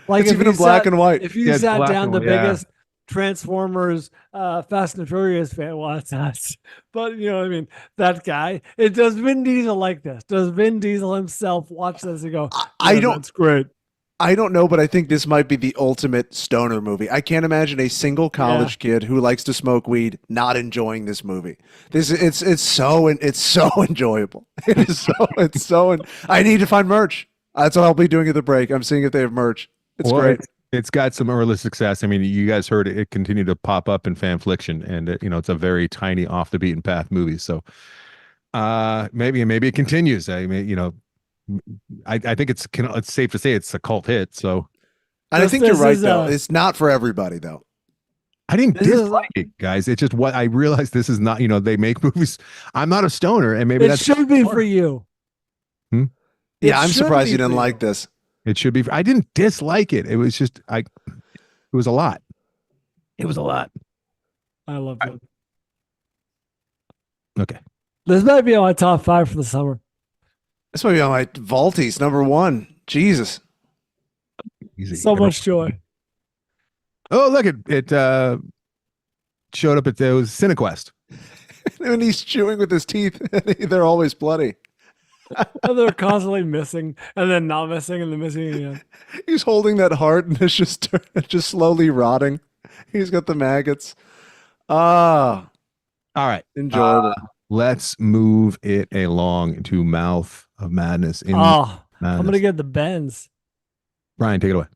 Speaker 1: Like
Speaker 3: It's
Speaker 1: if
Speaker 3: even
Speaker 1: you
Speaker 3: in black and white.
Speaker 1: If you
Speaker 4: Yeah, it's
Speaker 1: sat
Speaker 4: black
Speaker 1: down
Speaker 4: and
Speaker 1: the
Speaker 4: white, yeah.
Speaker 1: biggest Transformers, Fast and Furious fan, well, that's us. But you know what I mean? That guy. It does Vin Diesel like this? Does Vin Diesel himself watch this and go,
Speaker 3: I
Speaker 1: "Yeah,
Speaker 3: don't.
Speaker 1: That's great.
Speaker 3: I don't know, but I think this might be the ultimate stoner movie. I can't imagine a single college kid who likes to smoke weed not enjoying this movie. It's so enjoyable. I need to find merch. That's what I'll be doing at the break. I'm seeing if they have merch. It's
Speaker 4: Well,
Speaker 3: great.
Speaker 4: It's got some early success. I mean, you guys heard it continued to pop up in Fanflickson, and it's a very tiny off the beaten path movie. So maybe it continues. I mean, I think it's safe to say it's a cult hit. So
Speaker 3: And I
Speaker 1: This-
Speaker 3: think you're
Speaker 1: this
Speaker 3: right
Speaker 1: is,
Speaker 3: though. It's not for everybody though.
Speaker 4: I didn't
Speaker 1: This is-
Speaker 4: dislike it, guys. It's just what I realized. This is not, they make movies. I'm not a stoner, and maybe
Speaker 1: It
Speaker 4: that's
Speaker 1: should be for you.
Speaker 4: Hmm?
Speaker 1: It
Speaker 3: Yeah, I'm
Speaker 1: should
Speaker 3: surprised
Speaker 1: be
Speaker 3: you didn't
Speaker 1: for
Speaker 3: like this.
Speaker 4: it should be. I didn't dislike it. It was just it was a lot. It was a lot.
Speaker 1: I love it.
Speaker 4: Okay.
Speaker 1: This might be on my top 5 for the summer.
Speaker 3: This might be on my Vaulties #1. Jesus.
Speaker 4: Easy.
Speaker 1: So much joy.
Speaker 4: Oh, look, it showed up at the Cinequest.
Speaker 3: When he's chewing with his teeth, they're always bloody.
Speaker 1: And they're constantly missing and then not missing and then missing again.
Speaker 3: He's holding that heart and it's just slowly rotting. He's got the maggots. Ah,
Speaker 4: All right.
Speaker 3: enjoyable.
Speaker 4: Let's move it along to Mouth of Madness. In
Speaker 1: Oh, I'm
Speaker 4: Madness.
Speaker 1: going to get the bends.
Speaker 4: Bryan, take it away.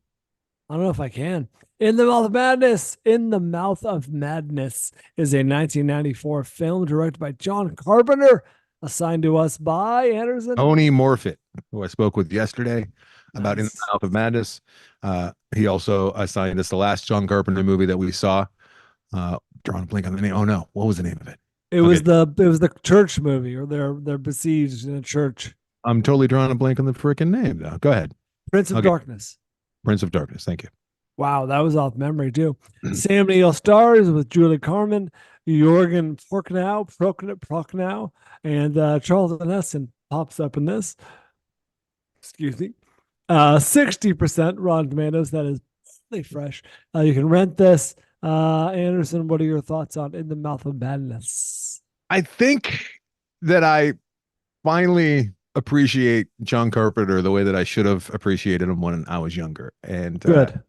Speaker 1: I don't know if I can. In the Mouth of Madness. In the Mouth of Madness is a 1994 film directed by John Carpenter, assigned to us by Anderson.
Speaker 4: Tony Morfitt, who I spoke with yesterday about In the
Speaker 1: Nice.
Speaker 4: Mouth of Madness. He also assigned us the last John Carpenter movie that we saw. Drawing a blank on the name. Oh no, what was the name of it?
Speaker 1: It was the church movie, or they're besieged in a church.
Speaker 4: I'm totally drawing a blank on the freaking name though. Go ahead.
Speaker 1: Prince of
Speaker 4: Okay.
Speaker 1: Darkness.
Speaker 4: Prince of Darkness. Thank you.
Speaker 1: Wow, that was off memory too. Sam Neill stars with Julie Carmen, Jorgen Prochnow, and Charlton Heston pops up in this. Excuse me. 60% Rotten Tomatoes. That is really fresh. You can rent this. Anderson, what are your thoughts on In the Mouth of Madness?
Speaker 4: I think that I finally appreciate John Carpenter the way that I should have appreciated him when I was younger. And
Speaker 1: Good.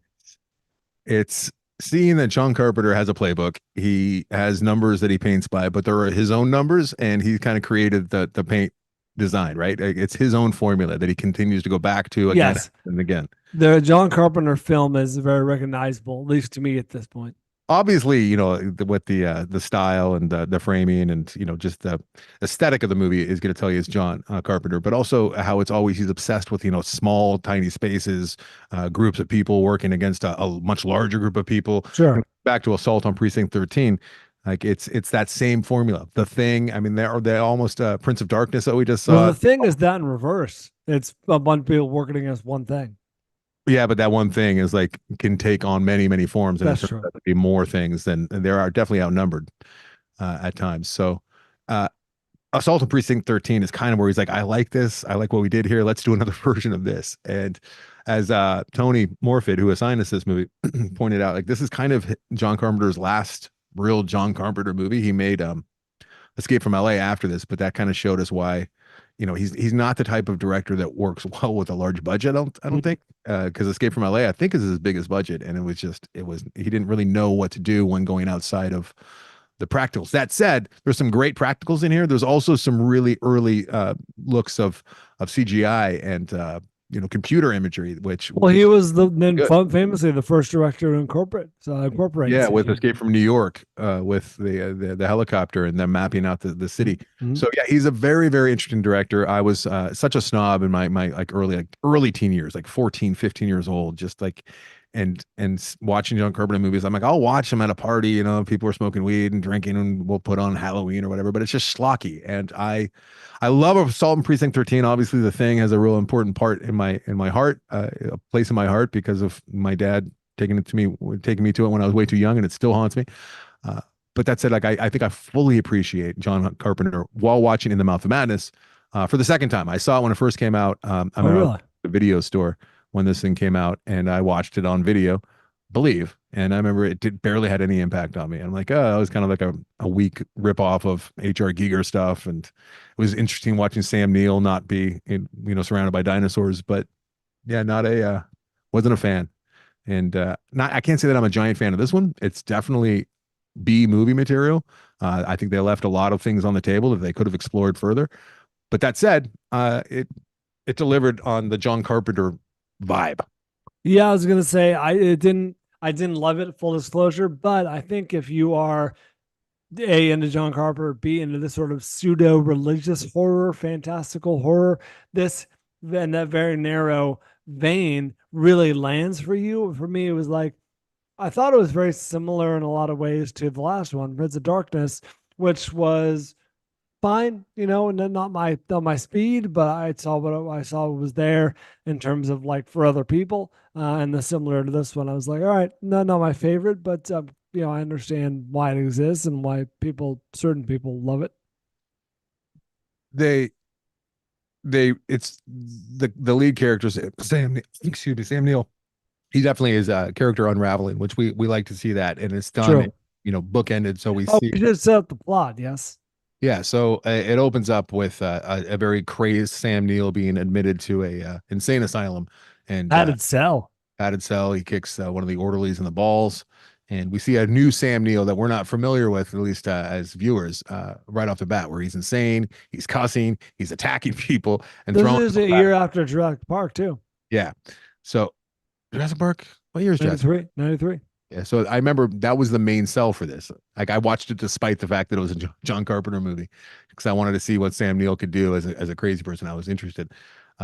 Speaker 4: it's seeing that John Carpenter has a playbook. He has numbers that he paints by, but there are his own numbers, and he kind of created the paint design, right? Like, it's his own formula that he continues to go back to again
Speaker 1: Yes.
Speaker 4: and again.
Speaker 1: The John Carpenter film is very recognizable, at least to me at this point.
Speaker 4: Obviously, with the style and the framing and just the aesthetic of the movie is going to tell you it's John Carpenter, but also how it's always he's obsessed with small tiny spaces, groups of people working against a much larger group of people.
Speaker 1: Sure.
Speaker 4: Back to Assault on Precinct 13, like it's that same formula. The Thing, I mean, they're almost Prince of Darkness that we just
Speaker 1: Well,
Speaker 4: saw.
Speaker 1: the thing is that in reverse. It's a bunch of people working against one thing.
Speaker 4: Yeah, but that one thing is like can take on many, many forms, and
Speaker 1: That's
Speaker 4: it turns
Speaker 1: true.
Speaker 4: out to be more things than and there are definitely outnumbered at times. So, uh, Assault on Precinct 13 is kind of where he's like, I like this, I like what we did here. Let's do another version of this. And as Tony Morfitt, who assigned us this movie, pointed out, like this is kind of John Carpenter's last real John Carpenter movie. He made Escape from LA after this, but that kind of showed us why, he's not the type of director that works well with a large budget. I don't think, because Escape from LA, I think, is his biggest budget, and he didn't really know what to do when going outside of the practicals. That said, there's some great practicals in here. There's also some really early looks of CGI and computer imagery, which
Speaker 1: Well, he was
Speaker 4: good.
Speaker 1: famously the first director to incorporate
Speaker 4: Yeah, with
Speaker 1: CGI.
Speaker 4: Escape from New York, with the helicopter and them mapping out the city.
Speaker 1: Mhm.
Speaker 4: So yeah, he's a very, very interesting director. I was such a snob in my like early teen years, like 14, 15 years old, just like watching John Carpenter movies. I'm like, I'll watch them at a party, people are smoking weed and drinking, and we'll put on Halloween or whatever, but it's just schlocky. And I love Assault on Precinct 13. Obviously, The Thing has a real important part in my heart, a place in my heart because of my dad taking me to it when I was way too young, and it still haunts me. But that said, like I think I fully appreciate John Carpenter while watching In the Mouth of Madness for the second time. I saw it when it first came out. I remember I was
Speaker 1: Really?
Speaker 4: at the video store when this thing came out, and I watched it on video, believe. And I remember barely had any impact on me. I'm like, oh, it was kind of like a weak ripoff of H.R. Giger stuff, and it was interesting watching Sam Neill not be surrounded by dinosaurs. But yeah, wasn't a fan. And I can't say that I'm a giant fan of this one. It's definitely B movie material. I think they left a lot of things on the table that they could have explored further. But that said, it delivered on the John Carpenter vibe.
Speaker 1: Yeah, I was gonna say I didn't love it, full disclosure, but I think if you are A, into John Carpenter, B, into this sort of pseudo religious horror, fantastical horror, this in that very narrow vein really lands for you. For me, it was like I thought it was very similar in a lot of ways to the last one, Prince of Darkness, which was fine, and not my speed, but I saw what I saw was there in terms of like for other people, and the similar to this one, I was like, all right, not my favorite, but I understand why it exists and why certain people love it.
Speaker 4: It's the lead characters, Sam Neill. He definitely is a character unraveling, which we like to see that, and it's done,
Speaker 1: True.
Speaker 4: bookended, so we
Speaker 1: Oh,
Speaker 4: see.
Speaker 1: we should set up the plot. Yes.
Speaker 4: Yeah, so it opens up with a very crazed Sam Neill being admitted to a insane asylum, and
Speaker 1: Padded cell.
Speaker 4: padded cell. He kicks one of the orderlies in the balls, and we see a new Sam Neill that we're not familiar with, at least as viewers, right off the bat, where he's insane, he's cussing, he's attacking people, and
Speaker 1: This
Speaker 4: throwing.
Speaker 1: is a year after Jurassic Park too.
Speaker 4: Yeah, so Jurassic Park. What year is Jurassic?
Speaker 1: 93.
Speaker 4: Yeah, so I remember that was the main sell for this. Like I watched it despite the fact that it was a John Carpenter movie, because I wanted to see what Sam Neill could do as a crazy person. I was interested.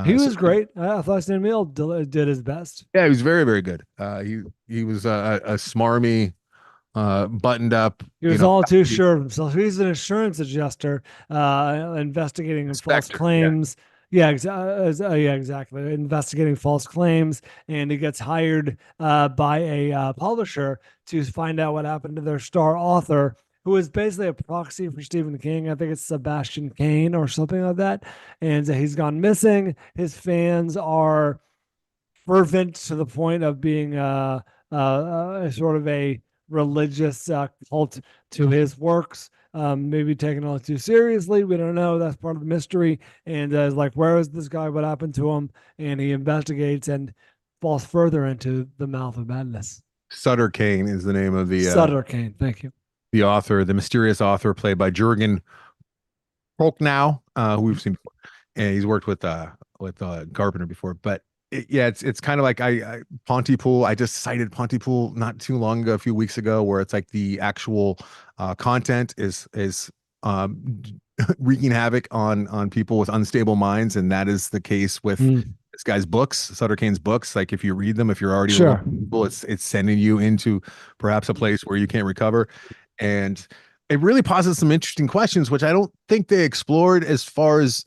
Speaker 1: He was great. I thought Sam Neill did his best.
Speaker 4: Yeah, he was very, very good. He was a smarmy, buttoned up.
Speaker 1: He was all too sure of himself. He's an insurance adjuster, investigating false
Speaker 4: Inspector,
Speaker 1: claims. Yeah, exactly. Investigating false claims, and he gets hired by a publisher to find out what happened to their star author, who is basically a proxy for Stephen King. I think it's Sebastian Kane or something like that. And he's gone missing. His fans are fervent to the point of being sort of a religious cult to his works. Maybe taken all too seriously. We don't know. That's part of the mystery. And is like, where is this guy? What happened to him? And he investigates and falls further into the mouth of madness.
Speaker 4: Sutter Kane is the name of the
Speaker 1: Sutter Kane. Thank you.
Speaker 4: The author, the mysterious author, played by Jurgen Prochnow, who we've seen before. and he's worked with Carpenter before. But yeah, it's kind of like I Pontypool. I just cited Pontypool not too long ago, a few weeks ago, where it's like the actual content is um, wreaking havoc on people with unstable minds, and that is the case with this guy's books, Sutter Kane's books. Like if you read them, if you're already
Speaker 1: Sure.
Speaker 4: it's sending you into perhaps a place where you can't recover, and it really posits some interesting questions, which I don't think they explored as far as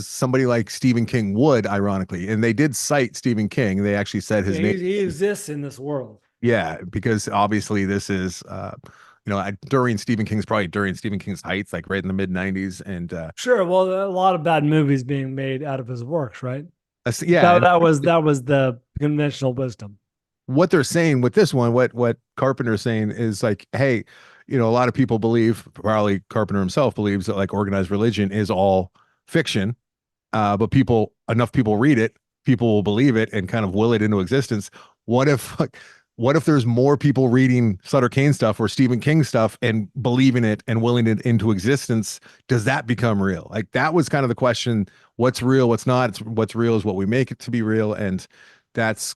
Speaker 4: somebody like Stephen King would, ironically. And they did cite Stephen King. They actually said his name.
Speaker 1: He exists in this world.
Speaker 4: Yeah, because obviously this is during Stephen King's heights, like right in the mid 90s. And
Speaker 1: Sure. Well, a lot of bad movies being made out of his works, right?
Speaker 4: yeah,
Speaker 1: That was the conventional wisdom.
Speaker 4: What they're saying with this one, what Carpenter's saying is like, hey, a lot of people believe, probably Carpenter himself believes, that like organized religion is all fiction, but enough people read it, people will believe it and kind of will it into existence. What if there's more people reading Sutter Kane stuff or Stephen King stuff and believing it and willing it into existence? Does that become real? Like that was kind of the question. What's real? What's not? What's real is what we make it to be real, and that's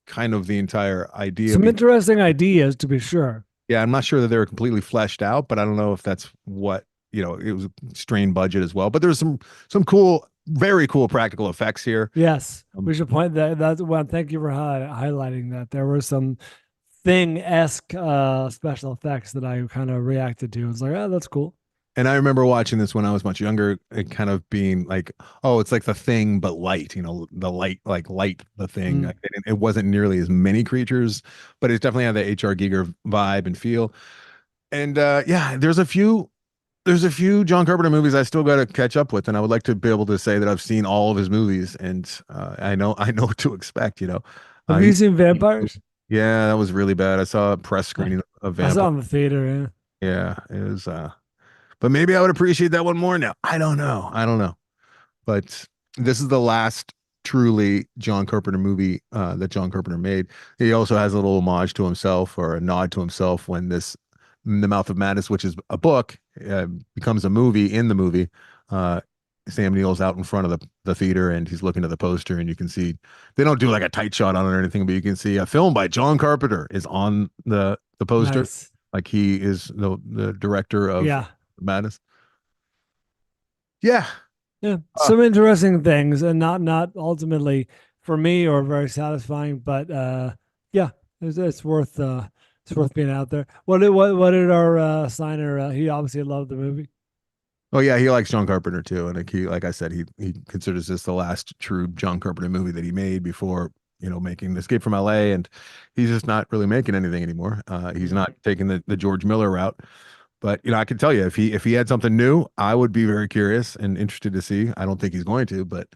Speaker 4: kind of the entire idea.
Speaker 1: Some interesting ideas, to be sure.
Speaker 4: Yeah, I'm not sure that they were completely fleshed out, but I don't know if that's what, it was a strained budget as well. But there's some cool, very cool practical effects here.
Speaker 1: Yes, we should point that's well. Thank you for highlighting that. There were some Thing-esque special effects that I kind of reacted to. I was like, oh, that's cool.
Speaker 4: And I remember watching this when I was much younger and kind of being like, oh, it's like The Thing, but light, the light, like light, The Thing. Like, it wasn't nearly as many creatures, but it definitely had the H.R. Giger vibe and feel. And yeah, there's a few John Carpenter movies I still got to catch up with. And I would like to be able to say that I've seen all of his movies, and I know what to expect,
Speaker 1: Have you seen Vampires?
Speaker 4: Yeah, that was really bad. I saw a press screening of Vampires.
Speaker 1: I saw it in the theater,
Speaker 4: yeah. Yeah, it was but maybe I would appreciate that one more now. I don't know. But this is the last truly John Carpenter movie that John Carpenter made. He also has a little homage to himself, or a nod to himself, when The Mouth of Madness, which is a book, becomes a movie. In the movie, Sam Neill's out in front of the theater and he's looking at the poster, and you can see they don't do like a tight shot on it or anything, but you can see a film by John Carpenter is on the poster.
Speaker 1: Nice.
Speaker 4: Like he is the director of Madness. Yeah.
Speaker 1: Some interesting things, and not ultimately for me or very satisfying, but yeah, it's worth being out there. What did our signer? He obviously loved the movie.
Speaker 4: Oh yeah, he likes John Carpenter too, and like I said, he considers this the last true John Carpenter movie that he made before making Escape from L.A., and he's just not really making anything anymore. He's not taking the George Miller route. But I can tell you, if he had something new, I would be very curious and interested to see. I don't think he's going to, but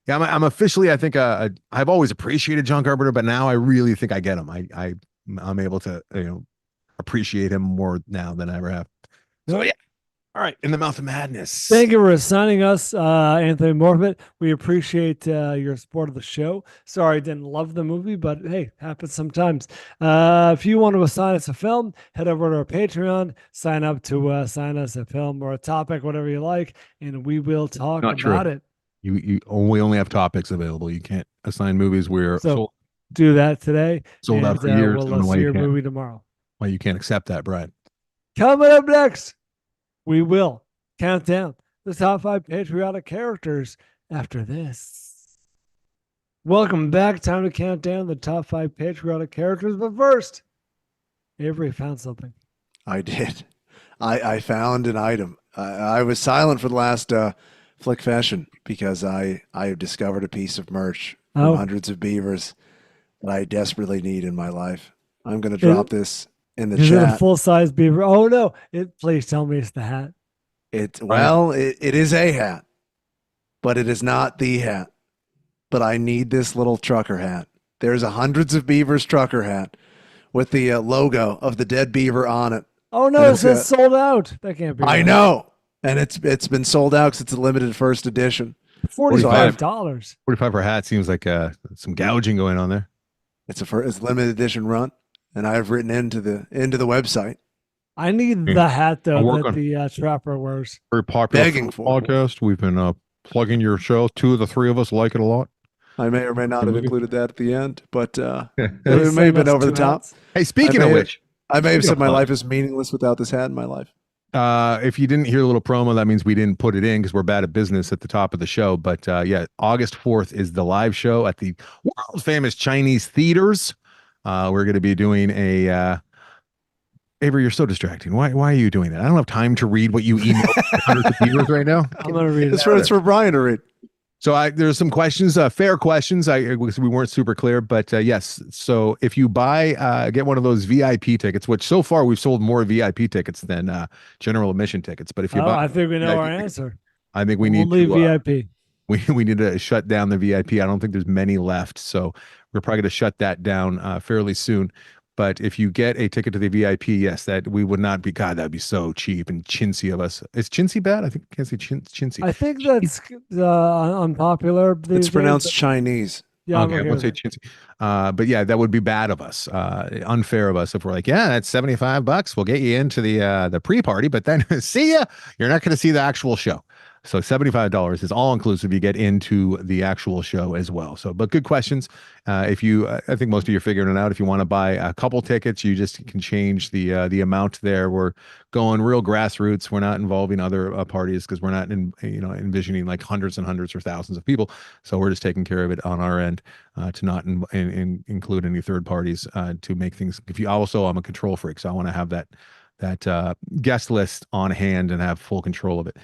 Speaker 4: yeah, I'm officially. I think I've always appreciated John Carpenter, but now I really think I get him. I'm able to appreciate him more now than I ever have. So yeah. All right, In the Mouth of Madness.
Speaker 1: Thank you for assigning us, Anthony Morfitt. We appreciate your support of the show. Sorry I didn't love the movie, but hey, happens sometimes. If you want to assign us a film, head over to our Patreon, sign up to assign us a film or a topic, whatever you like, and we will talk about it.
Speaker 4: We only have topics available. You can't assign movies.
Speaker 1: Do that today.
Speaker 4: Sold out for years.
Speaker 1: We'll see your movie tomorrow.
Speaker 4: Why you can't accept that, Brian?
Speaker 1: Coming up next, we will count down the top 5 patriotic characters after this. Welcome back. Time to count down the top 5 patriotic characters. But first, Avery found something.
Speaker 3: I did. I found an item. I was silent for the last Flickfession because I have discovered a piece of merch from Hundreds of Beavers that I desperately need in my life. I'm going to drop this in the chat.
Speaker 1: Is it a full-size beaver? Oh no! Please tell me it's the hat.
Speaker 3: It is a hat, but it is not the hat. But I need this little trucker hat. There's a Hundreds of Beavers trucker hat with the logo of the dead beaver on it.
Speaker 1: Oh no! It says sold out. That can't be.
Speaker 3: I know, and it's been sold out because it's a limited first edition.
Speaker 1: $45.
Speaker 4: $45 per hat seems like some gouging going on there.
Speaker 3: It's a limited edition run. And I have written into the website.
Speaker 1: I need the hat though that the trapper wears.
Speaker 4: Very popular
Speaker 3: begging for
Speaker 4: podcast. We've been plugging your show. Two of the three of us like it a lot.
Speaker 3: I may or may not
Speaker 4: Good
Speaker 3: have
Speaker 4: movie.
Speaker 3: included that at the end, but
Speaker 1: They
Speaker 3: it may
Speaker 1: send
Speaker 3: have been
Speaker 1: us
Speaker 3: over the
Speaker 1: two
Speaker 3: top.
Speaker 1: hats.
Speaker 4: Hey, speaking
Speaker 3: I
Speaker 4: of
Speaker 3: may-
Speaker 4: which,
Speaker 3: I may have
Speaker 4: Speaking
Speaker 3: said
Speaker 4: of
Speaker 3: my
Speaker 4: fun.
Speaker 3: life is meaningless without this hat in my life.
Speaker 4: if you didn't hear the little promo, that means we didn't put it in because we're bad at business at the top of the show. But yeah, August 4th is the live show at the world famous Chinese theaters. We're going to be doing a. Avery, you're so distracting. Why are you doing that? I don't have time to read what you emailed hundreds of viewers right now.
Speaker 1: I'm gonna read
Speaker 3: It's
Speaker 1: it.
Speaker 3: for Brian to read.
Speaker 4: So there's some questions, fair questions. We weren't super clear, but yes. So if you buy, get one of those VIP tickets, which so far we've sold more VIP tickets than general admission tickets. But if you
Speaker 1: Oh,
Speaker 4: buy,
Speaker 1: I think we know
Speaker 4: VIP
Speaker 1: our
Speaker 4: tickets,
Speaker 1: answer.
Speaker 4: I think we
Speaker 1: We'll
Speaker 4: need
Speaker 1: leave
Speaker 4: to.
Speaker 1: VIP.
Speaker 4: We need to shut down the VIP. I don't think there's many left, so we're probably going to shut that down fairly soon. But if you get a ticket to the VIP, yes, that we would not be. God, that'd be so cheap and chintzy of us. Is chintzy bad? I think I can't say chintzy.
Speaker 1: I think that's unpopular. these
Speaker 3: It's
Speaker 1: days,
Speaker 3: pronounced
Speaker 1: but-
Speaker 3: Chinese.
Speaker 1: Yeah, I'm
Speaker 4: Okay, I
Speaker 1: okay
Speaker 4: won't say
Speaker 1: with it.
Speaker 4: chintzy. But yeah, that would be bad of us, unfair of us if we're like, yeah, that's $75. We'll get you into the pre-party, but then see ya. You're not going to see the actual show. So $75 is all inclusive. You get into the actual show as well. So, but good questions. If you, I think most of you are figuring it out. If you want to buy a couple tickets, you just can change the amount there. We're going real grassroots. We're not involving other parties because we're not envisioning like hundreds and hundreds or thousands of people. So we're just taking care of it on our end to not include any third parties to make things. I'm a control freak, so I want to have that guest list on hand and have full control of it.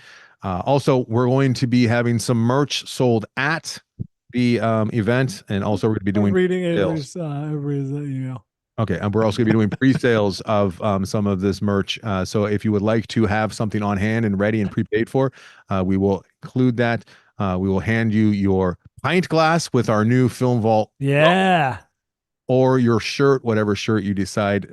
Speaker 4: Also, we're going to be having some merch sold at the event, and also we're going to be
Speaker 1: I'm
Speaker 4: doing
Speaker 1: reading
Speaker 4: sales.
Speaker 1: Avery's email.
Speaker 4: Okay, and we're also going to be doing pre-sales of some of this merch. So if you would like to have something on hand and ready and prepaid for, we will include that. We will hand you your pint glass with our new Film Vault
Speaker 1: Yeah.
Speaker 4: or your shirt, whatever shirt you decide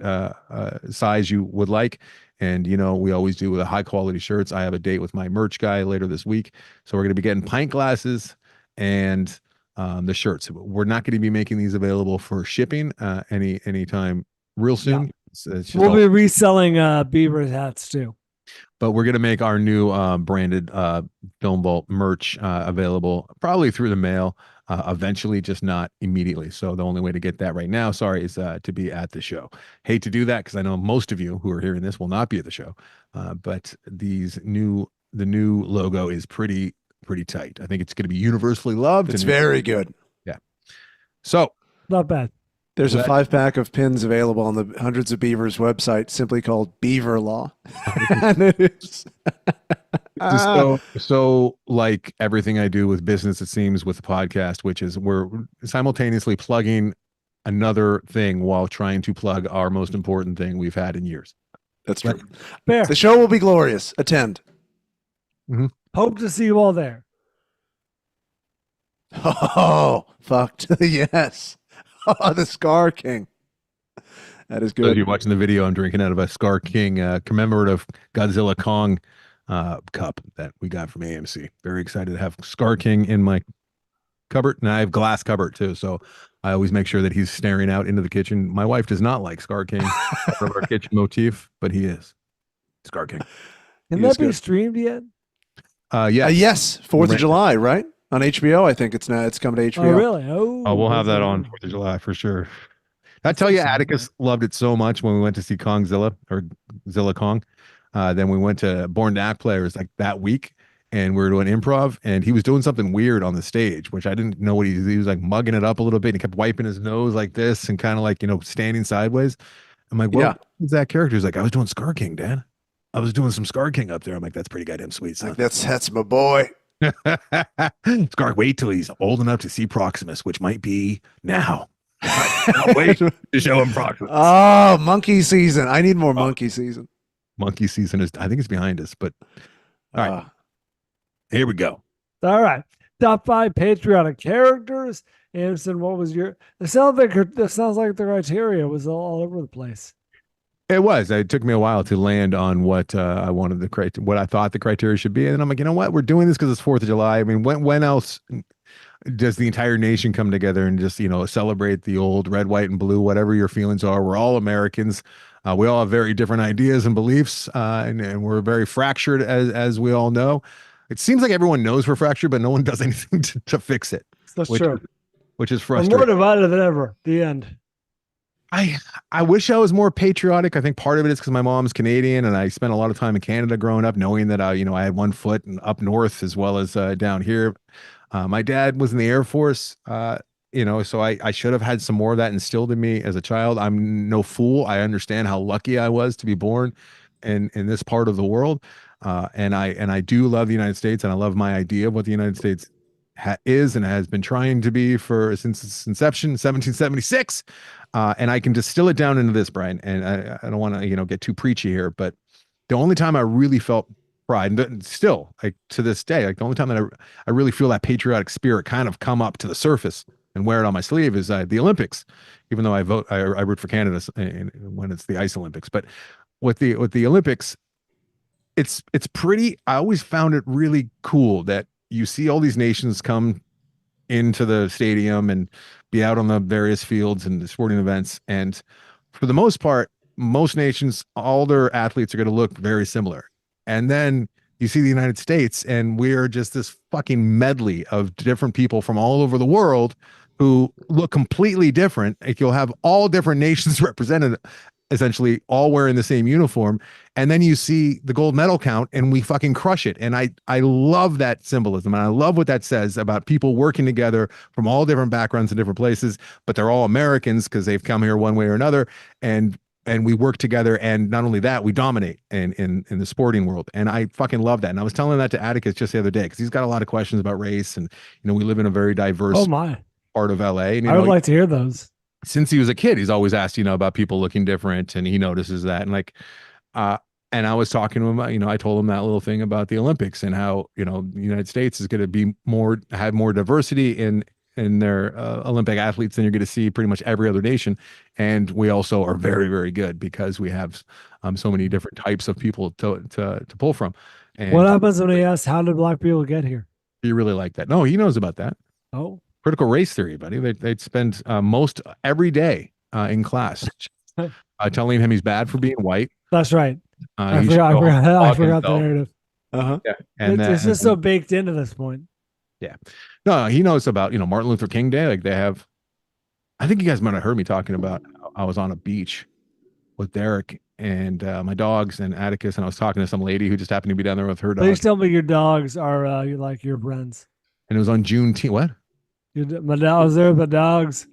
Speaker 4: size you would like. And, we always do the high quality shirts. I have a date with my merch guy later this week. So we're going to be getting pint glasses and the shirts. We're not going to be making these available for shipping anytime real soon. It's just
Speaker 1: We'll be reselling Beavers hats too.
Speaker 4: but we're going to make our new branded Film Vault merch available probably through the mail eventually, just not immediately. So the only way to get that right now, sorry, is to be at the show. Hate to do that because I know most of you who are hearing this will not be at the show. But the new logo is pretty tight. I think it's going to be universally loved.
Speaker 3: It's
Speaker 4: and
Speaker 3: very good.
Speaker 4: Yeah. So
Speaker 1: Not bad.
Speaker 3: There's a
Speaker 4: That-
Speaker 3: 5-pack of pins available on the Hundreds of Beavers website, simply called Beaver Law. And it is.
Speaker 4: So like everything I do with business, it seems with the podcast, which is we're simultaneously plugging another thing while trying to plug our most important thing we've had in years.
Speaker 3: That's true.
Speaker 1: Fair.
Speaker 3: The show will be glorious. Attend.
Speaker 1: Hope to see you all there.
Speaker 3: Oh, fucked. Yes. Oh, the Scar King. That is
Speaker 4: Those of
Speaker 3: good.
Speaker 4: you watching the video, I'm drinking out of a Scar King commemorative Godzilla Kong cup that we got from AMC. Very excited to have Scar King in my cupboard, and I have glass cupboard too. So I always make sure that he's staring out into the kitchen. My wife does not like Scar King, part of our kitchen motif, but he is Scar King.
Speaker 1: Can
Speaker 3: He
Speaker 1: that
Speaker 3: is
Speaker 1: be
Speaker 3: good.
Speaker 1: streamed yet?
Speaker 4: Yeah.
Speaker 3: Yes, 4th of
Speaker 4: Right.
Speaker 3: July, right? On HBO, I think it's now. It's coming to HBO.
Speaker 1: Oh, really? Oh,
Speaker 4: Oh, we'll have that on
Speaker 1: okay.
Speaker 4: 4th of July for sure. I tell you, Atticus loved it so much when we went to see Kongzilla or Zilla Kong. Then we went to Born to Act Players like that week, and we were doing improv, and he was doing something weird on the stage, which I didn't know what he was like mugging it up a little bit. And he kept wiping his nose like this and kind of like, standing sideways. I'm like,
Speaker 3: Yeah.
Speaker 4: what is that character? He's like, I was doing Scar King, Dad. I was doing some Scar King up there. I'm like, that's pretty goddamn sweet, son.
Speaker 3: Like, that's my boy.
Speaker 4: Scar, wait till he's old enough to see Proximus, which might be now. Can't wait to show him Proximus.
Speaker 3: Oh, monkey season. I need more monkey season.
Speaker 4: Monkey season is, I think it's behind us, but all right, here we go.
Speaker 1: All right. Top 5 patriotic characters. Anderson, what was your? It sounds like the criteria was all over the place.
Speaker 4: It was. It took me a while to land on what I wanted what I thought the criteria should be, and then I'm like, you know what? We're doing this because it's 4th of July. I mean, when else does the entire nation come together and just celebrate the old red, white, and blue, whatever your feelings are? We're all Americans. We all have very different ideas and beliefs, and we're very fractured, as we all know. it seems like everyone knows we're fractured, but no one does anything to fix it.
Speaker 1: That's
Speaker 4: which,
Speaker 1: true.
Speaker 4: Which is
Speaker 1: We're more
Speaker 4: frustrating.
Speaker 1: divided than ever. The end.
Speaker 4: I wish I was more patriotic. I think part of it is because my mom's Canadian, and I spent a lot of time in Canada growing up, knowing that I had one foot up north as well as down here. My dad was in the Air Force, so I should have had some more of that instilled in me as a child. I'm no fool. I understand how lucky I was to be born in this part of the world, and I do love the United States, and I love my idea of what the United States is and has been trying to be since its inception, 1776. And I can distill it down into this, Bryan. And I don't want to get too preachy here, but the only time I really felt pride, and still, like to this day, like the only time that I really feel that patriotic spirit kind of come up to the surface and wear it on my sleeve is the Olympics. Even though I root for Canada when it's the ice Olympics, but with the Olympics, it's pretty. I always found it really cool that you see all these nations come into the stadium and be out on the various fields and the sporting events. And for the most part, most nations, all their athletes are going to look very similar. And then you see the United States, and we're just this fucking medley of different people from all over the world who look completely different. Like you'll have all different nations represented, essentially all wearing the same uniform. And then you see the gold medal count and we fucking crush it. And I love that symbolism. And I love what that says about people working together from all different backgrounds and different places, but they're all Americans because they've come here one way or another. And we work together. And not only that, we dominate in the sporting world. And I fucking love that. And I was telling that to Atticus just the other day, because he's got a lot of questions about race. And, we live in a very diverse part of LA. And,
Speaker 1: I would like to hear those.
Speaker 4: Since he was a kid, he's always asked, about people looking different, and he notices that. And and I was talking to him, I told him that little thing about the Olympics and how, the United States is going to be have more diversity in their Olympic athletes than you're going to see pretty much every other nation. And we also are very, very good because we have so many different types of people to pull from. And
Speaker 1: what happens when he asks, how did black people get here?
Speaker 4: You really like that? No, he knows about that.
Speaker 1: Oh.
Speaker 4: Critical race theory, buddy. They'd spend most every day in class telling him he's bad for being white.
Speaker 1: That's right. I forgot the narrative.
Speaker 4: Yeah.
Speaker 1: And it's just so baked into this point.
Speaker 4: Yeah. No, he knows about, Martin Luther King Day. Like they have, I think you guys might have heard me talking about, I was on a beach with Derek and my dogs and Atticus, and I was talking to some lady who just happened to be down there with her dog.
Speaker 1: Please tell me your dogs are like your friends.
Speaker 4: And it was on Juneteenth. What?
Speaker 1: I was there with the dogs.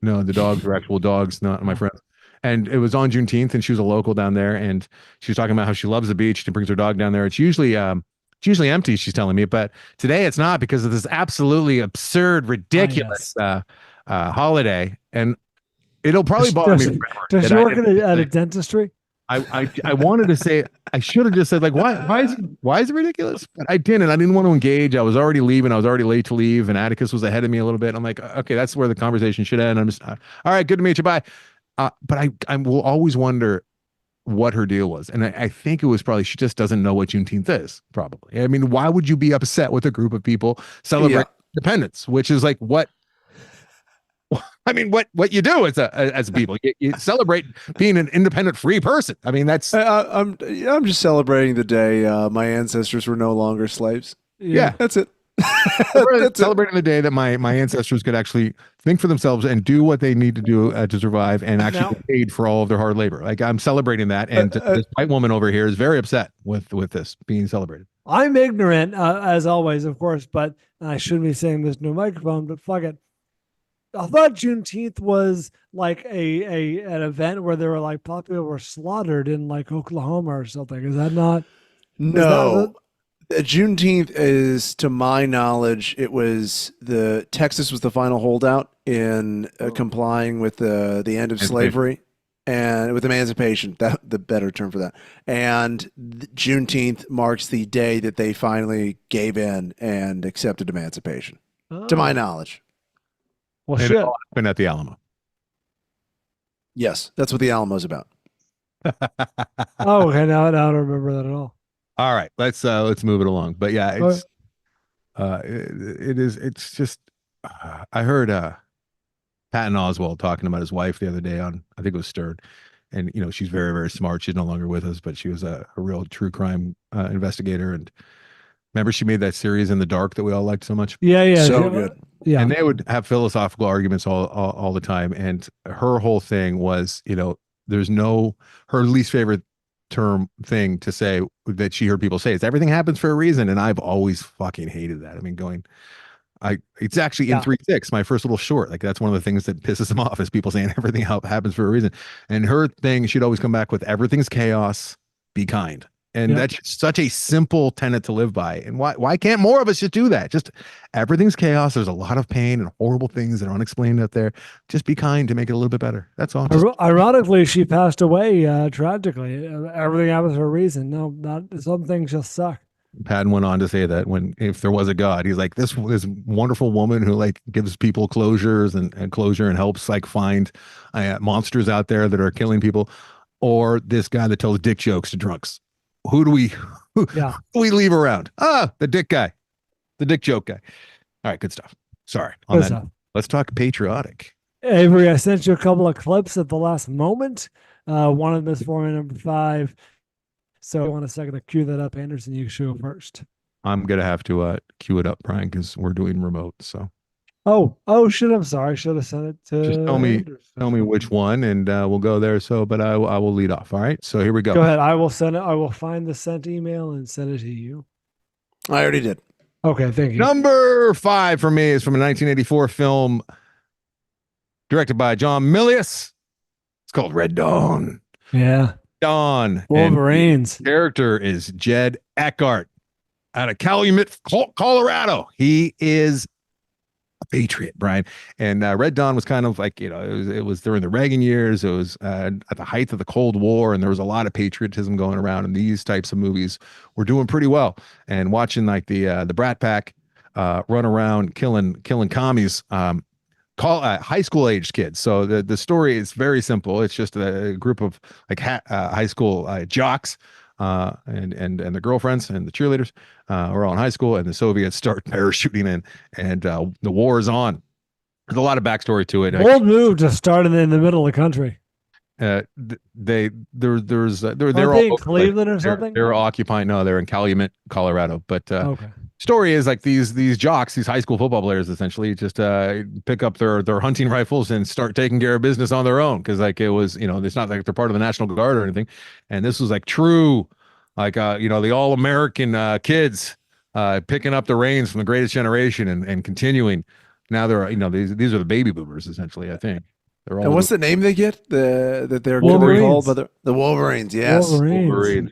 Speaker 4: No, the dogs were actual dogs, not my friends. And it was on Juneteenth, and she was a local down there, and she was talking about how she loves the beach. She brings her dog down there. It's usually empty, she's telling me, but today it's not because of this absolutely absurd, ridiculous holiday. And it'll probably bother me forever.
Speaker 1: Does she work at a dentistry?
Speaker 4: I wanted to say, I should have just said, like, why is it ridiculous? But I didn't. I didn't want to engage. I was already leaving. I was already late to leave, and Atticus was ahead of me a little bit. I'm like, okay, that's where the conversation should end. I'm just, all right, good to meet you. Bye. But I will always wonder what her deal was. And I think it was probably she just doesn't know what Juneteenth is, probably. I mean, why would you be upset with a group of people celebrating independence, which is like what you do as people. You celebrate being an independent, free person. I mean, that's
Speaker 3: I'm just celebrating the day my ancestors were no longer slaves.
Speaker 4: Yeah.
Speaker 3: That's it.
Speaker 4: That's celebrating the day that my ancestors could actually think for themselves and do what they need to do to survive, and actually get paid for all of their hard labor. Like, I'm celebrating that, and this white woman over here is very upset with this being celebrated.
Speaker 1: I'm ignorant, as always, of course, but I shouldn't be saying this to a microphone, but fuck it. I thought Juneteenth was like an event where there were like people were slaughtered in like Oklahoma or something. Is that not?
Speaker 3: No. Juneteenth is, to my knowledge, Texas was the final holdout in complying with the end of slavery and with emancipation. The better term for that. And Juneteenth marks the day that they finally gave in and accepted emancipation, to my knowledge.
Speaker 1: Well,
Speaker 4: and
Speaker 1: shit.
Speaker 4: It all happened at the Alamo.
Speaker 3: Yes, that's what the Alamo's about.
Speaker 1: Oh, okay. Now I don't remember that at all.
Speaker 4: All right, let's move it along. But yeah, it's it's just I heard Patton Oswalt talking about his wife the other day on, I think it was Stern, and she's very, very smart. She's no longer with us, but she was a real true crime investigator, and Remember, she made that series In the Dark that we all liked so much.
Speaker 1: Yeah.
Speaker 3: So good.
Speaker 1: Yeah.
Speaker 4: And they would have philosophical arguments all the time. And her whole thing was, there's no, her least favorite thing to say that she heard people say is everything happens for a reason. And I've always fucking hated that. I mean, it's actually in 3-6, my first little short. Like, that's one of the things that pisses him off is people saying everything happens for a reason. And her thing, she'd always come back with everything's chaos, be kind. And that's such a simple tenet to live by. And why can't more of us just do that? Just everything's chaos. There's a lot of pain and horrible things that are unexplained out there. Just be kind to make it a little bit better. That's all.
Speaker 1: Ironically, she passed away tragically. Everything happens for a reason. No, not some things just suck.
Speaker 4: Patton went on to say that if there was a God, he's like, this wonderful woman who like gives people closure and helps like find monsters out there that are killing people, or this guy that tells dick jokes to drunks. Who do we leave around? The dick guy, the dick joke guy. All right, good stuff. Sorry. Let's talk patriotic.
Speaker 1: Avery, I sent you a couple of clips at the last moment. One of them is for number 5. So I want a second to cue that up. Anderson, you should go first.
Speaker 4: I'm gonna have to cue it up, Brian, because we're doing remote. So.
Speaker 1: Oh shit! I'm sorry. I should have sent it to.
Speaker 4: Just tell me which one, and we'll go there. So, but I will lead off. All right. So here we go.
Speaker 1: Go ahead. I will send it. I will find the sent email and send it to you.
Speaker 3: I already did.
Speaker 1: Okay, thank you.
Speaker 4: Number 5 for me is from a 1984 film directed by John Milius. It's called Red Dawn.
Speaker 1: Yeah.
Speaker 4: Dawn.
Speaker 1: Wolverines.
Speaker 4: And the character is Jed Eckhart out of Calumet, Colorado. He is a patriot, Brian. And Red Dawn was kind of like, it was during the Reagan years. It was at the height of the Cold War, and there was a lot of patriotism going around. And these types of movies were doing pretty well. And watching like the Brat Pack run around killing commies. High school aged kids. So the story is very simple. It's just a group of like high school jocks and their girlfriends and the cheerleaders are all in high school, and the Soviets start parachuting in, and the war is on. There's a lot of backstory to it.
Speaker 1: Bold move to start in the middle of the country.
Speaker 4: They're
Speaker 1: in Cleveland or something.
Speaker 4: They're occupying. No, they're in Calumet, Colorado. But
Speaker 1: okay.
Speaker 4: Story is like these jocks, these high school football players, essentially just pick up their hunting rifles and start taking care of business on their own, because like it was, it's not like they're part of the National Guard or anything. And this was like true, like the all-American kids picking up the reins from the Greatest Generation and continuing. Now they're these are the baby boomers, essentially. I think they're all.
Speaker 3: And what's the name they get? That they're
Speaker 1: Wolverines.
Speaker 3: called by the Wolverines. Yes,
Speaker 1: Wolverines.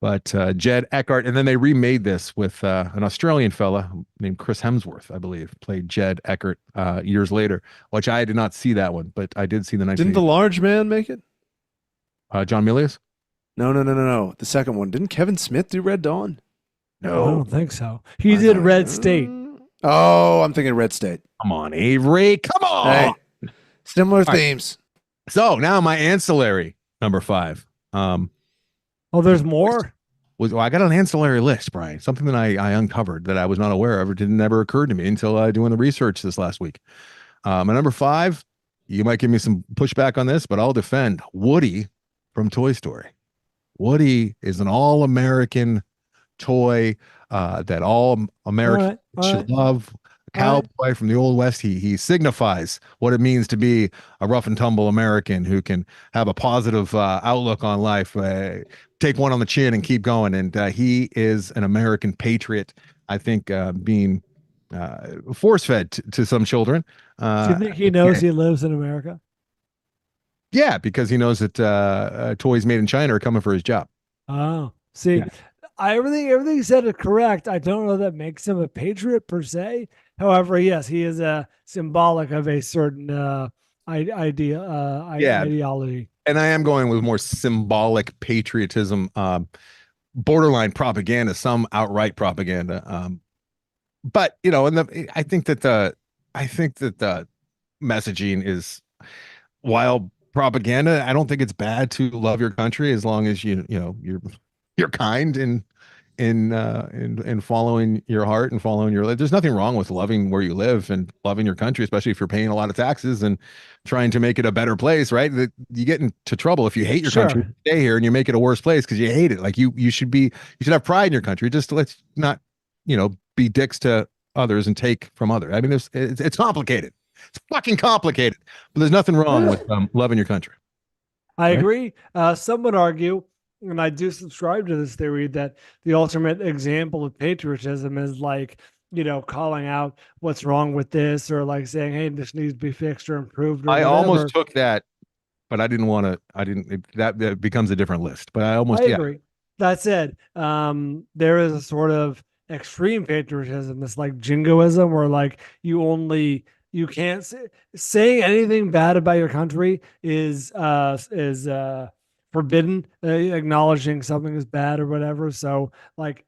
Speaker 4: But Jed Eckhart, and then they remade this with an Australian fella named Chris Hemsworth, I believe, played Jed Eckhart years later, which I did not see that one, but I did see the 1980s.
Speaker 3: Didn't the large man make it?
Speaker 4: John Milius?
Speaker 3: No. The second one. Didn't Kevin Smith do Red Dawn?
Speaker 1: No, I don't think so. He did Red State.
Speaker 3: Oh, I'm thinking Red State.
Speaker 4: Come on, Avery. Come on.
Speaker 3: Hey, similar themes.
Speaker 4: Right. So now my ancillary number 5.
Speaker 1: Oh, there's more?
Speaker 4: I got an ancillary list, Brian. Something that I uncovered that I was not aware of. It never occurred to me until doing the research this last week. My number 5, you might give me some pushback on this, but I'll defend Woody from Toy Story. Woody is an all-American toy that all Americans should love. A cowboy from the Old West. He signifies what it means to be a rough and tumble American who can have a positive outlook on life, take one on the chin and keep going. And he is an American patriot, I think, being force-fed to some children.
Speaker 1: Do you think he knows he lives in America?
Speaker 4: Yeah, because he knows that toys made in China are coming for his job.
Speaker 1: Oh, see, yeah. Everything you said is correct. I don't know that makes him a patriot per se. However, yes, he is symbolic of a certain ideology.
Speaker 4: And I am going with more symbolic patriotism, borderline propaganda, some outright propaganda. But I think that the messaging is, while propaganda, I don't think it's bad to love your country as long as you're kind in following your heart and following your life. There's nothing wrong with loving where you live and loving your country, especially if you're paying a lot of taxes and trying to make it a better place, right? That you get into trouble if you hate your country, stay here and you make it a worse place because you hate it. Like you should have pride in your country. Just let's not be dicks to others and take from others. I mean, it's complicated. It's fucking complicated, but there's nothing wrong with loving your country.
Speaker 1: I
Speaker 4: Right?
Speaker 1: agree. Some would argue, and I do subscribe to this theory, that the ultimate example of patriotism is like, calling out what's wrong with this, or like saying, hey, this needs to be fixed or improved or
Speaker 4: I
Speaker 1: whatever.
Speaker 4: almost took that, but I didn't want to. That becomes a different list. But I
Speaker 1: agree. That said, there is a sort of extreme patriotism, this like jingoism, where like you can't saying anything bad about your country is forbidden. Acknowledging something is bad or whatever. So like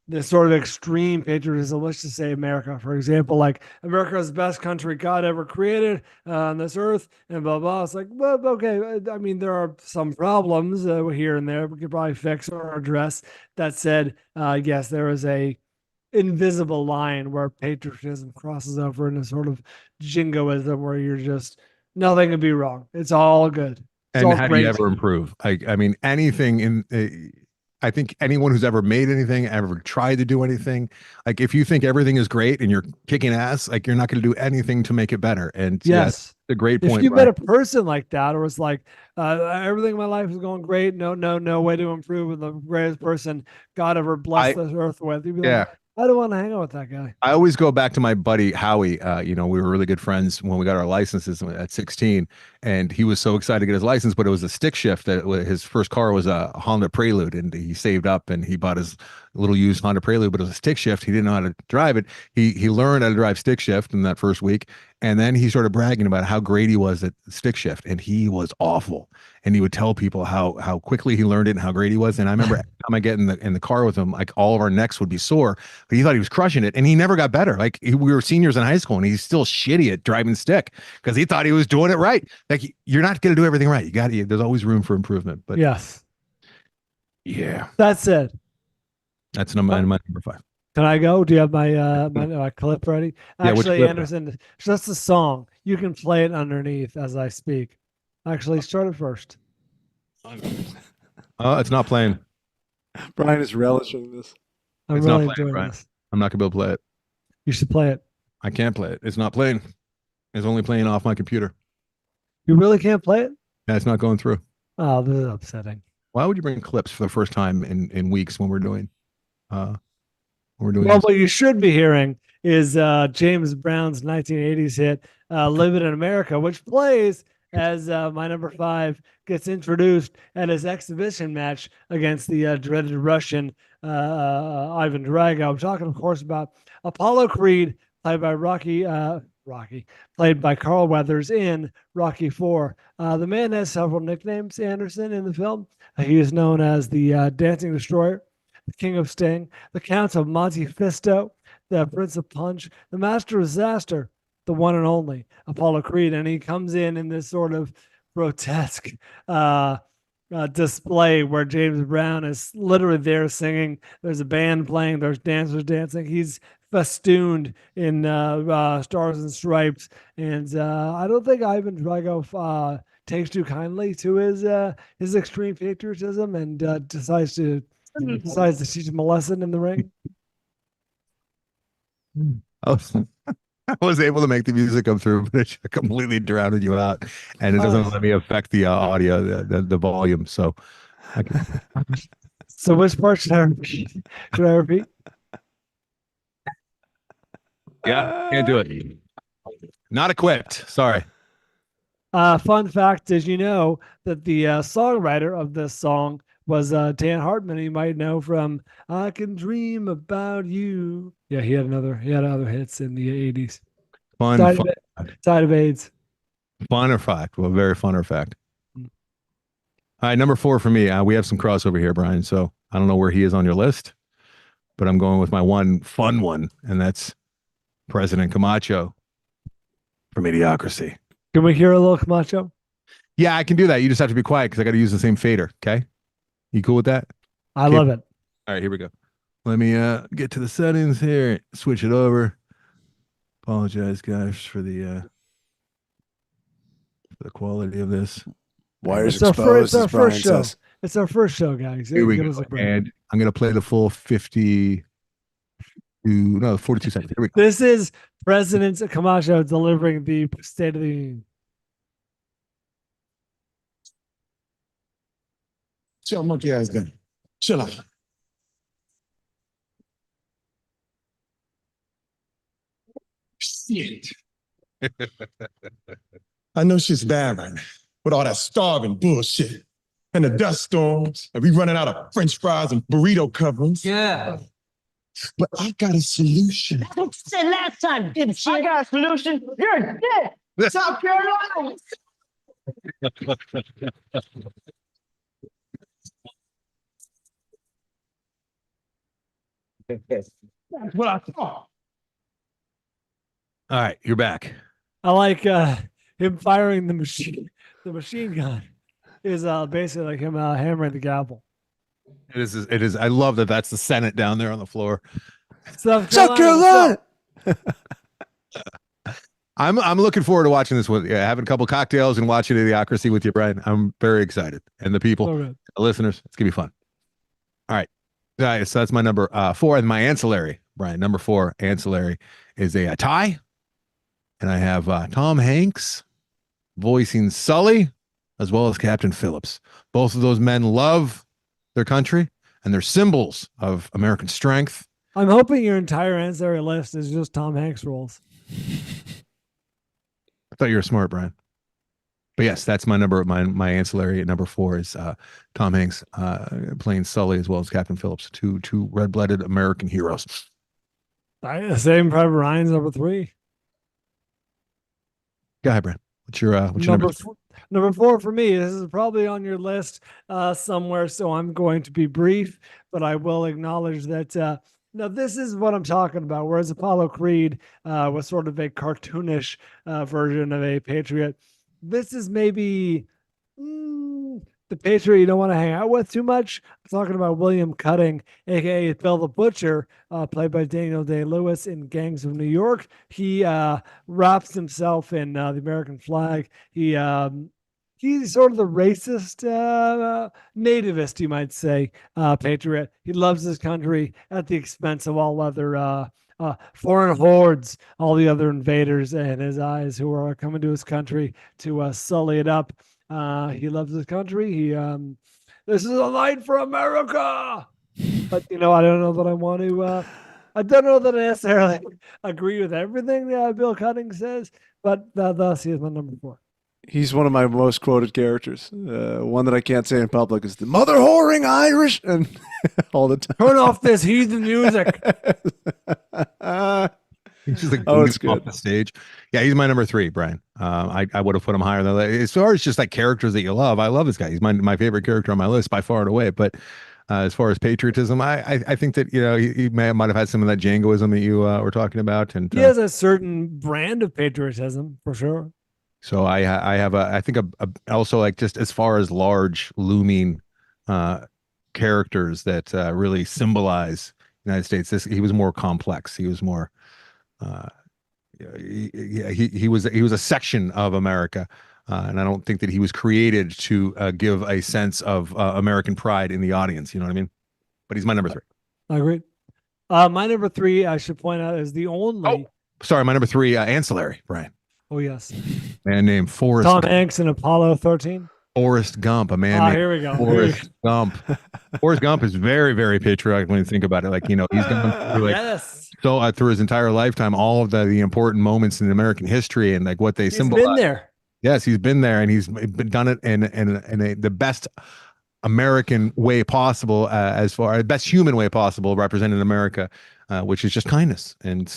Speaker 1: this sort of extreme patriotism, let's just say America, for example, like America is the best country God ever created on this earth, and blah, blah. It's like, well, okay. I mean, there are some problems here and there we could probably fix or address. That said, yes, there is a invisible line where patriotism crosses over into sort of jingoism where you're just, nothing can be wrong. It's all good. It's
Speaker 4: and
Speaker 1: all
Speaker 4: how do
Speaker 1: great.
Speaker 4: you ever improve? I mean, anything in. I think anyone who's ever made anything, ever tried to do anything, like if you think everything is great and you're kicking ass, like you're not going to do anything to make it better. And
Speaker 1: Yes.
Speaker 4: a great point.
Speaker 1: If you met a person like that, or it's like everything in my life is going great, no way to improve, and the greatest person God ever blessed this earth with, you'd be like, I don't want to hang out with that guy.
Speaker 4: I always go back to my buddy Howie. We were really good friends when we got our licenses at 16, and he was so excited to get his license, but it was a stick shift. That his first car was a Honda Prelude, and he saved up and he bought his little used Honda Prelude, but it was a stick shift. He didn't know how to drive it. He learned how to drive stick shift in that first week, and then he started bragging about how great he was at stick shift, and he was awful. And he would tell people how quickly he learned it and how great he was. And I remember every time I get in the car with him, like all of our necks would be sore, but he thought he was crushing it, and he never got better. Like we were seniors in high school, and he's still shitty at driving stick because he thought he was doing it right. Like you're not going to do everything right. There's always room for improvement. But
Speaker 1: yes,
Speaker 4: yeah,
Speaker 1: that's it.
Speaker 4: That's my number 5.
Speaker 1: Can I go? Do you have my clip ready? Actually,
Speaker 4: clip?
Speaker 1: Anderson, just a song. You can play it underneath as I speak. Actually, start it first.
Speaker 4: It's not playing.
Speaker 3: Bryan is relishing this.
Speaker 1: I'm
Speaker 4: It's
Speaker 1: really
Speaker 4: not playing,
Speaker 1: enjoying
Speaker 4: Bryan.
Speaker 1: this.
Speaker 4: I'm not gonna be able to play it.
Speaker 1: You should play it.
Speaker 4: I can't play it. It's not playing. It's only playing off my computer.
Speaker 1: You really can't play it?
Speaker 4: Yeah, it's not going through.
Speaker 1: Oh, this is upsetting.
Speaker 4: Why would you bring clips for the first time in weeks when we're doing
Speaker 1: Well,
Speaker 4: this?
Speaker 1: what you should be hearing is James Brown's 1980s hit "Living in America," which plays as my number 5 gets introduced at his exhibition match against the dreaded Russian Ivan Drago. I'm talking, of course, about Apollo Creed, played by played by Carl Weathers in Rocky IV. The man has several nicknames, Anderson, in the film. He is known as the Dancing Destroyer, the King of Sting, the Count of Monte Fisto, the Prince of Punch, the Master of Disaster, the one and only Apollo Creed. And he comes in this sort of grotesque display where James Brown is literally there singing. There's a band playing. There's dancers dancing. He's festooned in stars and stripes. And I don't think Ivan Drago takes too kindly to his extreme patriotism and decides to teach him a lesson in the ring.
Speaker 4: I was able to make the music come through, but it completely drowned you out, and it doesn't let me affect the audio, the volume. So,
Speaker 1: so which part should I repeat? Should I repeat?
Speaker 4: Yeah, can't do it. Not equipped. Sorry.
Speaker 1: Fun fact is, that the songwriter of this song was Dan Hartman. You might know from "I Can Dream About You." Yeah, he had other hits in the 80s. Died of AIDS.
Speaker 4: Funner fact. Well, very funner fact. All right, number 4 for me. We have some crossover here, Bryan. So I don't know where he is on your list, but I'm going with my one fun one, and that's President Camacho from Idiocracy.
Speaker 1: Can we hear a little Camacho?
Speaker 4: Yeah, I can do that. You just have to be quiet because I got to use the same fader. Okay. You cool with that?
Speaker 1: I love it.
Speaker 4: All right, here we go. Let me get to the settings here. Switch it over. Apologize, guys, for the quality of this.
Speaker 3: Wires exposed.
Speaker 1: It's our first show. It's our first show, guys.
Speaker 4: Here we go. And I'm going to play the full 50 No, 42 seconds. Here we go.
Speaker 1: This is President Camacho delivering the State of the Union.
Speaker 5: Chill, monkey ass down. Chill out. Shit. I know shit's bad right now with all that starving bullshit and the dust storms and we running out of French fries and burrito coverings.
Speaker 6: Yeah.
Speaker 5: But I got a solution.
Speaker 6: That's what you said last time, dipshit. I got a solution. You're dead. South Carolina.
Speaker 5: That's what I thought.
Speaker 4: All right, you're back.
Speaker 1: I like him firing the machine gun is basically like him hammering the gavel.
Speaker 4: It is. It is. I love that. That's the Senate down there on the floor.
Speaker 1: South
Speaker 3: Carolina.
Speaker 4: I'm looking forward to watching this with you, having a couple cocktails and watching Idiocracy with you, Brian. I'm very excited, and the people,
Speaker 1: Okay.
Speaker 4: the listeners, it's gonna be fun. All right, so that's my number 4, and my ancillary, Brian. Number 4 ancillary is a tie, and I have Tom Hanks voicing Sully, as well as Captain Phillips. Both of those men love their country, and they're symbols of American strength.
Speaker 1: I'm hoping your entire ancillary list is just Tom Hanks roles.
Speaker 4: I thought you were smart, Brian. But yes, that's my number. My ancillary at number 4 is Tom Hanks playing Sully as well as Captain Phillips, two red-blooded American heroes.
Speaker 1: Same Private Ryan's number 3.
Speaker 4: Go ahead, Brian. What's your number?
Speaker 1: Number 4 for me. This is probably on your list somewhere, so I'm going to be brief, but I will acknowledge that. Now, this is what I'm talking about. Whereas Apollo Creed was sort of a cartoonish version of a patriot, this is maybe the patriot you don't want to hang out with too much. I'm talking about William Cutting, aka Bill the Butcher, played by Daniel Day-Lewis in Gangs of New York. He wraps himself in the American flag. He's sort of the racist, nativist, you might say, patriot. He loves his country at the expense of all other foreign hordes, all the other invaders in his eyes who are coming to his country to sully it up. He loves his country. This is a light for America. But, I don't know that I want to. I don't know that I necessarily agree with everything Bill Cutting says, but thus he is my number 4.
Speaker 3: He's one of my most quoted characters. One that I can't say in public is the mother whoring Irish, and all the time.
Speaker 1: Turn off this heathen music.
Speaker 4: He's just like
Speaker 3: it's
Speaker 4: off
Speaker 3: good.
Speaker 4: the stage. Yeah, he's my number 3, Brian. I would have put him higher than that. As far as just like characters that you love, I love this guy. He's my favorite character on my list by far and away. But as far as patriotism, I think that he might have had some of that Djangoism that you were talking about, and
Speaker 1: He has a certain brand of patriotism for sure.
Speaker 4: so I have I think also like just as far as large looming characters that really symbolize the United States. He was more complex. He was more he was a section of America, and I don't think that he was created to give a sense of American pride in the audience. You know what I mean? But he's my number 3.
Speaker 1: I agree. My number 3, I should point out, is the only.
Speaker 4: Sorry, my number 3 ancillary, Brian.
Speaker 1: Oh yes,
Speaker 4: Man named Forrest.
Speaker 1: Tom Hanks in Apollo 13.
Speaker 4: Forrest Gump, a man named
Speaker 1: Here we go.
Speaker 4: Forrest Gump. Forrest Gump is very, very patriotic when you think about it. Like, he's gone through
Speaker 1: Yes,
Speaker 4: through his entire lifetime, all of the important moments in American history and like what they
Speaker 1: he's
Speaker 4: symbolize.
Speaker 1: been there.
Speaker 4: Yes, he's been there, and he's done it in the best American way possible, best human way possible, representing America, which is just kindness and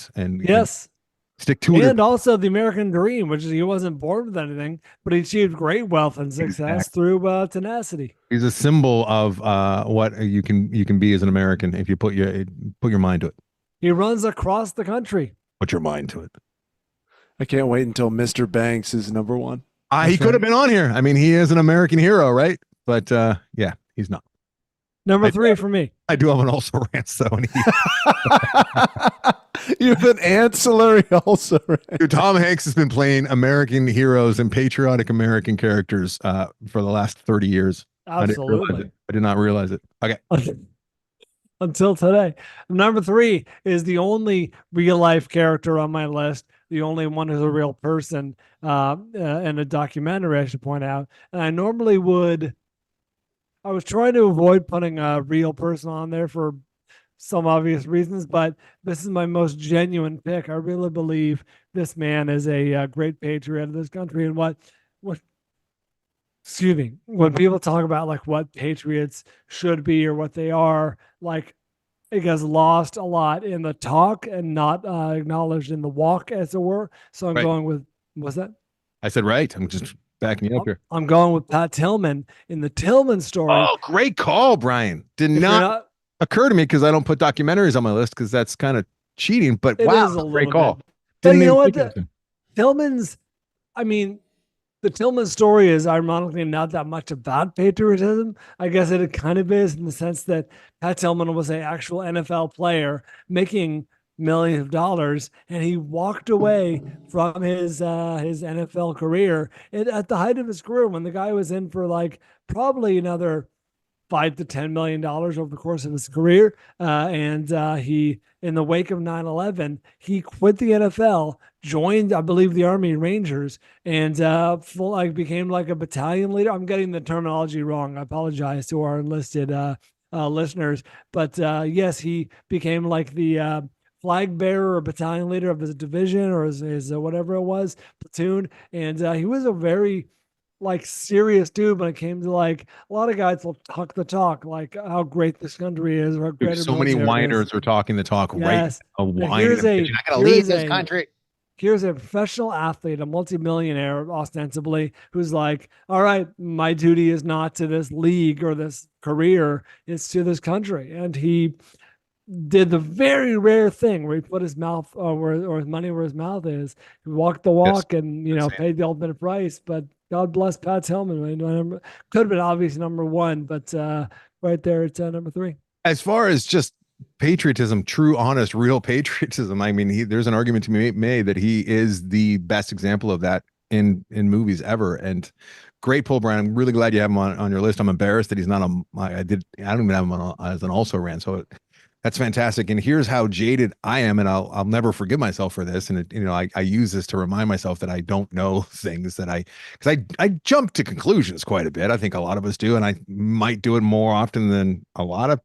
Speaker 1: Yes.
Speaker 4: stick to it.
Speaker 1: And also the American dream, which is he wasn't born with anything, but he achieved great wealth and success through tenacity.
Speaker 4: He's a symbol of what you can be as an American if you put your mind to it.
Speaker 1: He runs across the country.
Speaker 4: Put your mind to it.
Speaker 3: I can't wait until Mr. Banks is number 1.
Speaker 4: He could have been on here. I mean, he is an American hero, right? But yeah, he's not.
Speaker 1: Number 3 for me.
Speaker 4: I do have an also rant though. And
Speaker 3: You have an ancillary also.
Speaker 4: Dude, Tom Hanks has been playing American heroes and patriotic American characters for the last 30 years.
Speaker 1: Absolutely.
Speaker 4: I did not realize it. Okay.
Speaker 1: until today. Number 3 is the only real life character on my list, the only one who's a real person in a documentary, I should point out. And I was trying to avoid putting a real person on there for some obvious reasons, but this is my most genuine pick. I really believe this man is a great patriot of this country. And what excuse me, when people talk about like what patriots should be or what they are, like it gets lost a lot in the talk and not acknowledged in the walk, as it were. So I'm
Speaker 4: Right.
Speaker 1: going with, what's that?
Speaker 4: I said right. I'm just backing you up here.
Speaker 1: I'm going with Pat Tillman in the Tillman story.
Speaker 4: Oh, great call, Brian. Did
Speaker 1: If you're
Speaker 4: not occur to me because I don't put documentaries on my list because that's kind of cheating. But
Speaker 1: It
Speaker 4: wow,
Speaker 1: is a
Speaker 4: great
Speaker 1: little
Speaker 4: call.
Speaker 1: bit. But
Speaker 4: Didn't
Speaker 1: you know
Speaker 4: even
Speaker 1: what?
Speaker 4: think of him.
Speaker 1: Tillman's, I mean, the Tillman story is ironically not that much about patriotism. I guess it kind of is in the sense that Pat Tillman was an actual NFL player making millions of dollars, and he walked away from his NFL career at the height of his career when the guy was in for like probably another $5 to $10 million over the course of his career. And he, in the wake of 9/11, he quit the NFL, joined, I believe, the Army Rangers, and became like a battalion leader. I'm getting the terminology wrong. I apologize to our enlisted listeners. But yes, he became like the flag bearer or battalion leader of his division or his whatever it was, platoon. And he was a very like serious dude when it came to like a lot of guys will talk the talk, like how great this country is or how great
Speaker 4: Dude, so many whiners are talking the talk
Speaker 1: Yes.
Speaker 4: right. A
Speaker 1: Now,
Speaker 4: whine.
Speaker 1: here's a-
Speaker 4: You're not going to
Speaker 1: here's
Speaker 4: leave this
Speaker 1: a-
Speaker 4: country.
Speaker 1: Here's a professional athlete, a multimillionaire ostensibly, who's like, all right, my duty is not to this league or this career, it's to this country. And he did the very rare thing where he put his mouth or his money where his mouth is. He walked the walk and, paid the ultimate price. But God bless Pat Tillman. Could have been obvious number 1, but right there, it's number 3.
Speaker 4: As far as just patriotism, true, honest, real patriotism, I mean, there's an argument to be made that he is the best example of that in movies ever. And great pull, Brian. I'm really glad you have him on your list. I'm embarrassed that he's not I don't even have him as an also ran. So that's fantastic. And here's how jaded I am, and I'll never forgive myself for this. And I use this to remind myself that I don't know things because I jump to conclusions quite a bit. I think a lot of us do, and I might do it more often than a lot of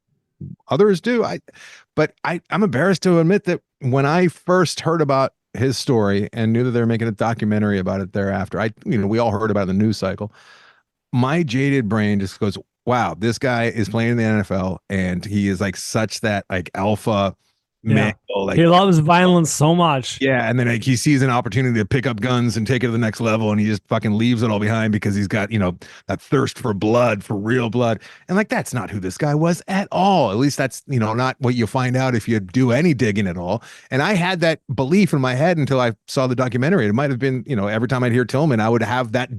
Speaker 4: others do. I'm embarrassed to admit that when I first heard about his story and knew that they were making a documentary about it thereafter, we all heard about it in the news cycle. My jaded brain just goes, wow, this guy is playing in the NFL and he is like such that like alpha male. Like,
Speaker 1: he loves violence so much.
Speaker 4: Yeah. And then like he sees an opportunity to pick up guns and take it to the next level. And he just fucking leaves it all behind because he's got, that thirst for blood, for real blood. And like, that's not who this guy was at all. At least that's, not what you find out if you do any digging at all. And I had that belief in my head until I saw the documentary. It might've been, every time I'd hear Tillman, I would have that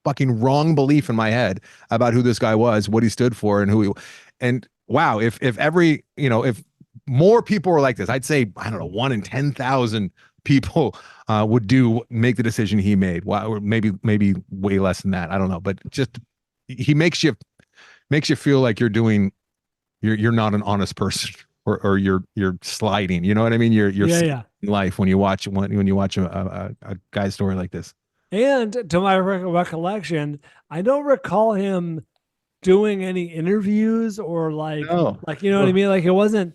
Speaker 4: fucking wrong belief in my head about who this guy was, what he stood for, and wow, if if more people were like this, I'd say, I don't know, 1 in 10,000 people would make the decision he made. Wow, or maybe way less than that. I don't know, but just he makes you feel like you're not an honest person or you're sliding. You know what I mean? You're in life when you watch a guy's story like this.
Speaker 1: And to my recollection, I don't recall him doing any interviews or what I mean? Like it wasn't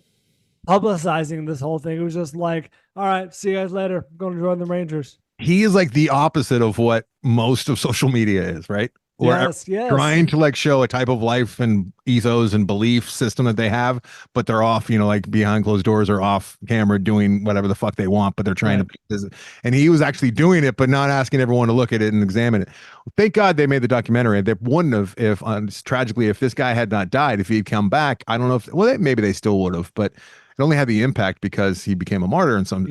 Speaker 1: publicizing this whole thing. It was just like, all right, see you guys later. I'm going to join the Rangers.
Speaker 4: He is like the opposite of what most of social media is, right?
Speaker 1: Yes.
Speaker 4: Trying to like show a type of life and ethos and belief system that they have, but they're off, like behind closed doors or off camera doing whatever the fuck they want, but they're trying to. And he was actually doing it, but not asking everyone to look at it and examine it. Thank God they made the documentary. They wouldn't have tragically, if this guy had not died, if he'd come back, I don't know if, maybe they still would have, but it only had the impact because he became a martyr in some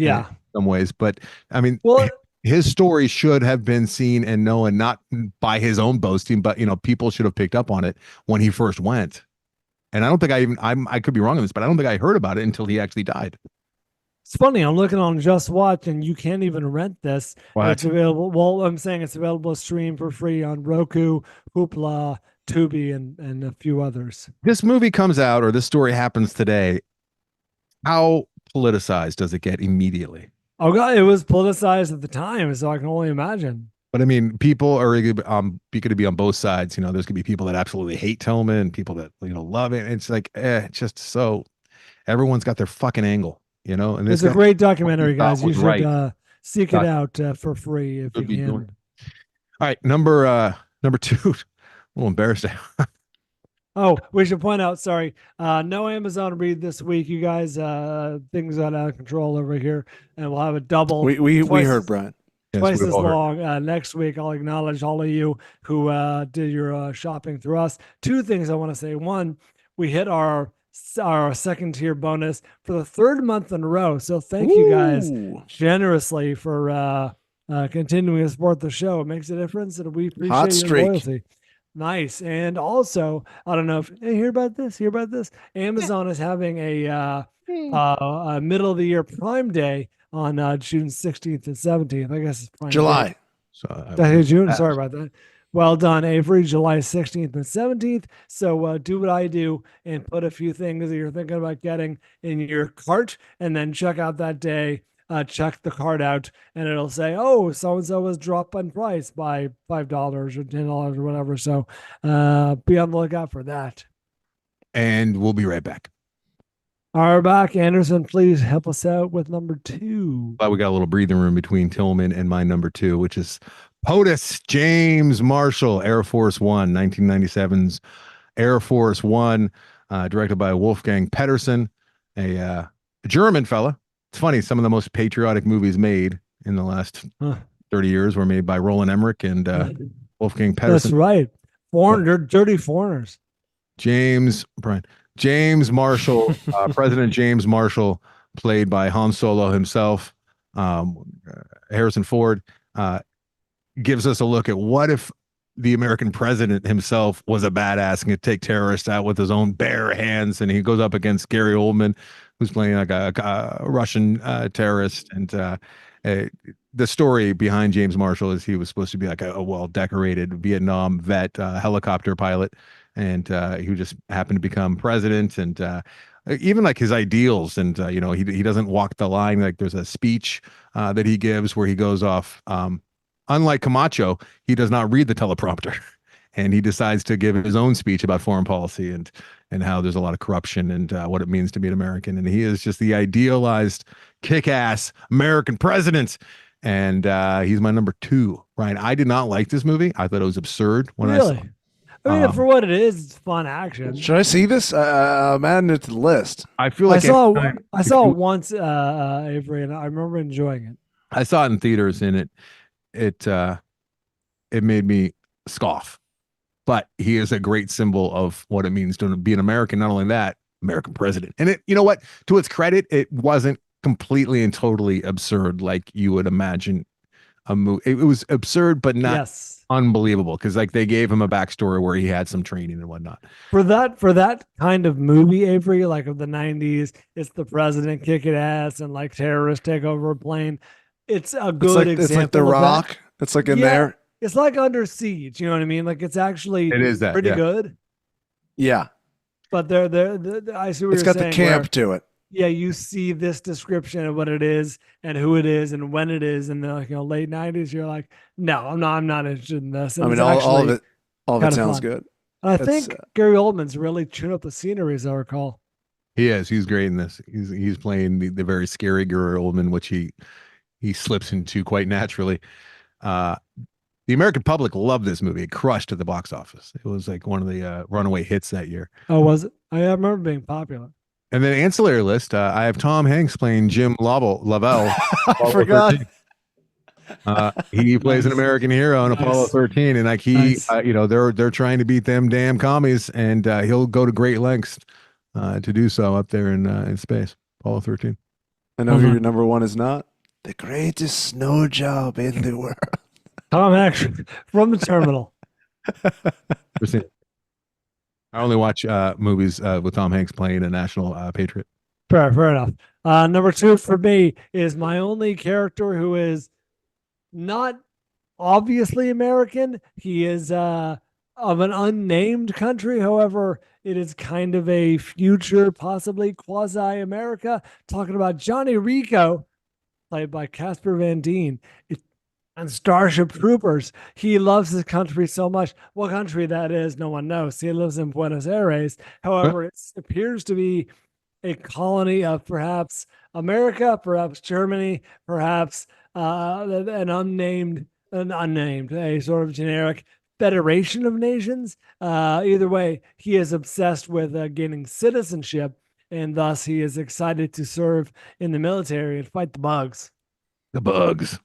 Speaker 4: ways. But I mean, his story should have been seen and known, not by his own boasting, but people should have picked up on it when he first went. And I don't think I could be wrong on this, but I don't think I heard about it until he actually died.
Speaker 1: It's funny. I'm looking on Just Watch, and you can't even rent this.
Speaker 4: What?
Speaker 1: It's available. Well, I'm saying it's available to stream for free on Roku, Hoopla, Tubi and a few others.
Speaker 4: This movie comes out, or this story happens today. How politicized does it get immediately?
Speaker 1: Oh God, it was politicized at the time, so I can only imagine.
Speaker 4: But I mean, people are going to be on both sides. You know, there's going to be people that absolutely hate Tillman, people that love it. It's like, it's just so everyone's got their fucking angle. You know, and
Speaker 1: It's
Speaker 4: this
Speaker 1: a great documentary, guys. You
Speaker 4: was
Speaker 1: should
Speaker 4: right.
Speaker 1: seek it out for free if you
Speaker 4: Should be
Speaker 1: can.
Speaker 4: doing. All right, number two. A little embarrassed.
Speaker 1: Oh, we should point out, sorry, no Amazon read this week. You guys, things got out of control over here, and we'll have a double.
Speaker 3: We
Speaker 1: twice
Speaker 3: heard
Speaker 1: as-
Speaker 3: Brian.
Speaker 1: Twice
Speaker 4: we've
Speaker 1: as
Speaker 4: all heard.
Speaker 1: long next week. I'll acknowledge all of you who did your shopping through us. Two things I want to say. One, we hit our second tier bonus for the third month in a row. So thank you guys
Speaker 3: Ooh.
Speaker 1: generously for continuing to support the show. It makes a difference, and we appreciate
Speaker 3: Hot
Speaker 1: your
Speaker 3: streak.
Speaker 1: loyalty. Nice. And also, I don't know if you hear about this. Amazon is having a middle of the year Prime Day on June 16th and 17th. I guess it's Prime Day.
Speaker 3: July.
Speaker 4: So
Speaker 1: Did I say June? Sorry about that. Well done, Avery. July 16th and 17th. So do what I do and put a few things that you're thinking about getting in your cart, and then check out that day. Check the cart out, and it'll say, "Oh, so and so was dropped in price by $5 or $10 or whatever." So be on the lookout for that.
Speaker 4: and we'll be right back.
Speaker 1: All right, back. Anderson, please help us out with number 2.
Speaker 4: Glad we got a little breathing room between Tillman and my number 2, which is POTUS James Marshall, Air Force One, 1997's Air Force One, directed by Wolfgang Petersen, a German fella. It's funny, some of the most patriotic movies made in the last 30 years were made by Roland Emmerich and Wolfgang Petersen.
Speaker 1: That's right. They're dirty foreigners.
Speaker 4: James Marshall, President James Marshall, played by Han Solo himself. Harrison Ford gives us a look at what if the American president himself was a badass and could take terrorists out with his own bare hands, and he goes up against Gary Oldman, who's playing like a Russian terrorist. And the story behind James Marshall is he was supposed to be like a well-decorated Vietnam vet, helicopter pilot, and he just happened to become president. And even like his ideals, and he doesn't walk the line. Like there's a speech that he gives where he goes off. Unlike Camacho, he does not read the teleprompter, and he decides to give his own speech about foreign policy and how there's a lot of corruption and what it means to be an American. And he is just the idealized, kick-ass American president. And he's my number 2. Ryan, I did not like this movie. I thought it was absurd when I saw it.
Speaker 1: I mean, for what it is, it's fun action.
Speaker 3: Should I see this? I'm adding it to the list.
Speaker 4: I feel like
Speaker 1: I saw it once, Avery, and I remember enjoying it.
Speaker 4: I saw it in theaters, and it made me scoff. But he is a great symbol of what it means to be an American. Not only that, American president. And you know what? To its credit, it wasn't completely and totally absurd like you would imagine a movie. It was absurd, but not unbelievable, because like they gave him a backstory where he had some training and whatnot.
Speaker 1: For that kind of movie, Avery, like of the 90s, it's the president kicking ass and like terrorists take over a plane. It's a good example.
Speaker 3: It's like The Rock. It's like in there.
Speaker 1: It's like Under Siege. You know what I mean? Like it's actually pretty good.
Speaker 3: Yeah.
Speaker 1: But I see what
Speaker 3: it's
Speaker 1: you're
Speaker 3: got
Speaker 1: saying.
Speaker 3: The camp to it.
Speaker 1: Yeah, you see this description of what it is and who it is and when it is in the late 90s. You're like, no, I'm not interested in this. And
Speaker 3: I mean, all of it sounds good.
Speaker 1: I think Gary Oldman's really tuned up the scenery, as I recall.
Speaker 4: He is. He's great in this. He's playing the very scary Gary Oldman, which he slips into quite naturally. The American public loved this movie. It crushed at the box office. It was like one of the runaway hits that year.
Speaker 1: Oh, was it? I remember being popular.
Speaker 4: And then ancillary list, I have Tom Hanks playing Jim Lovell.
Speaker 3: I forgot.
Speaker 4: He plays an American hero in Apollo 13, and like they're trying to beat them damn commies, and he'll go to great lengths to do so up there in space. Apollo 13.
Speaker 3: I know who your number 1 is not. The greatest snow job in the world.
Speaker 1: Tom Hanks from the terminal.
Speaker 4: I only watch movies with Tom Hanks playing a national patriot.
Speaker 1: Fair enough. Number 2 for me is my only character who is not obviously American. He is of an unnamed country. However, it is kind of a future, possibly quasi America. Talking about Johnny Rico, played by Casper Van Dien, and Starship Troopers. He loves his country so much. What country that is, no one knows. He lives in Buenos Aires. However, it appears to be a colony of perhaps America, perhaps Germany, perhaps an unnamed, a sort of generic federation of nations. Either way, he is obsessed with gaining citizenship, and thus he is excited to serve in the military and fight the bugs.
Speaker 4: The bugs.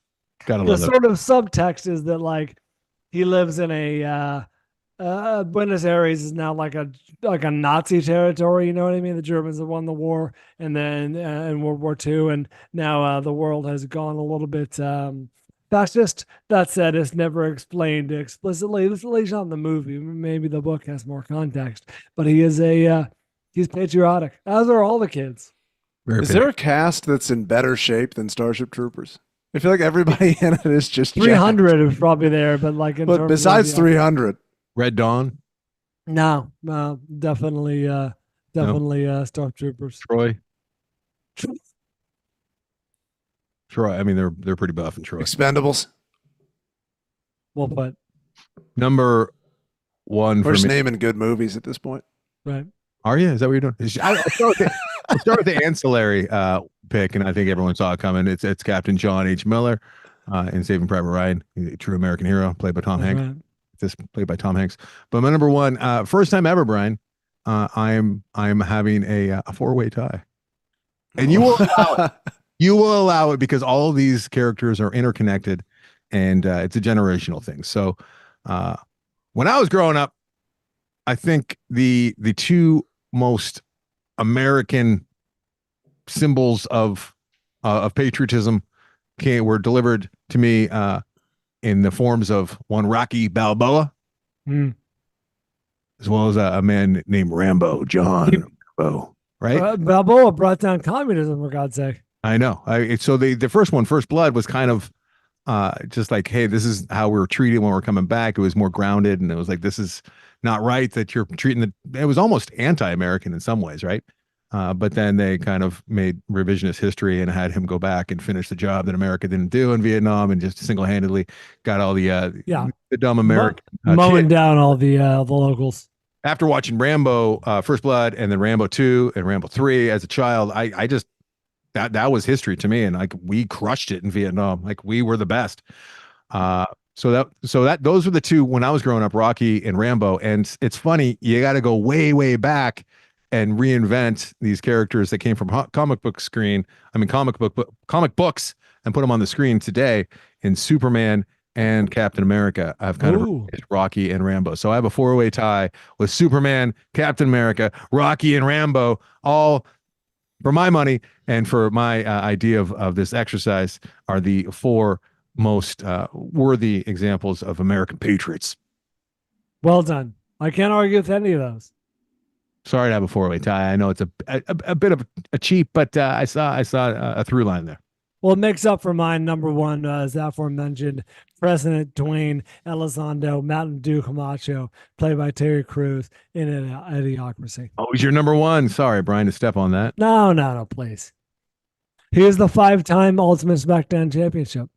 Speaker 4: Gotta
Speaker 1: The
Speaker 4: love it.
Speaker 1: sort of subtext is that like he lives in a Buenos Aires is now like a Nazi territory. You know what I mean? The Germans have won the war, and then in World War II, and now the world has gone a little bit fascist. That said, it's never explained explicitly. At least not in the movie. Maybe the book has more context, but he is he's patriotic, as are all the kids.
Speaker 3: Is there a cast that's in better shape than Starship Troopers? I feel like everybody in it is just
Speaker 1: 300 is probably there, but like in
Speaker 3: but
Speaker 1: terms
Speaker 3: besides
Speaker 1: of,
Speaker 3: 300,
Speaker 4: Red Dawn?
Speaker 1: no, definitely Stormtroopers.
Speaker 4: Troy. I mean, they're pretty buff in Troy.
Speaker 3: Expendables.
Speaker 1: Well put.
Speaker 4: Number one
Speaker 3: We're
Speaker 4: for
Speaker 3: just
Speaker 4: me.
Speaker 3: naming good movies at this point.
Speaker 1: Right.
Speaker 4: Are you? Is that what you're doing? I'll start with the ancillary pick, and I think everyone saw it coming. It's Captain John H. Miller in Saving Private Ryan, a true American hero, played by Tom Hanks.
Speaker 1: Right.
Speaker 4: This played by Tom Hanks. But my number one, first time ever, Brian. I'm having a four-way tie, and you will allow it. You will allow it because all of these characters are interconnected, and it's a generational thing. So, when I was growing up, I think the two most American symbols of patriotism were delivered to me in the forms of one Rocky Balboa, as well as a man named Rambo, John Rambo. Right,
Speaker 1: Balboa brought down communism, for God's sake.
Speaker 4: I know. So the first one, First Blood, was kind of just like, hey, this is how we were treated when we're coming back. It was more grounded, and it was like, this is not right that you're treating it was almost anti-American in some ways, right? But then they kind of made revisionist history and had him go back and finish the job that America didn't do in Vietnam, and just single-handedly got all the dumb American
Speaker 1: mowing down all the locals.
Speaker 4: After watching Rambo, First Blood, and then Rambo 2 and Rambo 3 as a child, I just that was history to me, and like we crushed it in Vietnam. Like we were the best. So that those were the two when I was growing up, Rocky and Rambo. And it's funny, you got to go way back and reinvent these characters that came from comic books, and put them on the screen today in Superman and Captain America. I've kind of replaced Rocky and Rambo. So I have a four-way tie with Superman, Captain America, Rocky, and Rambo, all for my money and for my idea of this exercise are the four most worthy examples of American patriots. Well
Speaker 1: done. I can't argue with any of those.
Speaker 4: Sorry to have a four-way tie. I know it's a bit of a cheap, but I saw a through line there.
Speaker 1: Well, it makes up for mine. Number one is aforementioned President Dwayne Elizondo Mountain Dew Camacho, played by Terry Crews in Idiocracy.
Speaker 4: Oh, he's your number one. Sorry, Brian, to step on that.
Speaker 1: No, please. He is the 5-time Ultimate SmackDown Championship.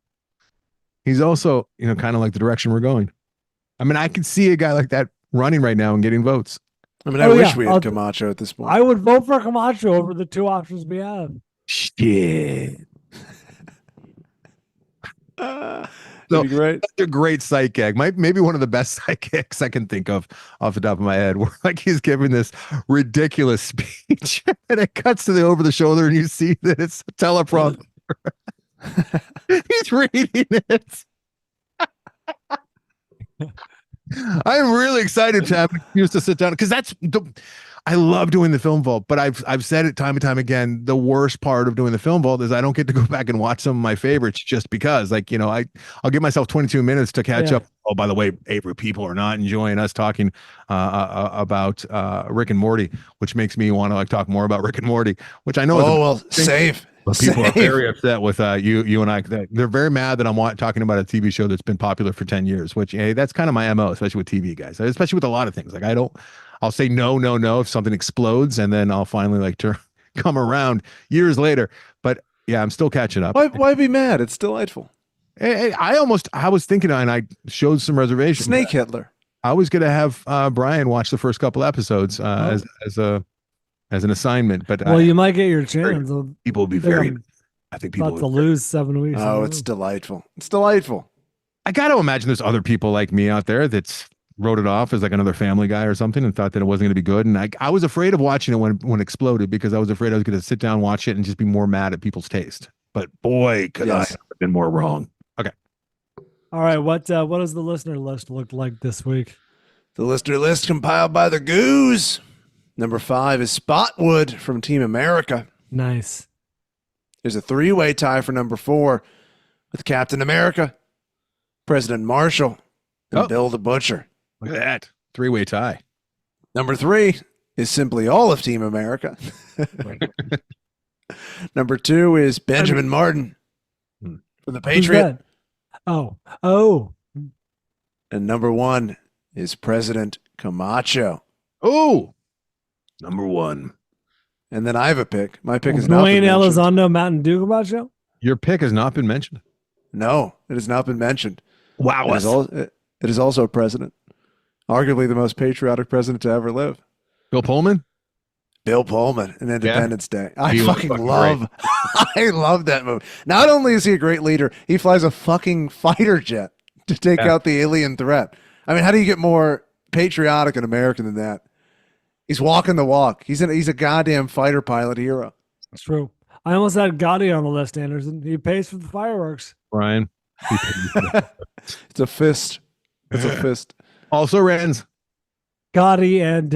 Speaker 4: He's also, kind of like the direction we're going. I mean, I can see a guy like that running right now and getting votes.
Speaker 3: I mean, I wish we had Camacho at this point.
Speaker 1: I would vote for Camacho over the two options we have.
Speaker 4: Shit.
Speaker 3: So great.
Speaker 4: Such a great sight gag. Maybe one of the best sight gags I can think of off the top of my head, where like he's giving this ridiculous speech and it cuts to the over the shoulder and you see that it's a teleprompter. He's reading it. I'm really excited to have an excuse to sit down because I love doing the film vault, but I've said it time and time again. The worst part of doing the film vault is I don't get to go back and watch some of my favorites just because, like, I'll give myself 22 minutes to catch up. Oh, by the way, Avery, people are not enjoying us talking about Rick and Morty, which makes me want to talk more about Rick and Morty, which I know.
Speaker 3: Save
Speaker 4: But people are
Speaker 3: Same.
Speaker 4: very upset with you and I. They're very mad that I'm talking about a TV show that's been popular for 10 years, which hey, that's kind of my MO, especially with TV guys, especially with a lot of things. Like I'll say no if something explodes, and then I'll finally like come around years later. But yeah, I'm still catching up.
Speaker 3: Why be mad? It's delightful.
Speaker 4: I was thinking, and I showed some reservations.
Speaker 3: Snake Hitler.
Speaker 4: I was going to have Brian watch the first couple episodes as an assignment, but
Speaker 1: Well, you might get your chance.
Speaker 4: people will be very. I think people
Speaker 1: About to
Speaker 4: will be
Speaker 1: lose 7 weeks.
Speaker 3: Oh, it's delightful. It's delightful.
Speaker 4: I got to imagine there's other people like me out there that's wrote it off as like another Family Guy or something and thought that it wasn't going to be good. And I was afraid of watching it when it exploded because I was afraid I was going to sit down, watch it, and just be more mad at people's taste. But boy, could I have been more wrong. Okay.
Speaker 1: All right. What does the listener list look like this week?
Speaker 3: The listener list compiled by the Goose. Number 5 is Spotwood from Team America.
Speaker 1: Nice.
Speaker 3: There's a 3-way tie for number 4 with Captain America, President Marshall, and Bill the Butcher.
Speaker 4: Look at that 3-way tie.
Speaker 3: Number 3 is simply all of Team America. Number 2 is Benjamin Martin for the Patriot.
Speaker 1: Oh.
Speaker 3: And number 1 is President Camacho.
Speaker 4: Oh, number 1.
Speaker 3: And then I have a pick. My pick is not been
Speaker 1: Dwayne
Speaker 3: mentioned.
Speaker 1: Elizondo, Mountain Dew Camacho?
Speaker 4: Your pick has not been mentioned.
Speaker 3: No, it has not been mentioned.
Speaker 4: Wow.
Speaker 3: It is also president. Arguably the most patriotic president to ever live.
Speaker 4: Bill Pullman?
Speaker 3: Bill Pullman in Independence Day. I
Speaker 4: He was
Speaker 3: fucking
Speaker 4: fucking
Speaker 3: love I love that movie. Not only is he a great leader, he flies a fucking fighter jet to take out the alien threat. I mean, how do you get more patriotic and American than that? He's walking the walk. He's a goddamn fighter pilot hero.
Speaker 1: That's true. I almost had Gotti on the list, Anderson. He pays for the fireworks.
Speaker 4: Brian.
Speaker 3: It's a fist. It's a fist.
Speaker 4: Also Rens.
Speaker 1: Gotti and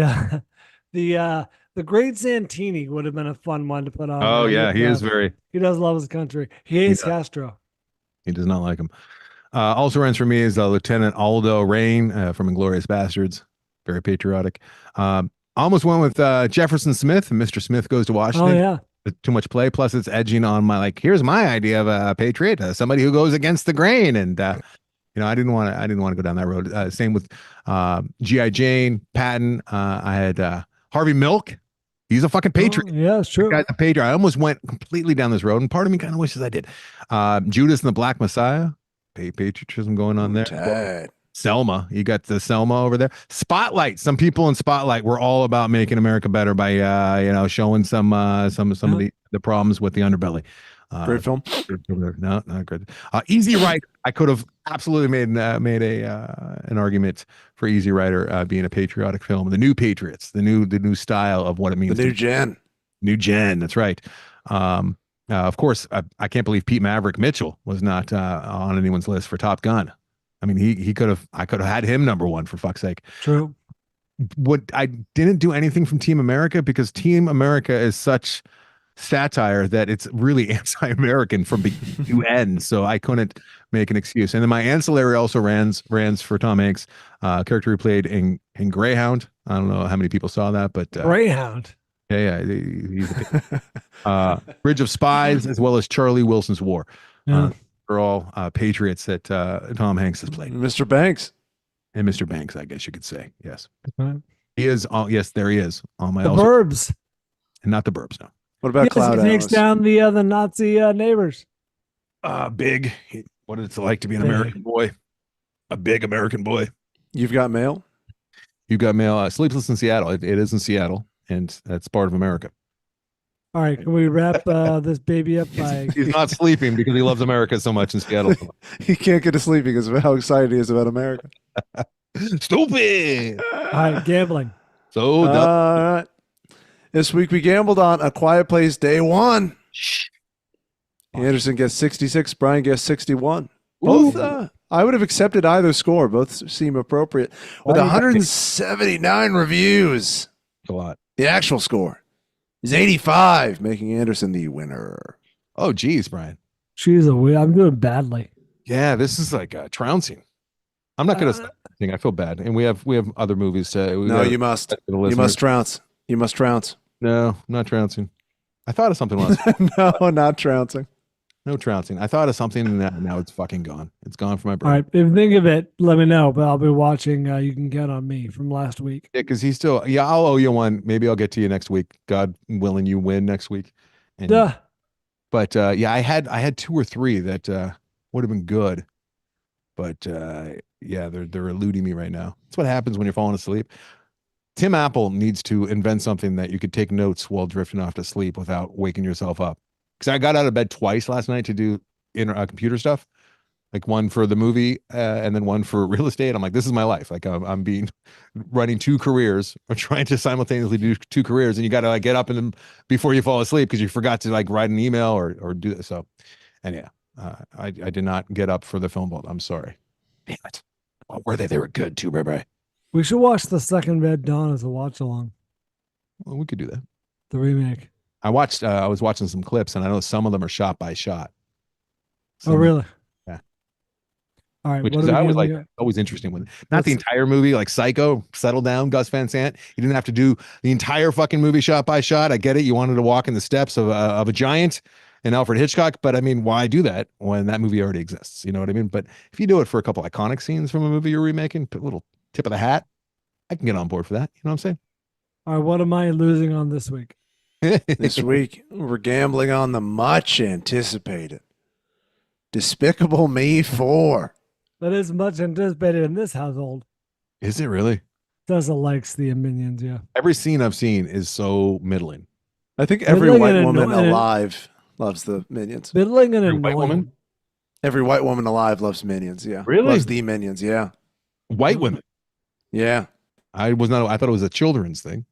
Speaker 1: the Great Santini would have been a fun one to put on.
Speaker 4: Oh yeah, he is very.
Speaker 1: He does love his country. He hates Castro.
Speaker 4: He does not like him. Also runs for me is Lieutenant Aldo Rain from Inglourious Bastards. Very patriotic. Almost went with Jefferson Smith. Mr. Smith Goes to Washington.
Speaker 1: Oh yeah.
Speaker 4: Too much play. Plus, it's edging on my here's my idea of a patriot, somebody who goes against the grain. And I didn't want to go down that road. Same with G.I. Jane, Patton. I had Harvey Milk. He's a fucking patriot.
Speaker 1: Oh, yeah, it's true.
Speaker 4: Guy's a patriot. I almost went completely down this road, and part of me kind of wishes I did. Judas and the Black Messiah. Patriotism going on there.
Speaker 3: Tight.
Speaker 4: Selma, you got the Selma over there. Spotlight. Some people in Spotlight were all about making America better by showing some of the problems with the underbelly.
Speaker 3: Great film.
Speaker 4: No, not good. Easy Rider. I could have absolutely made an argument for Easy Rider being a patriotic film. The New Patriots, the new style of what it means.
Speaker 3: The new gen.
Speaker 4: That's right. Of course, I can't believe Pete Maverick Mitchell was not on anyone's list for Top Gun. I mean, I could have had him number 1 for fuck's sake.
Speaker 1: True.
Speaker 4: What I didn't do anything from Team America because Team America is such satire that it's really anti-American from beginning to end. So I couldn't make an excuse. And then my ancillary also rans for Tom Hanks, character who played in Greyhound. I don't know how many people saw that, but
Speaker 1: Greyhound.
Speaker 4: Yeah, he's Bridge of Spies as well as Charlie Wilson's War.
Speaker 1: Yeah.
Speaker 4: They're all patriots that Tom Hanks has played.
Speaker 3: Mr. Banks.
Speaker 4: And Mr. Banks, I guess you could say. Yes.
Speaker 1: Right.
Speaker 4: He is. Yes, there he is on my
Speaker 1: The
Speaker 4: also,
Speaker 1: Burbs.
Speaker 4: and not the Burbs. No.
Speaker 3: What about Cloud
Speaker 1: He takes
Speaker 3: Atlas?
Speaker 1: down the Nazi neighbors.
Speaker 4: Big. What it's like to be an American boy. A big American boy.
Speaker 3: You've got mail?
Speaker 4: You've got mail. Sleepless in Seattle. It is in Seattle, and that's part of America.
Speaker 1: All right, can we wrap this baby up by?
Speaker 4: He's not sleeping because he loves America so much in Seattle.
Speaker 3: He can't get to sleep because of how excited he is about America.
Speaker 4: Stupid.
Speaker 1: All right, gambling.
Speaker 4: So dumb.
Speaker 3: All right. This week we gambled on A Quiet Place Day 1. Anderson gets 66. Brian gets 61. Both, I would have accepted either score. Both seem appropriate. With 179 reviews,
Speaker 4: A lot.
Speaker 3: the actual score is 85, making Anderson the winner.
Speaker 4: Oh, geez, Brian.
Speaker 1: She's I'm doing badly.
Speaker 4: Yeah, this is like trouncing. I'm not gonna say anything. I feel bad, and we have other movies.
Speaker 3: No, you must. You must trounce. You must trounce.
Speaker 4: No, I'm not trouncing. I thought of something last.
Speaker 3: No, not trouncing.
Speaker 4: No trouncing. I thought of something, and now it's fucking gone. It's gone from my
Speaker 1: All
Speaker 4: brain.
Speaker 1: right. If you think of it, let me know. But I'll be watching. You Can Count on Me from last week.
Speaker 4: Yeah, because he's still. Yeah, I'll owe you one. Maybe I'll get to you next week. God willing, you win next week. And,
Speaker 1: Duh.
Speaker 4: but yeah, I had 2 or 3 that would have been good. But yeah, they're eluding me right now. That's what happens when you're falling asleep. Tim Apple needs to invent something that you could take notes while drifting off to sleep without waking yourself up. Because I got out of bed twice last night to do computer stuff, like one for the movie and then one for real estate. I'm like, this is my life. Like I'm being running 2 careers or trying to simultaneously do 2 careers, and you got to like get up before you fall asleep because you forgot to like write an email or do this. So, and yeah, I did not get up for the film vault. I'm sorry. Damn it. What were they? They were good too, bye.
Speaker 1: We should watch the second Red Dawn as a watch along.
Speaker 4: Well, we could do that.
Speaker 1: The remake.
Speaker 4: I was watching some clips, and I know some of them are shot by shot.
Speaker 1: Oh, really?
Speaker 4: Yeah.
Speaker 1: All right.
Speaker 4: Which
Speaker 1: what
Speaker 4: is
Speaker 1: are we
Speaker 4: always
Speaker 1: gonna
Speaker 4: like
Speaker 1: do?
Speaker 4: always interesting with not the entire movie, like Psycho, settle down, Gus Van Sant. You didn't have to do the entire fucking movie shot by shot. I get it. You wanted to walk in the steps of a giant and Alfred Hitchcock, but I mean, why do that when that movie already exists? You know what I mean? But if you do it for a couple iconic scenes from a movie you're remaking, put a little tip of the hat, I can get on board for that. You know what I'm saying?
Speaker 1: All right. What am I losing on this week?
Speaker 3: This week, we're gambling on the much anticipated Despicable Me 4.
Speaker 1: That is much anticipated in this household.
Speaker 4: Is it really?
Speaker 1: Doesn't likes the Minions, yeah.
Speaker 4: Every scene I've seen is so middling.
Speaker 3: I think every
Speaker 1: Middling
Speaker 3: white
Speaker 1: and
Speaker 3: woman
Speaker 1: annoying.
Speaker 3: alive loves the Minions.
Speaker 1: Middling and
Speaker 4: Every white
Speaker 1: annoying.
Speaker 4: woman?
Speaker 3: Every white woman alive loves Minions. Yeah,
Speaker 4: Really?
Speaker 3: loves the Minions. Yeah,
Speaker 4: White women.
Speaker 3: yeah.
Speaker 4: I thought it was a children's thing.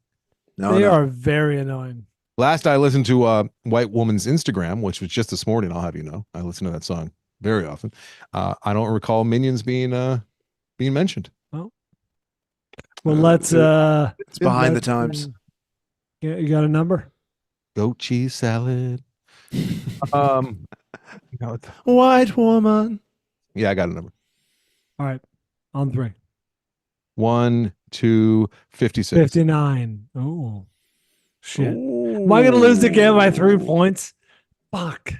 Speaker 3: No,
Speaker 1: They
Speaker 3: no.
Speaker 1: are very annoying.
Speaker 4: Last I listened to White Woman's Instagram, which was just this morning, I'll have you know. I listen to that song very often. I don't recall Minions being mentioned.
Speaker 1: Well, let's
Speaker 3: It's behind the
Speaker 1: let's,
Speaker 3: times.
Speaker 1: Yeah, you got a number?
Speaker 4: Goat cheese salad. No,
Speaker 3: White woman.
Speaker 4: yeah, I got a number.
Speaker 1: All right. On 3.
Speaker 4: 1, 2, 56.
Speaker 1: 59. Oh. Shit. Am I gonna lose again by 3 points? Fuck.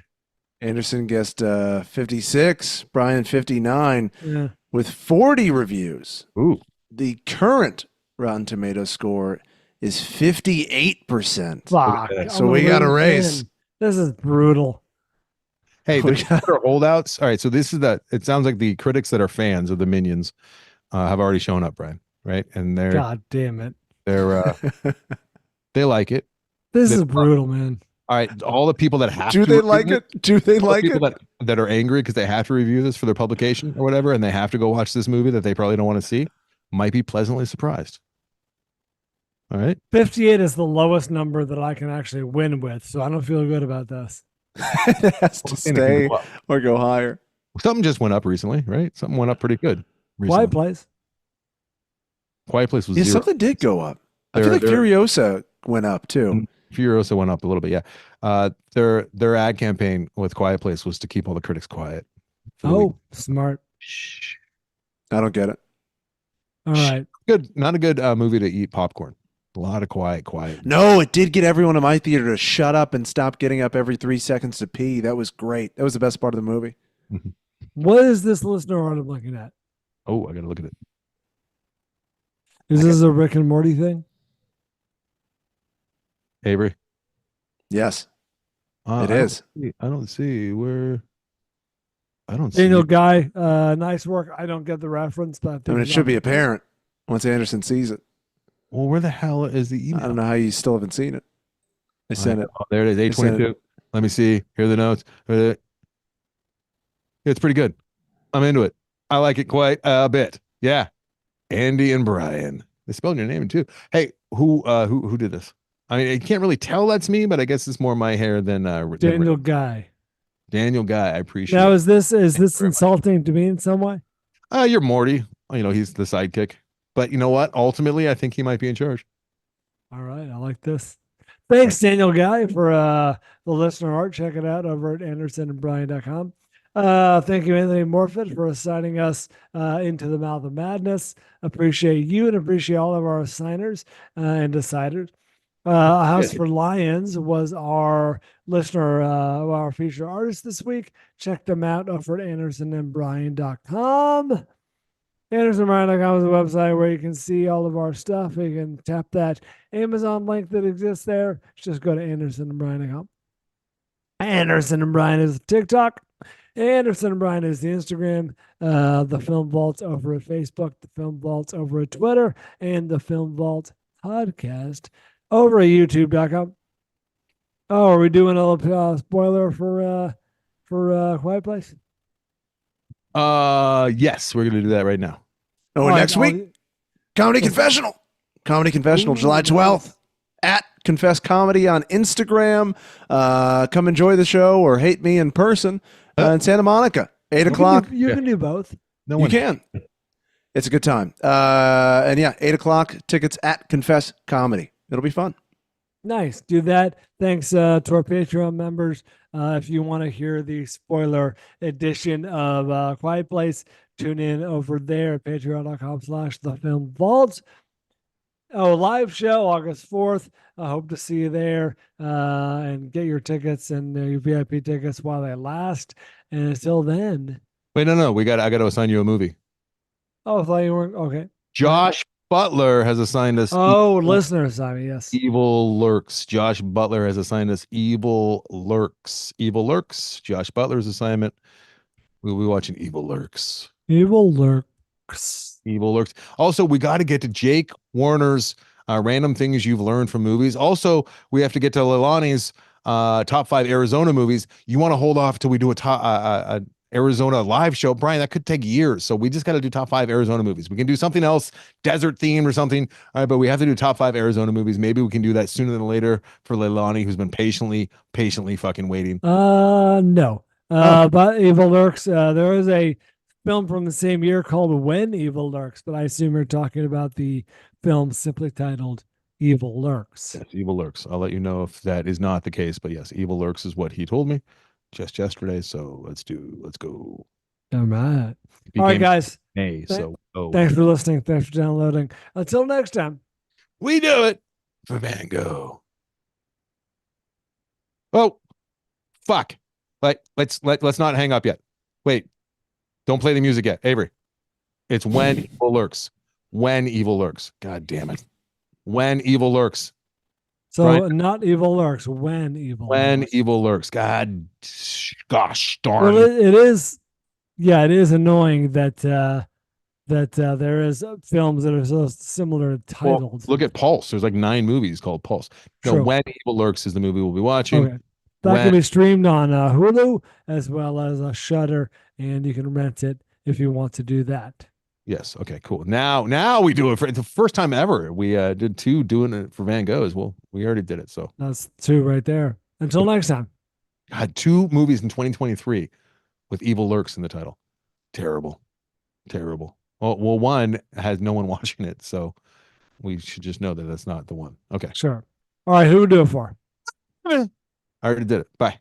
Speaker 3: Anderson guessed 56. Brian 59
Speaker 1: Yeah.
Speaker 3: with 40 reviews.
Speaker 4: Ooh.
Speaker 3: The current Rotten Tomato score is 58%.
Speaker 1: Fuck.
Speaker 4: that.
Speaker 3: So we got a race.
Speaker 1: Again. This is brutal.
Speaker 4: Hey, the
Speaker 3: We
Speaker 4: people that are holdouts. All right, so this is it sounds like the critics that are fans of the Minions have already shown up, Brian, right? And
Speaker 1: God damn it.
Speaker 4: they're they like it.
Speaker 1: This
Speaker 4: They-
Speaker 1: is brutal, man.
Speaker 4: All right, all the people that have
Speaker 3: Do
Speaker 4: to
Speaker 3: they
Speaker 4: review
Speaker 3: like
Speaker 4: this,
Speaker 3: it? Do they
Speaker 4: all the
Speaker 3: like
Speaker 4: people
Speaker 3: it?
Speaker 4: that are angry because they have to review this for their publication or whatever, and they have to go watch this movie that they probably don't want to see, might be pleasantly surprised. All right.
Speaker 1: 58 is the lowest number that I can actually win with, so I don't feel good about this.
Speaker 3: It has to
Speaker 4: And it can
Speaker 3: stay
Speaker 4: go up.
Speaker 3: or go higher.
Speaker 4: Something just went up recently, right? Something went up pretty good.
Speaker 1: Quiet
Speaker 4: Recently.
Speaker 1: Place.
Speaker 4: Quiet Place was
Speaker 3: Yeah,
Speaker 4: 0.
Speaker 3: something did go up. I feel
Speaker 4: They're-
Speaker 3: like
Speaker 4: they're-
Speaker 3: Furiosa went up too.
Speaker 4: Furiosa went up a little bit, yeah. Their ad campaign with Quiet Place was to keep all the critics quiet. for the week.
Speaker 1: Oh, smart.
Speaker 4: Shh.
Speaker 3: I don't get it.
Speaker 1: All right.
Speaker 4: Good, not a good movie to eat popcorn. A lot of quiet.
Speaker 3: No, it did get everyone in my theater to shut up and stop getting up every 3 seconds to pee. That was great. That was the best part of the movie.
Speaker 1: What is this listener art I'm looking at?
Speaker 4: Oh, I gotta look at it.
Speaker 1: Is this a Rick and Morty thing?
Speaker 4: Avery.
Speaker 3: Yes, it
Speaker 4: I don't
Speaker 3: is.
Speaker 4: see- I don't see where. I don't see.
Speaker 1: Daniel
Speaker 4: it.
Speaker 1: Guy, nice work. I don't get the reference, but
Speaker 3: I mean, it should be apparent once Anderson sees it.
Speaker 4: Well, where the hell is the email?
Speaker 3: I don't know how you still haven't seen it. I sent it.
Speaker 4: Oh, there it is.
Speaker 3: I sent
Speaker 4: 822. Let me see. Here are the notes. Yeah, it's pretty good. I'm into it. I like it quite a bit. Yeah. Andy and Brian. They spelled your name too. Hey, who did this? I mean, you can't really tell that's me, but I guess it's more my hair than
Speaker 1: Daniel Guy.
Speaker 4: Daniel Guy. I appreciate
Speaker 1: Now,
Speaker 4: it.
Speaker 1: is this
Speaker 4: very much.
Speaker 1: insulting to me in some way?
Speaker 4: You're Morty. You know, he's the sidekick. But you know what? Ultimately, I think he might be in charge.
Speaker 1: All right, I like this. Thanks, Daniel Guy, for the listener art. Check it out over at andersonandbrian.com. Thank you, Anthony Morfitt, for assigning us into the Mouth of Madness. Appreciate you and appreciate all of our assigners and deciders. House
Speaker 2: Good.
Speaker 1: for Lions was our listener, our featured artist this week. Check them out over at AndersonandBryan.com. AndersonandBryan.com is a website where you can see all of our stuff. You can tap that Amazon link that exists there. Just go to AndersonandBryan.com. Anderson and Bryan is TikTok. Anderson and Bryan is the Instagram. The Film Vault's over at Facebook. The Film Vault's over at Twitter. And the Film Vault podcast over at YouTube.com. Oh, are we doing a little spoiler for Quiet Place?
Speaker 4: Yes, we're gonna do that right now.
Speaker 3: Oh, and next week, Comedy Confessional. Comedy Confessional, July 12th at Confess Comedy on Instagram. Come enjoy the show or hate me in person in Santa Monica, 8 o'clock.
Speaker 1: You can do both.
Speaker 4: No
Speaker 3: You
Speaker 4: one
Speaker 3: can. It's a good time. And yeah, 8 o'clock tickets at Confess Comedy. It'll be fun.
Speaker 1: Nice. Do that. Thanks to our Patreon members. If you want to hear the spoiler edition of Quiet Place, tune in over there at patreon.com/thefilmvault. Oh, live show August 4th. I hope to see you there and get your tickets and your VIP tickets while they last. And until then.
Speaker 4: Wait, no. I got to assign you a movie.
Speaker 1: Oh, I thought you weren't. Okay.
Speaker 4: Josh Butler has assigned us.
Speaker 1: Oh, listeners, Simon, yes.
Speaker 4: Evil Lurks. Josh Butler has assigned us Evil Lurks. Evil Lurks. Josh Butler's assignment. We'll be watching Evil Lurks.
Speaker 1: Evil Lurks.
Speaker 4: Evil Lurks. Also, we got to get to Jake Warner's random things you've learned from movies. Also, we have to get to Leilani's top 5 Arizona movies. You want to hold off till we do a Arizona live show, Bryan? That could take years. So we just got to do top 5 Arizona movies. We can do something else, desert theme or something. All right, but we have to do top 5 Arizona movies. Maybe we can do that sooner than later for Leilani, who's been patiently fucking waiting.
Speaker 1: No. But Evil Lurks, there is a film from the same year called When Evil Lurks, but I assume you're talking about the film simply titled Evil Lurks.
Speaker 4: Yes, Evil Lurks. I'll let you know if that is not the case, but yes, Evil Lurks is what he told me just yesterday. So let's go.
Speaker 1: All right. All right, guys.
Speaker 4: Hey, so
Speaker 1: thanks for listening. Thanks for downloading. Until next time.
Speaker 4: We do it for Van Gogh. Oh, fuck. Let's not hang up yet. Wait. Don't play the music yet. Avery. It's When Evil Lurks. When Evil Lurks. God damn it. When Evil Lurks.
Speaker 1: So
Speaker 4: Bryan.
Speaker 1: not Evil Lurks. When Evil Lurks.
Speaker 4: Evil Lurks. God, gosh darn.
Speaker 1: Well, it is. Yeah, it is annoying that there is films that are so similar titled.
Speaker 4: Well, look at Pulse. There's like 9 movies called Pulse. No,
Speaker 1: True.
Speaker 4: When Evil Lurks is the movie we'll be watching.
Speaker 1: Okay. That can be streamed on Hulu as well as Shudder, and you can rent it if you want to do that.
Speaker 4: Yes. Okay. Cool. Now we do it for the first time ever. We did 2 doing it for Van Gogh as well. We already did it. So
Speaker 1: That's 2 right there. Until next time.
Speaker 4: had 2 movies in 2023 with Evil Lurks in the title. Terrible. Well, one has no one watching it, so we should just know that that's not the one. Okay.
Speaker 1: Sure. All right. Who would do it for?
Speaker 4: I already did it. Bye.